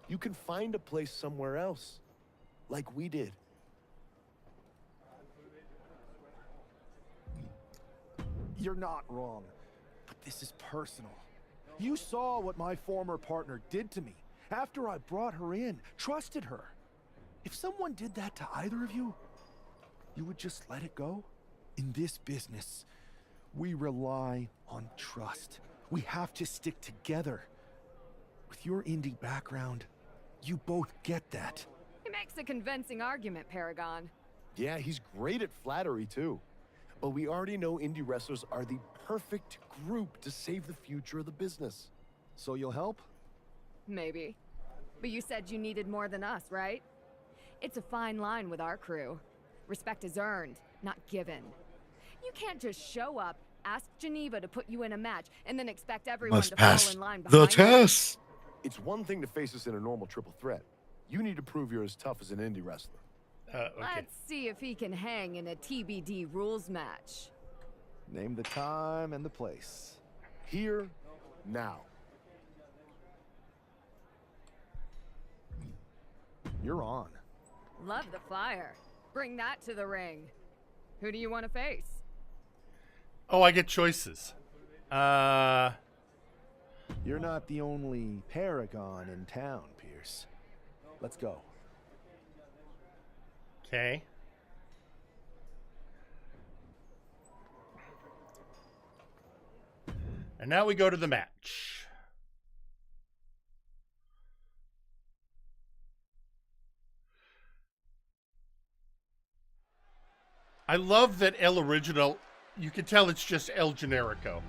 You can find a place somewhere else, like we did. You're not wrong, but this is personal. You saw what my former partner did to me after I brought her in, trusted her. If someone did that to either of you, you would just let it go? In this business, we rely on trust. We have to stick together. With your indie background, you both get that. He makes a convincing argument, Paragon. Yeah, he's great at flattery, too. But we already know indie wrestlers are the perfect group to save the future of the business. So you'll help? Maybe. But you said you needed more than us, right? It's a fine line with our crew. Respect is earned, not given. You can't just show up, ask Geneva to put you in a match, and then expect everyone to fall in line behind the test. It's one thing to face us in a normal triple threat. You need to prove you're as tough as an indie wrestler. Okay. Let's see if he can hang in a TBD rules match. Name the time and the place. Here, now. You're on. Love the fire. Bring that to the ring. Who do you want to face? Oh, I get choices. You're not the only Paragon in town, Pierce. Let's go. Okay. And now we go to the match. I love that El Original, you can tell it's just El Generico.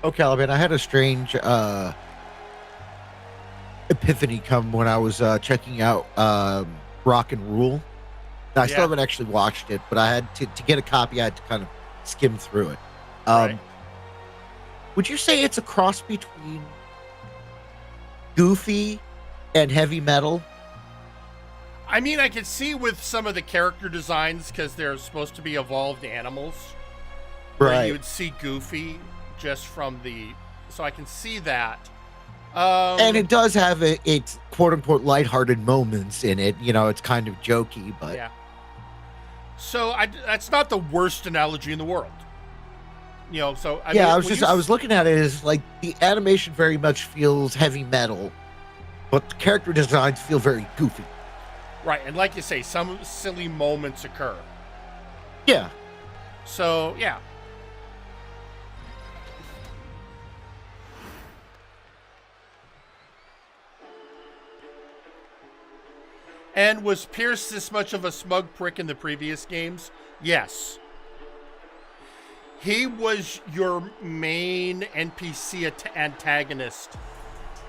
Oh, Caliban, I had a strange epiphany come when I was checking out Rock and Rule. Now, I still haven't actually watched it, but I had to get a copy. I had to kind of skim through it. Right. Would you say it's a cross between Goofy and Heavy Metal? I mean, I could see with some of the character designs because they're supposed to be evolved animals. Where Right. you would see Goofy just from the... So I can see that. And it does have its quote-unquote lighthearted moments in it. You know, it's kind of jokey, but... Yeah. So that's not the worst analogy in the world. You know, so... I was looking at it as, like, the animation very much feels heavy metal, but the character designs feel very goofy. Right, and like you say, some silly moments occur. Yeah. So, yeah. And was Pierce this much of a smug prick in the previous games? Yes. He was your main NPC antagonist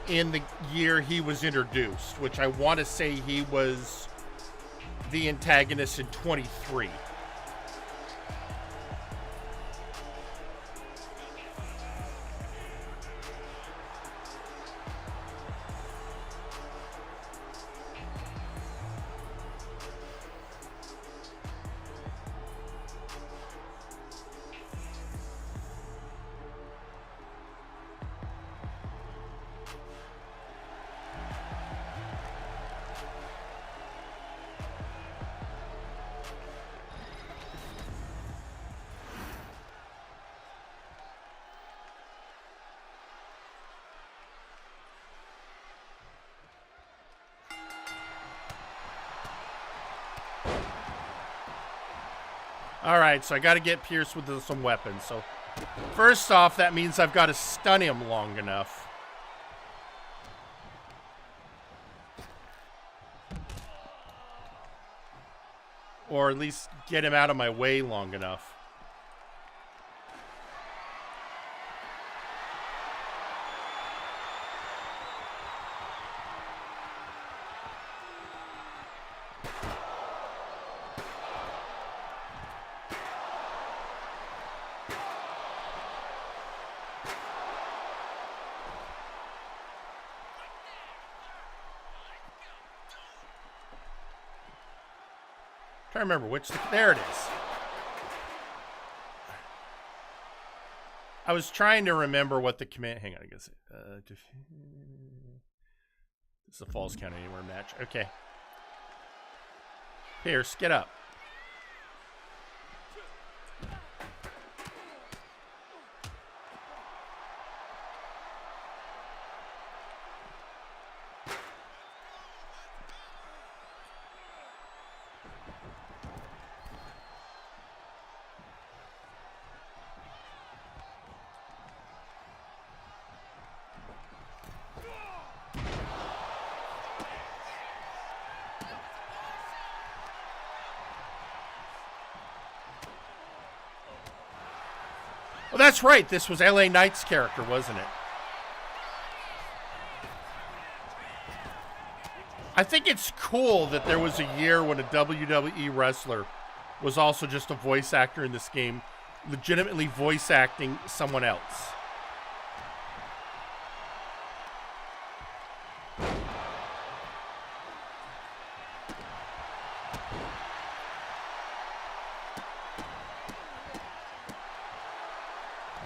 in the year he was introduced, which I want to say he was the antagonist in 23. All right, so I got to get Pierce with some weapons. So first off, that means I've got to stun him long enough. Or at least get him out of my way long enough. I remember which. There it is. I was trying to remember what the command. Hang on, I guess. This is a Falls Count Anywhere match. Okay. Pierce, get up. Well, that's right. This was LA Knight's character, wasn't it? I think it's cool that there was a year when a WWE wrestler was also just a voice actor in this game, legitimately voice acting someone else.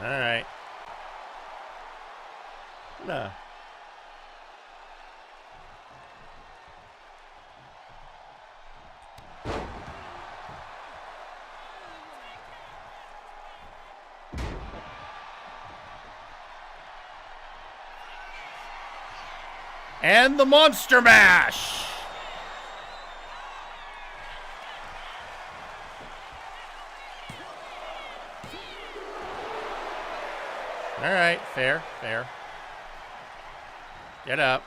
All right. Nah. And the Monster Mash. All right, fair, fair. Get up.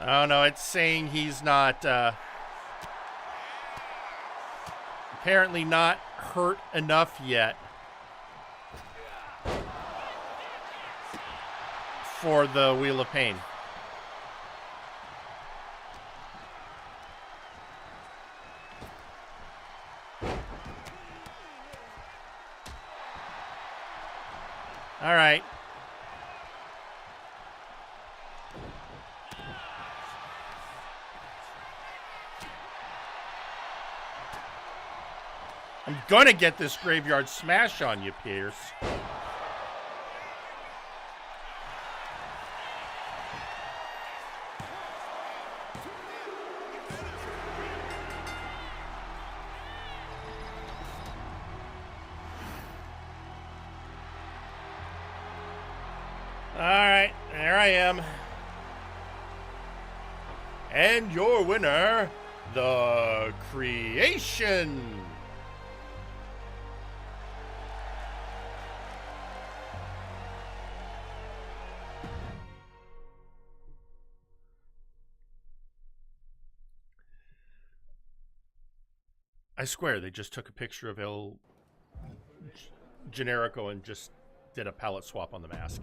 Oh no, it's saying he's not, apparently not hurt enough yet for the Wheel of Pain. All right. I'm gonna get this graveyard smash on you, Pierce. Alright, there I am. And your winner, the Creation. I swear they just took a picture of El Generico and just did a palette swap on the mask.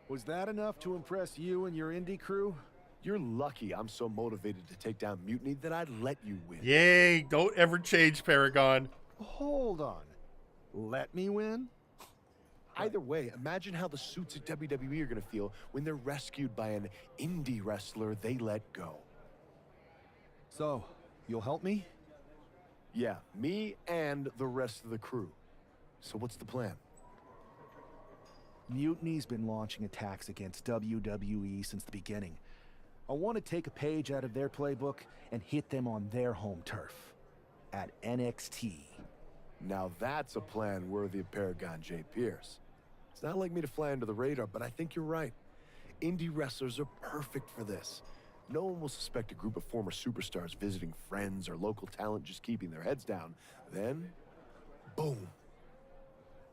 Was that enough to impress you and your indie crew? You're lucky I'm so motivated to take down Mutiny that I'd let you win. Yay, don't ever change, Paragon. Hold on. Let me win? Either way, imagine how the suits at WWE are going to feel when they're rescued by an indie wrestler they let go. So, you'll help me? Yeah, me and the rest of the crew. So what's the plan? Mutiny's been launching attacks against WWE since the beginning. I want to take a page out of their playbook and hit them on their home turf at NXT. Now that's a plan worthy of Paragon J. Pierce. It's not like me to fly under the radar, but I think you're right. Indie wrestlers are perfect for this. No one will suspect a group of former superstars visiting friends or local talent just keeping their heads down. Then, boom.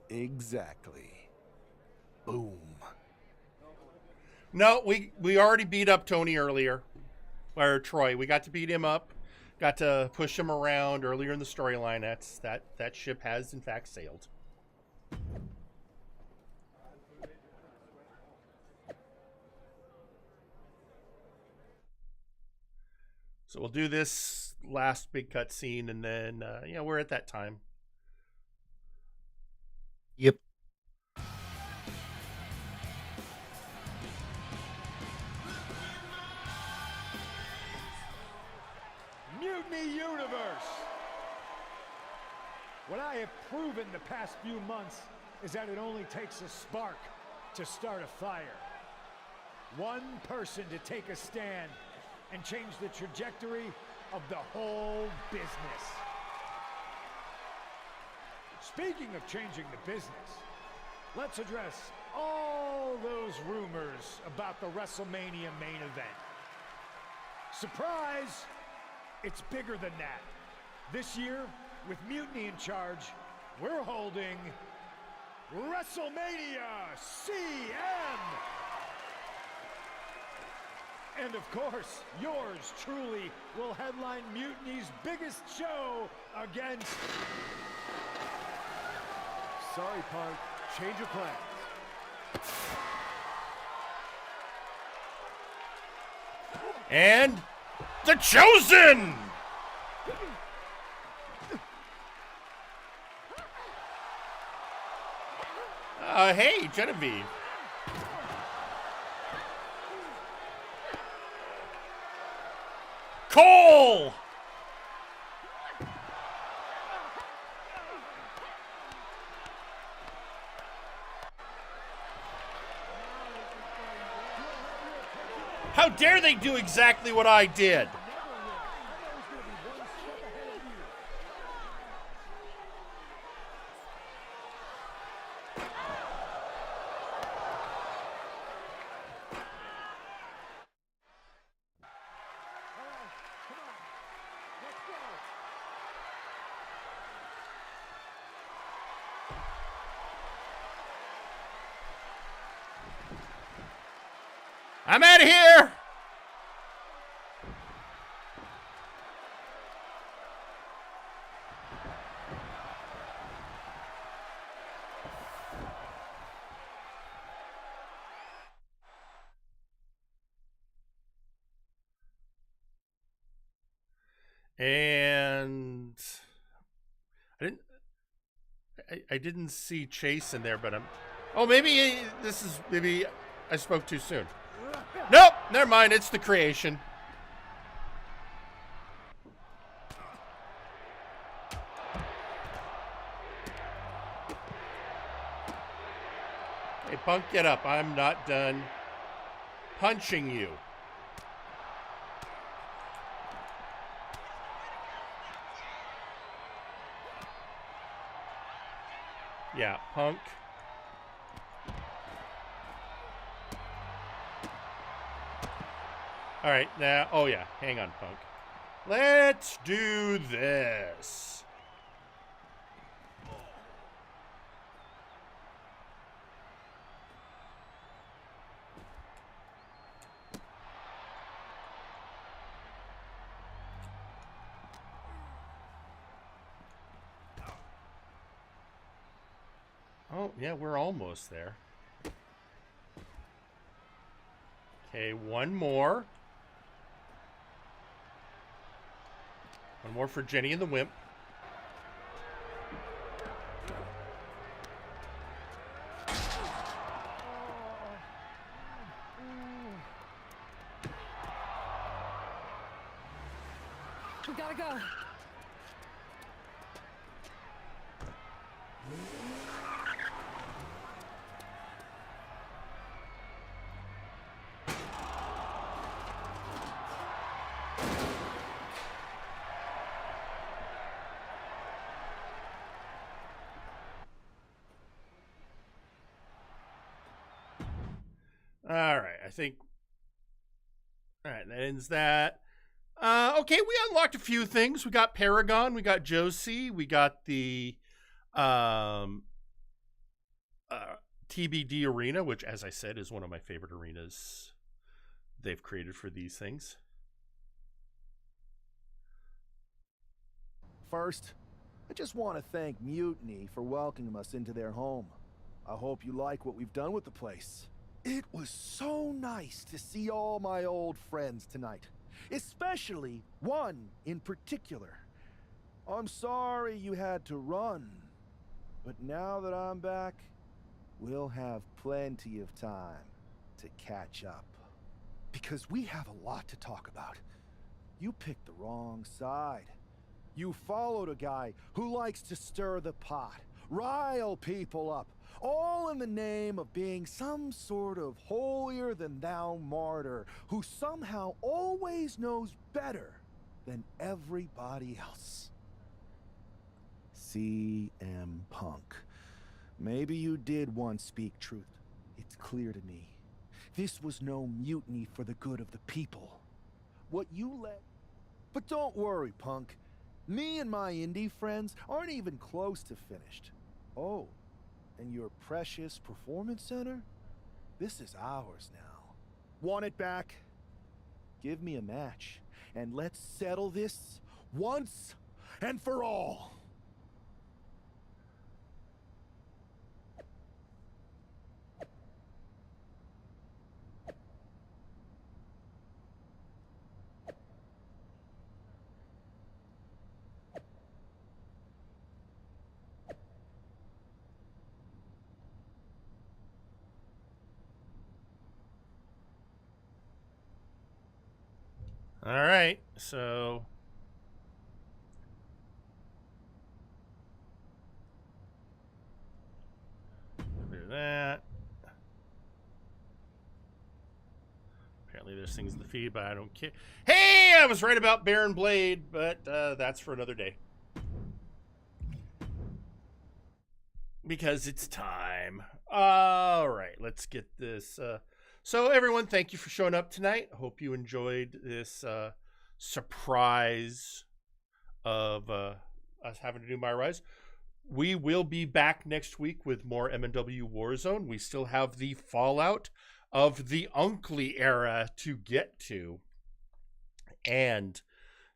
Exactly. Boom. No, we already beat up Tony earlier. Or Troy. We got to beat him up. Got to push him around earlier in the storyline. That ship has in fact sailed. So we'll do this last big cut scene, and then yeah, we're at that time. Yep. Mutiny Universe! What I have proven the past few months is that it only takes a spark to start a fire. One person to take a stand and change the trajectory of the whole business. Speaking of changing the business, let's address all those rumors about the WrestleMania main event. Surprise! It's bigger than that. This year, with Mutiny in charge, we're holding WrestleMania CM! And of course, yours truly will headline Mutiny's biggest show against... Sorry, Punk. Change of plans. And the Chosen! Hey, Genevieve. Cole! How dare they do exactly what I did? I'm out of here! And I didn't see Chase in there, but maybe maybe I spoke too soon. Nope, never mind. It's the Creation. Hey, Punk, get up. I'm not done punching you. Yeah, Punk. All right, now, oh yeah, hang on, Punk. Let's do this. Oh, yeah, we're almost there. Okay, one more. One more for Jenny and the Wimp. We gotta go. All right, I think. All right, that ends that. Okay, we unlocked a few things. We got Paragon, we got Josie, we got the TBD arena, which, as I said, is one of my favorite arenas they've created for these things. First, I just want to thank Mutiny for welcoming us into their home. I hope you like what we've done with the place. It was so nice to see all my old friends tonight, especially one in particular. I'm sorry you had to run, but now that I'm back, we'll have plenty of time to catch up. Because we have a lot to talk about. You picked the wrong side. You followed a guy who likes to stir the pot, rile people up, all in the name of being some sort of holier-than-thou martyr who somehow always knows better than everybody else. CM Punk. Maybe you did once speak truth. It's clear to me. This was no mutiny for the good of the people. What you let... But don't worry, Punk. Me and my indie friends aren't even close to finished. Oh, and your precious performance center? This is ours now. Want it back? Give me a match, and let's settle this once and for all. All right, so clear that. Apparently there's things in the feed, but I don't care. Hey, I was right about Baron Blade, but that's for another day. Because it's time. All right, let's get this. So everyone, thank you for showing up tonight. Hope you enjoyed this surprise of us having to do MyRise. We will be back next week with more M&W Warzone. We still have the fallout of the Unkley era to get to. And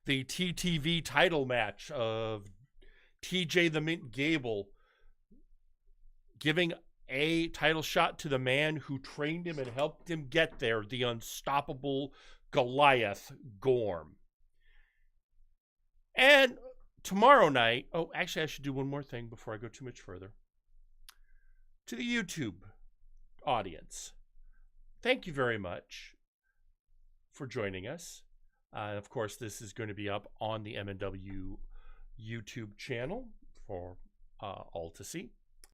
the TTV title match of TJ the Mint Gable giving a title shot to the man who trained him and helped him get there, the unstoppable Goliath Gorm. And tomorrow night, oh, actually, I should do one more thing before I go too much further. To the YouTube audience, thank you very much for joining us. Of course, this is going to be up on the M&W YouTube channel for all to see.